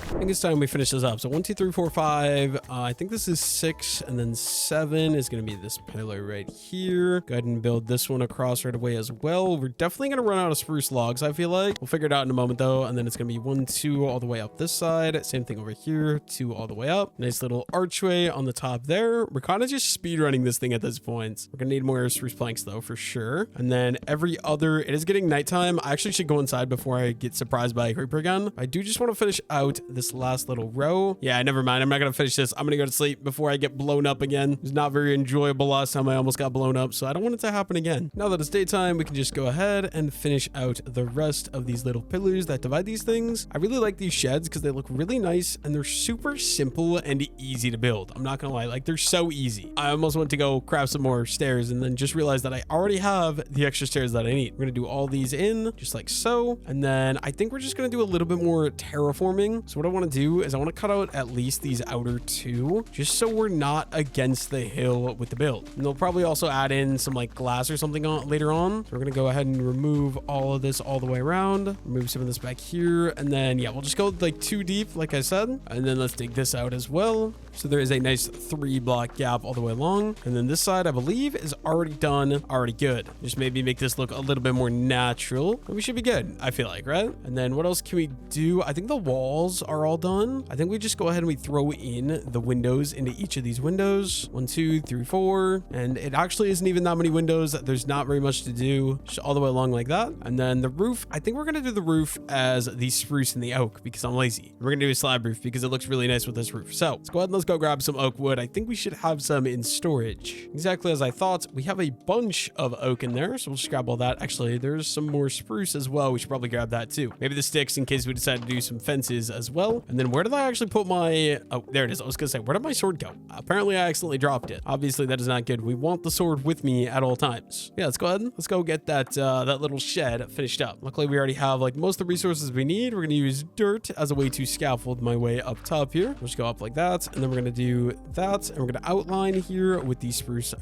I think it's time we finish this up. So 1, 2, 3, 4, 5. I think this is 6, and then 7 is going to be this pillar right here. Go ahead and build this one across right away as well. We're definitely going to run out of spruce logs, I feel like. We'll figure it out in a moment though. And then it's going to be 1, 2 all the way up this side. Same thing over here, 2 all the way up. Nice little archway on the top there. We're kind of just speed running this thing at this point. We're going to need more spruce planks though, for sure. And then every other, it is getting nighttime. I actually should go inside before I get surprised by a creeper again. I do just want to finish out this last little row. Yeah, never mind. I'm not going to finish this. I'm going to go to sleep before I get blown up again. It was not very enjoyable last time I almost got blown up, so I don't want it to happen again. Now that it's daytime, we can just go ahead and finish out the rest of these little pillars that divide these things. I really like these sheds because they look really nice and they're super simple and easy to build. I'm not going to lie. Like, they're so easy. I almost went to go craft some more stairs and then just realized that I already have the extra stairs that I need. We're going to do all these in just like so. And then I think we're just going to do a little bit more terraforming. So what I want to do is I want to cut out at least these outer 2 just so we're not against the hill with the build. And they'll probably also add in some like glass or something later on. So we're going to go ahead and remove all of this all the way around, remove some of this back here. And then, yeah, we'll just go like 2 deep, like I said. And then let's dig this out as well. So there is a nice 3 block gap all the way along. And then this side, I believe, is already done, already good. Just maybe make this look a little bit more natural. And we should be good, I feel like, right? And then what else can we do? I think the walls are all done. I think we just go ahead and we throw in the windows into each of these windows. 1, 2, 3, 4. And it actually isn't even that many windows. There's not very much to do, just all the way along like that. And then the roof, I think we're going to do the roof as the spruce and the oak because I'm lazy. We're going to do a slab roof because it looks really nice with this roof. So let's go ahead and let's go grab some oak wood. I think we should have some in storage. Exactly as I thought. We have a bunch of oak in there, so we'll just grab all that. Actually, there's some more spruce as well. We should probably grab that too. Maybe the sticks in case we decide to do some fences as well. And then where did I actually put my... Oh, there it is. I was going to say, where did my sword go? Apparently, I accidentally dropped it. Obviously, that is not good. We want the sword with me at all times. Yeah, let's go ahead and let's go get that that little shed finished up. Luckily, we already have like most of the resources we need. We're going to use dirt as a way to scaffold my way up top here. We'll just go up like that. And then we're going to do that. And we're going to outline here with the spruce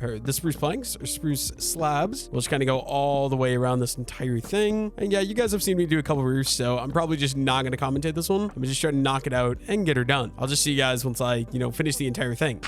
planks or spruce slabs. We'll just kind of go all the way around this entire thing. And yeah, you guys have seen me do a couple roofs, so I'm probably just not going to commentate this one. I'm just trying to knock it out and get her done. I'll just see you guys once I, finish the entire thing.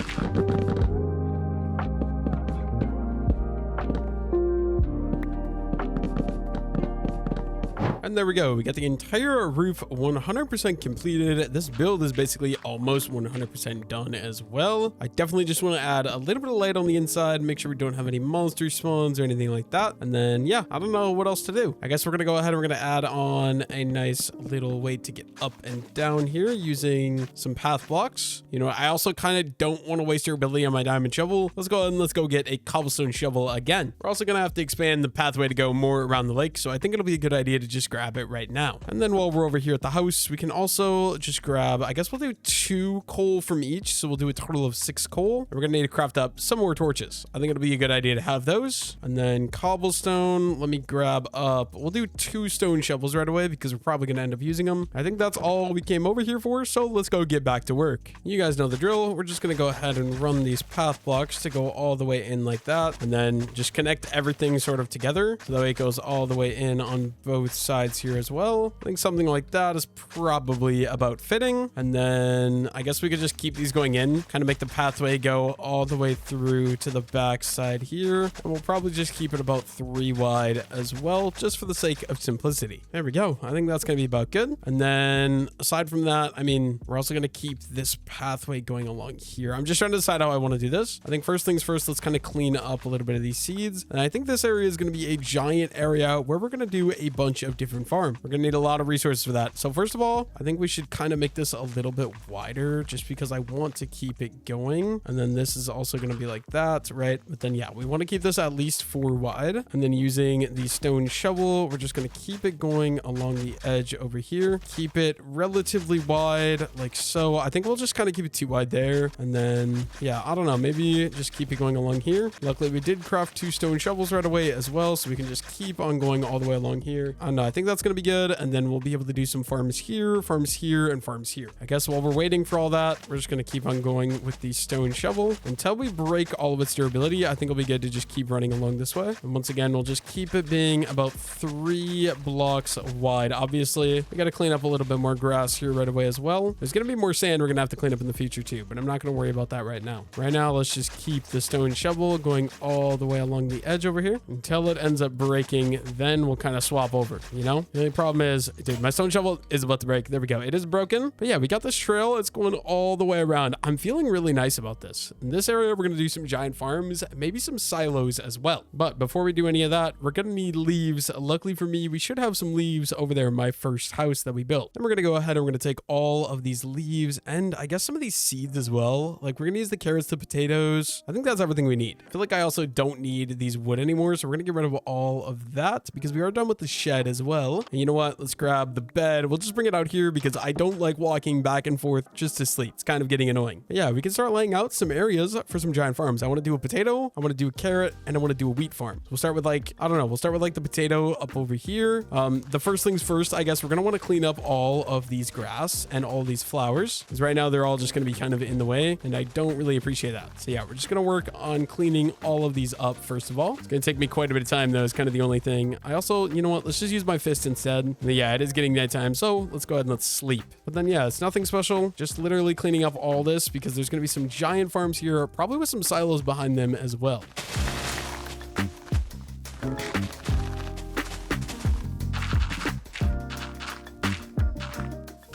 And there we go. We got the entire roof 100% completed. This build is basically almost 100% done as well. I definitely just want to add a little bit of light on the inside, make sure we don't have any monster spawns or anything like that. And then, yeah, I don't know what else to do. I guess we're going to go ahead and we're going to add on a nice little way to get up and down here using some path blocks. I also kind of don't want to waste your ability on my diamond shovel. Let's go ahead and let's go get a cobblestone shovel again. We're also going to have to expand the pathway to go more around the lake. So I think it'll be a good idea to just grab it right now. And then while we're over here at the house, we can also just grab, I guess we'll do 2 coal from each. So we'll do a total of 6 coal. And we're going to need to craft up some more torches. I think it'll be a good idea to have those. And then cobblestone, let me grab up, we'll do 2 stone shovels right away because we're probably going to end up using them. I think that's all we came over here for. So let's go get back to work. You guys know the drill. We're just going to go ahead and run these path blocks to go all the way in like that. And then just connect everything sort of together. So that way it goes all the way in on both sides sides here as well. I think something like that is probably about fitting. And then I guess we could just keep these going in, kind of make the pathway go all the way through to the back side here. And we'll probably just keep it about 3 wide as well, just for the sake of simplicity. There we go. I think that's going to be about good. And then aside from that, I mean, we're also going to keep this pathway going along here. I'm just trying to decide how I want to do this. I think first things first, let's kind of clean up a little bit of these seeds. And I think this area is going to be a giant area where we're going to do a bunch of different farms. We're going to need a lot of resources for that. So first of all, I think we should kind of make this a little bit wider just because I want to keep it going. And then this is also going to be like that, right? But then yeah, we want to keep this at least 4 wide. And then using the stone shovel, we're just going to keep it going along the edge over here. Keep it relatively wide like so. I think we'll just kind of keep it 2 wide there. And then yeah, I don't know, maybe just keep it going along here. Luckily we did craft 2 stone shovels right away as well, so we can just keep on going all the way along here. I don't know, I think that's going to be good. And then we'll be able to do some farms here, and farms here. I guess while we're waiting for all that, we're just going to keep on going with the stone shovel until we break all of its durability. I think it'll be good to just keep running along this way. And once again, we'll just keep it being about 3 blocks wide. Obviously, we got to clean up a little bit more grass here right away as well. There's going to be more sand we're going to have to clean up in the future too, but I'm not going to worry about that right now. Right now, let's just keep the stone shovel going all the way along the edge over here until it ends up breaking. Then we'll kind of swap over, you know? The only problem is, dude, my stone shovel is about to break. There we go. It is broken. But yeah, we got this trail. It's going all the way around. I'm feeling really nice about this. In this area, we're going to do some giant farms, maybe some silos as well. But before we do any of that, we're going to need leaves. Luckily for me, we should have some leaves over there in my first house that we built. Then we're going to go ahead and we're going to take all of these leaves and I guess some of these seeds as well. Like we're going to use the carrots, the potatoes. I think that's everything we need. I feel like I also don't need these wood anymore. So we're going to get rid of all of that because we are done with the shed as well. And you know what? Let's grab the bed. We'll just bring it out here because I don't like walking back and forth just to sleep. It's kind of getting annoying. But yeah, we can start laying out some areas for some giant farms. I want to do a potato. I want to do a carrot and I want to do a wheat farm. So we'll start with like, I don't know. We'll start with like the potato up over here. The first things first, I guess we're going to want to clean up all of these grass and all these flowers because right now they're all just going to be kind of in the way and I don't really appreciate that. So yeah, we're just going to work on cleaning all of these up first of all. It's going to take me quite a bit of time though. It's kind of the only thing. I also, you know what? Let's just use my fist instead. But yeah, it is getting nighttime. So let's go ahead and let's sleep. But then yeah, it's nothing special. Just literally cleaning up all this because there's going to be some giant farms here, probably with some silos behind them as well.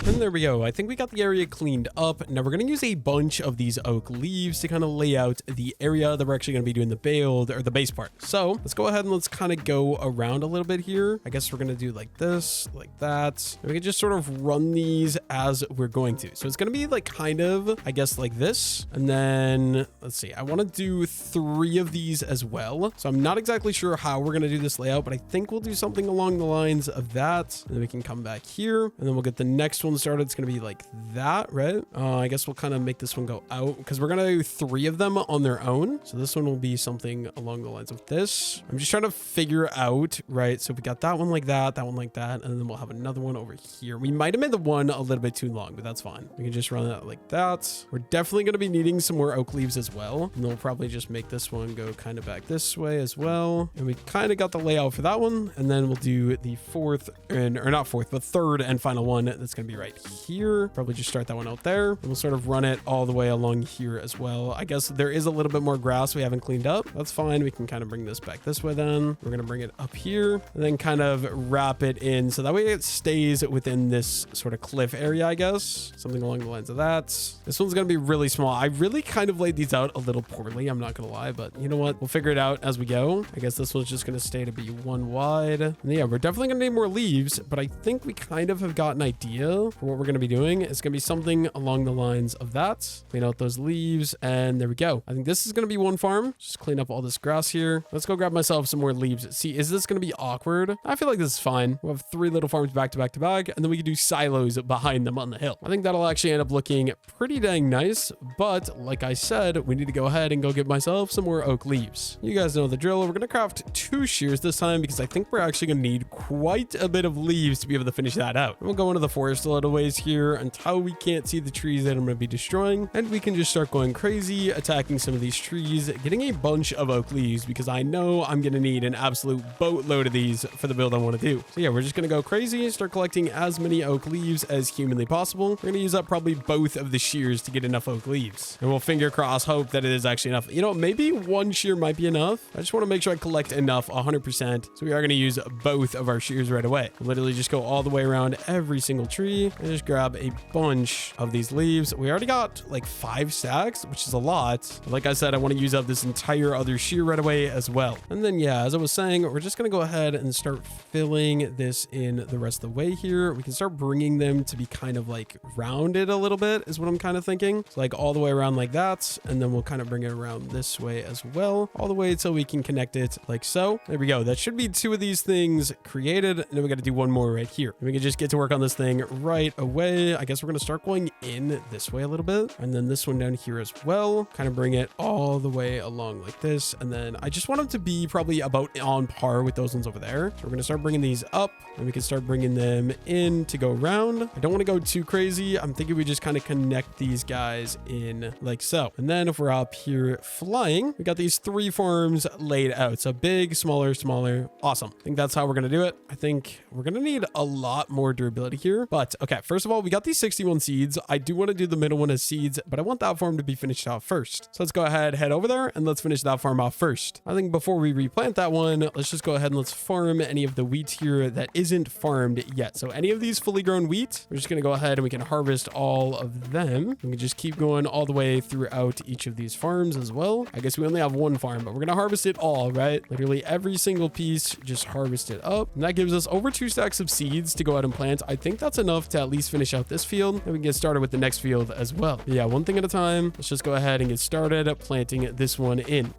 And there we go. I think we got the area cleaned up. Now we're going to use a bunch of these oak leaves to kind of lay out the area that we're actually going to be doing the build or the base part. So let's go ahead and let's kind of go around a little bit here. I guess we're going to do like this, like that. And we can just sort of run these as we're going to. So it's going to be like kind of, I guess like this. And then let's see, I want to do 3 of these as well. So I'm not exactly sure how we're going to do this layout, but I think we'll do something along the lines of that. And then we can come back here and then we'll get the next one started. It's going to be like that, right? I guess we'll kind of make this one go out because we're going to do 3 of them on their own. So this one will be something along the lines of this. I'm just trying to figure out, right? So we got that one like that one like that, and then we'll have another one over here. We might have made the one a little bit too long, but that's fine. We can just run that like that. We're definitely going to be needing some more oak leaves as well. And then we'll probably just make this one go kind of back this way as well. And we kind of got the layout for that one. And then we'll do the third and final one that's going to be right here. Probably just start that one out there and we'll sort of run it all the way along here as well. I guess there is a little bit more grass we haven't cleaned up. That's fine. We can kind of bring this back this way then. We're going to bring it up here and then kind of wrap it in so that way it stays within this sort of cliff area, I guess. Something along the lines of that. This one's going to be really small. I really kind of laid these out a little poorly. I'm not going to lie, but you know what? We'll figure it out as we go. I guess this one's just going to stay to be 1 wide. And yeah, we're definitely going to need more leaves, but I think we kind of have got an idea for what we're going to be doing. It's going to be something along the lines of that. Clean out those leaves and there we go. I think this is going to be one farm. Just clean up all this grass here. Let's go grab myself some more leaves. See, is this going to be awkward? I feel like this is fine. We'll have 3 little farms back to back to back and then we can do silos behind them on the hill. I think that'll actually end up looking pretty dang nice, but like I said, we need to go ahead and go get myself some more oak leaves. You guys know the drill. We're going to craft 2 shears this time because I think we're actually going to need quite a bit of leaves to be able to finish that out. And we'll go into the forest a little ways here until we can't see the trees that I'm going to be destroying. And we can just start going crazy, attacking some of these trees, getting a bunch of oak leaves because I know I'm going to need an absolute boatload of these for the build I want to do. So yeah, we're just going to go crazy, start collecting as many oak leaves as humanly possible. We're going to use up probably both of the shears to get enough oak leaves. And we'll finger cross hope that it is actually enough. You know, maybe one shear might be enough. I just want to make sure I collect enough 100%. So we are going to use both of our shears right away. We'll literally just go all the way around every single tree and just grab a bunch of these leaves. We already got like 5 stacks, which is a lot. But like I said, I want to use up this entire other shear right away as well. And then yeah, as I was saying, we're just going to go ahead and start filling this in the rest of the way here. We can start bringing them to be kind of like rounded a little bit is what I'm kind of thinking. So like all the way around like that. And then we'll kind of bring it around this way as well, all the way until we can connect it like so. There we go. That should be 2 of these things created. And then we got to do one more right here. And we can just get to work on this thing right away. I guess we're going to start going in this way a little bit. And then this one down here as well. Kind of bring it all the way along like this. And then I just want them to be probably about on par with those ones over there. So we're going to start bringing these up and we can start bringing them in to go around. I don't want to go too crazy. I'm thinking we just kind of connect these guys in like so. And then if we're up here flying, we got these 3 farms laid out. So big, smaller, smaller. Awesome. I think that's how we're going to do it. I think we're going to need a lot more durability here. But okay, first of all, we got these 61 seeds. I do want to do the middle one as seeds, but I want that farm to be finished off first. So let's go ahead, head over there and let's finish that farm off first. I think before we replant that one, let's just go ahead and let's farm any of the wheat here that isn't farmed yet. So any of these fully grown wheat, we're just going to go ahead and we can harvest all of them. We can just keep going all the way throughout each of these farms as well. I guess we only have 1 farm, but we're going to harvest it all, right? Literally every single piece, just harvest it up. And that gives us over 2 stacks of seeds to go out and plant. I think that's enough to at least finish out this field. And we can get started with the next field as well. But yeah, one thing at a time. Let's just go ahead and get started planting this one in.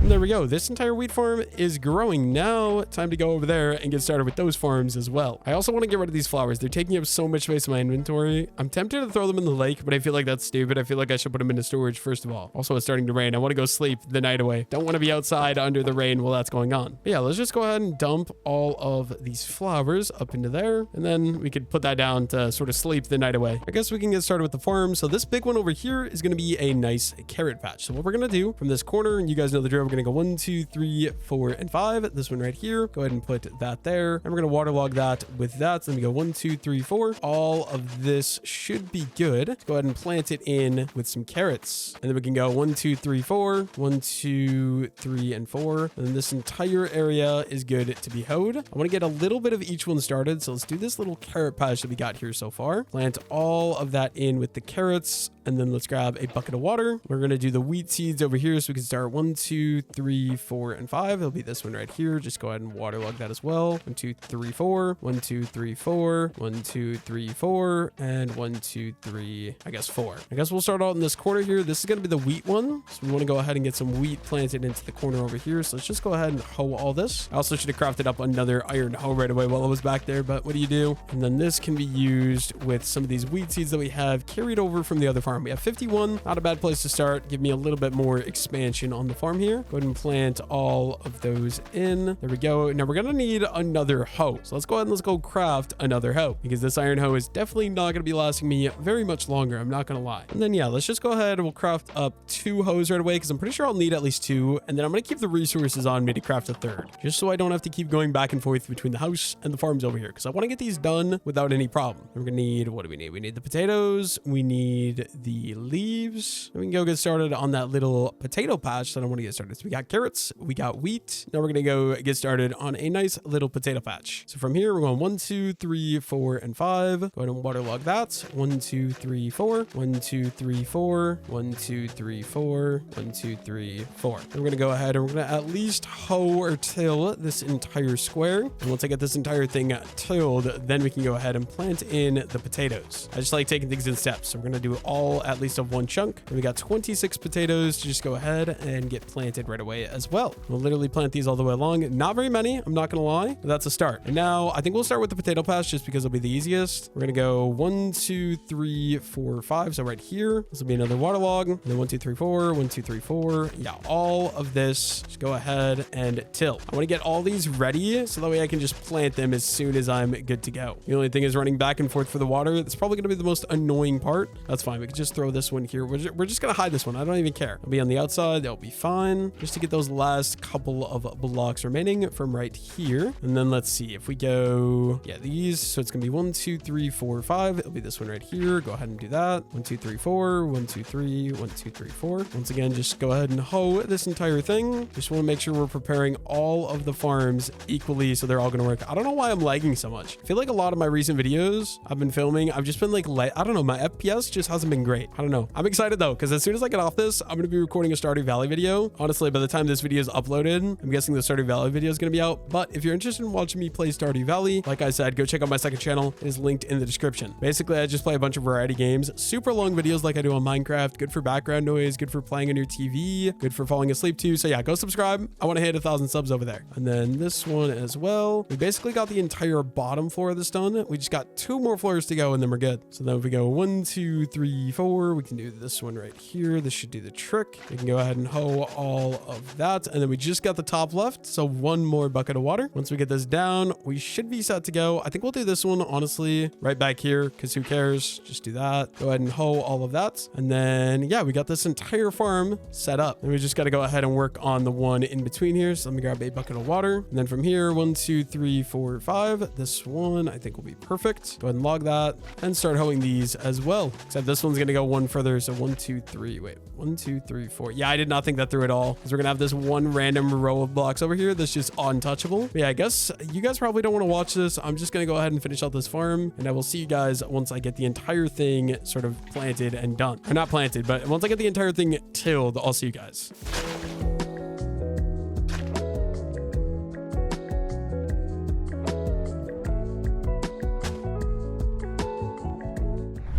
And there we go. This entire wheat farm is growing now. Time to go over there and get started with those farms as well. I also want to get rid of these flowers. They're taking up so much space in my inventory. I'm tempted to throw them in the lake, but I feel like that's stupid. I feel like I should put them into storage first of all. Also, it's starting to rain. I want to go sleep the night away. Don't want to be outside under the rain while that's going on. But yeah, let's just go ahead and dump all of these flowers up into there. And then we could put that down to sort of sleep the night away. I guess we can get started with the farm. So this big one over here is going to be a nice carrot patch. So what we're going to do from this corner, and you guys know the drill, we're going to go 1, 2, 3, 4, and 5. This one right here. Go ahead and put that there. And we're going to waterlog that with that. So then we go 1, 2, 3, 4. All of this should be good. Let's go ahead and plant it in with some carrots. And then we can go 1, 2, 3, 4. 1, 2, 3, and 4. And then this entire area is good to be hoed. I want to get a little bit of each one started. So let's do this little carrot patch that we got here so far. Plant all of that in with the carrots. And then let's grab a bucket of water. We're going to do the wheat seeds over here. So we can start 1, 2, 3, 4, and 5. It'll be this one right here. Just go ahead and waterlog that as well. 1, 2, 3, 4. 1, 2, 3, 4. 1, 2, 3, 4. And 1, 2, 3, I guess 4. I guess we'll start out in this corner here. This is going to be the wheat one. So we want to go ahead and get some wheat planted into the corner over here. So let's just go ahead and hoe all this. I also should have crafted up another iron hoe right away while I was back there, but what do you do? And then this can be used with some of these wheat seeds that we have carried over from the other farm. We have 51. Not a bad place to start. Give me a little bit more expansion on the farm here. Go ahead and plant all of those in. There we go. Now we're going to need another hoe. So let's go ahead and let's go craft another hoe because this iron hoe is definitely not going to be lasting me very much longer. I'm not going to lie. And then yeah, let's just go ahead and we'll craft up 2 hoes right away because I'm pretty sure I'll need at least 2. And then I'm going to keep the resources on me to craft a 3rd just so I don't have to keep going back and forth between the house and the farms over here because I want to get these done without any problem. We're going to need, what do we need? We need the potatoes. We need the leaves. And we can go get started on that little potato patch that I want to get started. So we got carrots, we got wheat. Now we're going to go get started on a nice little potato patch. So from here, we're going 1, 2, 3, 4, and 5. Go ahead and waterlog that. 1, 2, 3, 4. 1, 2, 3, 4. 1, 2, 3, 4. 1, 2, 3, 4. And we're going to go ahead and we're going to at least hoe or till this entire square. And once I get this entire thing tilled, then we can go ahead and plant in the potatoes. I just like taking things in steps. So we're going to do all at least of one chunk. And we got 26 potatoes to just go ahead and get planted right away as well. We'll literally plant these all the way along. Not very many, I'm not gonna lie, but that's a start. And now I think we'll start with the potato patch just because it'll be the easiest. We're gonna go 1, 2, 3, 4, 5. So right here, this will be another waterlog. And then 1, 2, 3, 4, 1, 2, 3, 4. Yeah, all of this. Just go ahead and till. I want to get all these ready so that way I can just plant them as soon as I'm good to go. The only thing is running back and forth for the water. That's probably going to be the most annoying part. That's fine. We can just throw this one here. We're just going to hide this one. I don't even care. It'll be on the outside. That'll be fine. Just to get those last couple of blocks remaining from right here. And then let's see if we go, yeah, these. So it's going to be 1, 2, 3, 4, 5. It'll be this one right here. Go ahead and do that. 1, 2, 3, 4. 1, 2, 3. 1, 2, 3, 4. Once again, just go ahead and hoe this entire thing. Just want to make sure we're preparing all of the farms equally so they're all going to work. I don't know why I'm lagging so much. I feel like a lot of my recent videos I've been filming, I've just been like, I don't know, my FPS just hasn't been great. I don't know. I'm excited though, because as soon as I get off this, I'm going to be recording a Stardew Valley video. Honestly, by the time this video is uploaded, I'm guessing the Stardew Valley video is going to be out. But if you're interested in watching me play Stardew Valley, like I said, go check out my second channel. It is linked in the description. Basically, I just play a bunch of variety games, super long videos like I do on Minecraft, good for background noise, good for playing on your TV, good for falling asleep too. So yeah, go subscribe. I want to hit 1,000 subs over there. And then this one as well. We basically got the entire bottom floor of this done. We just got 2 more floors to go and then we're good. So then if we go 1, 2, 3, 4, we can do this one right here. This should do the trick. We can go ahead and hoe all of that. And then we just got the top left. So 1 more bucket of water. Once we get this down, we should be set to go. I think we'll do this one, honestly, right back here, because who cares? Just do that. Go ahead and hoe all of that. And then, yeah, we got this entire farm set up. And we just got to go ahead and work on the one in between here. So let me grab a bucket of water. And then from here, 1, 2, 3, 4, 5. This one I think will be perfect. Go ahead and log that and start hoeing these as well. Except this one's going to go one further. So 1, 2, 3. Wait, 1, 2, 3, 4. Yeah, I did not think that through at all. Because we're going to have this one random row of blocks over here that's just untouchable. But yeah, I guess you guys probably don't want to watch this. I'm just going to go ahead and finish out this farm. And I will see you guys once I get the entire thing sort of planted and done. Or not planted, but once I get the entire thing tilled, I'll see you guys.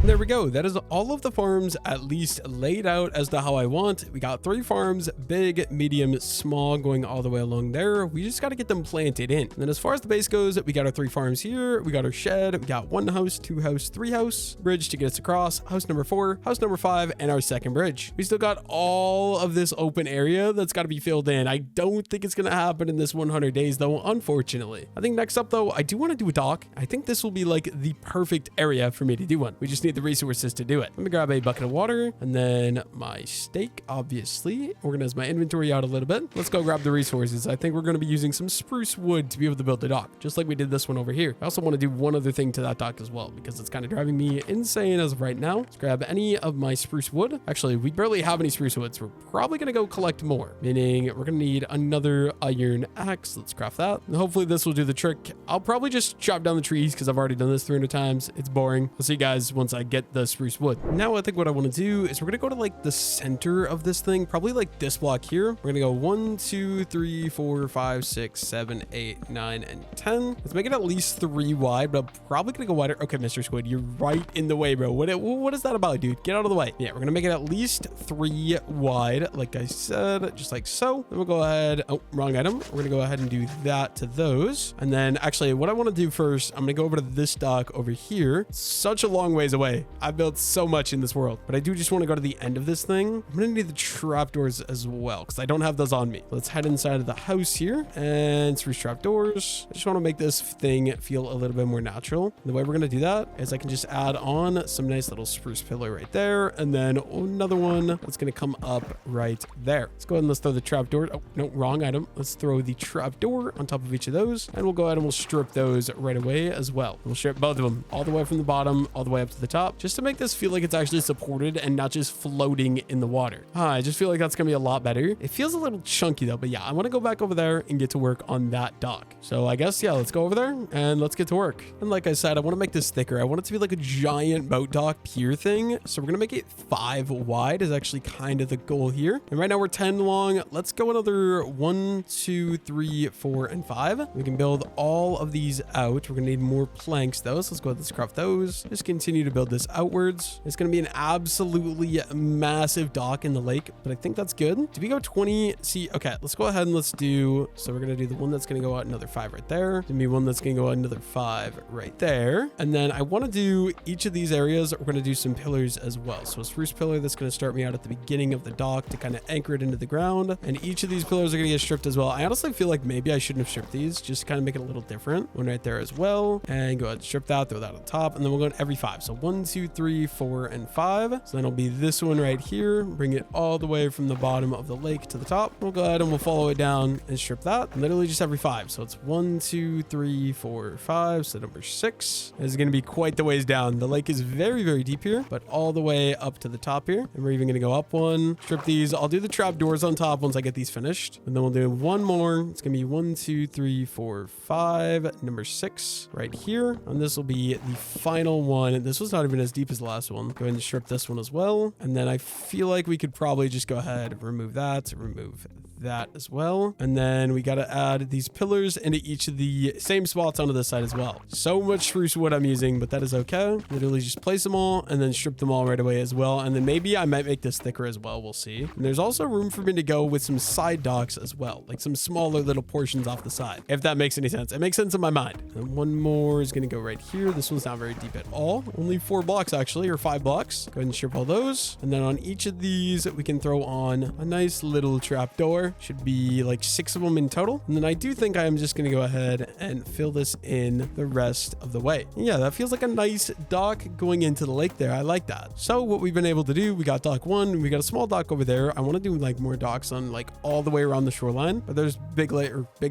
There we go. That is all of the farms at least laid out as to how I want. We got 3 farms, big, medium, small, going all the way along there. We just got to get them planted in. And then as far as the base goes, we got our 3 farms here. We got our shed. We got 1 house, 2 house, 3 house, bridge to get us across, house number 4, house number 5, and our second bridge. We still got all of this open area that's got to be filled in. I don't think it's going to happen in this 100 days though, unfortunately. I think next up though, I do want to do a dock. I think this will be like the perfect area for me to do one. We just need the resources to do it. Let me grab a bucket of water and then my steak, obviously. Organize my inventory out a little bit. Let's go grab the resources. I think we're going to be using some spruce wood to be able to build the dock, just like we did this one over here. I also want to do one other thing to that dock as well, because it's kind of driving me insane as of right now. Let's grab any of my spruce wood. Actually, we barely have any spruce wood, so we're probably going to go collect more, meaning we're going to need another iron axe. Let's craft that. And hopefully this will do the trick. I'll probably just chop down the trees because I've already done this 300 times. It's boring. I'll see you guys once I get the spruce wood. Now I think what I want to do is we're going to go to like the center of this thing, probably like this block here. We're going to go 1, 2, 3, 4, 5, 6, 7, 8, 9, and 10. Let's make it at least 3 wide, but I'm probably going to go wider. Okay, Mr. Squid, you're right in the way, bro. What is that about, dude? Get out of the way. Yeah, we're going to make it at least 3 wide, like I said, just like so. Then we'll go ahead. Oh, wrong item. We're going to go ahead and do that to those. And then actually what I want to do first, I'm going to go over to this dock over here. Such a long ways away. I've built so much in this world, but I do just want to go to the end of this thing. I'm going to need the trapdoors as well because I don't have those on me. Let's head inside of the house here and spruce trapdoors. I just want to make this thing feel a little bit more natural. And the way we're going to do that is I can just add on some nice little spruce pillar right there, and then another one that's going to come up right there. Let's go ahead and let's throw the trapdoor. Oh, no, wrong item. Let's throw the trapdoor on top of each of those, and we'll go ahead and we'll strip those right away as well. We'll strip both of them all the way from the bottom all the way up to the top, just to make this feel like it's actually supported and not just floating in the water. I just feel like that's gonna be a lot better. It feels a little chunky though, but yeah, I want to go back over there and get to work on that dock. So I guess, yeah, let's go over there and let's get to work. And like I said, I want to make this thicker. I want it to be like a giant boat dock pier thing. So we're gonna make it 5 wide is actually kind of the goal here. And right now we're 10 long. Let's go another 1, 2, 3, 4, and 5. We can build all of these out. We're gonna need more planks though. So let's go ahead and craft those. Just continue to build this outwards. It's going to be an absolutely massive dock in the lake, but I think that's good. Did we go 20? See, okay, let's go ahead and let's do, so we're going to do the one that's going to go out another 5 right there. Give me one that's going to go out another 5 right there. And then I want to do each of these areas. We're going to do some pillars as well. So a spruce pillar that's going to start me out at the beginning of the dock to kind of anchor it into the ground. And each of these pillars are going to get stripped as well. I honestly feel like maybe I shouldn't have stripped these, just to kind of make it a little different. One right there as well. And go ahead and strip that, throw that on top. And then we'll go every 5. So 1, 2, 3, 4, and 5. So then it'll be this one right here. Bring it all the way from the bottom of the lake to the top. We'll go ahead and we'll follow it down and strip that. Literally just every 5. So it's 1, 2, 3, 4, 5. So number 6 is going to be quite the ways down. The lake is very, very deep here, but all the way up to the top here. And we're even going to go up one, strip these. I'll do the trap doors on top once I get these finished. And then we'll do one more. It's going to be 1, 2, 3, 4, 5. Number 6 right here. And this will be the final one. This was not even as deep as the last one. Go ahead and strip this one as well. And then I feel like we could probably just go ahead and remove that, remove that as well. And then we got to add these pillars into each of the same spots onto this side as well. So much spruce wood I'm using, but that is okay. Literally just place them all and then strip them all right away as well. And then maybe I might make this thicker as well. We'll see. And there's also room for me to go with some side docks as well, like some smaller little portions off the side, if that makes any sense. It makes sense in my mind. And one more is going to go right here. This one's not very deep at all. Only 4 blocks actually, or 5 blocks. Go ahead and strip all those. And then on each of these, we can throw on a nice little trap door. Should be like 6 of them in total. And then I do think I am just going to go ahead and fill this in the rest of the way. And yeah, that feels like a nice dock going into the lake there. I like that. So what we've been able to do, we got dock 1, we got a small dock over there. I want to do like more docks on like all the way around the shoreline, but there's big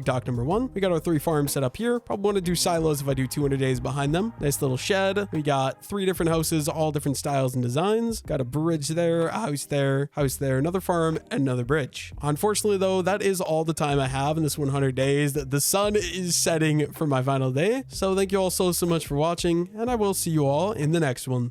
dock number 1. We got our 3 farms set up here. Probably want to do silos if I do 200 days behind them. Nice little shed. We got 3 different houses, all different styles and designs. Got a bridge there, a house there, another farm, and another bridge. Unfortunately though, that is all the time I have in this 100 days. The sun is setting for my final day. So thank you all so much for watching, and I will see you all in the next one.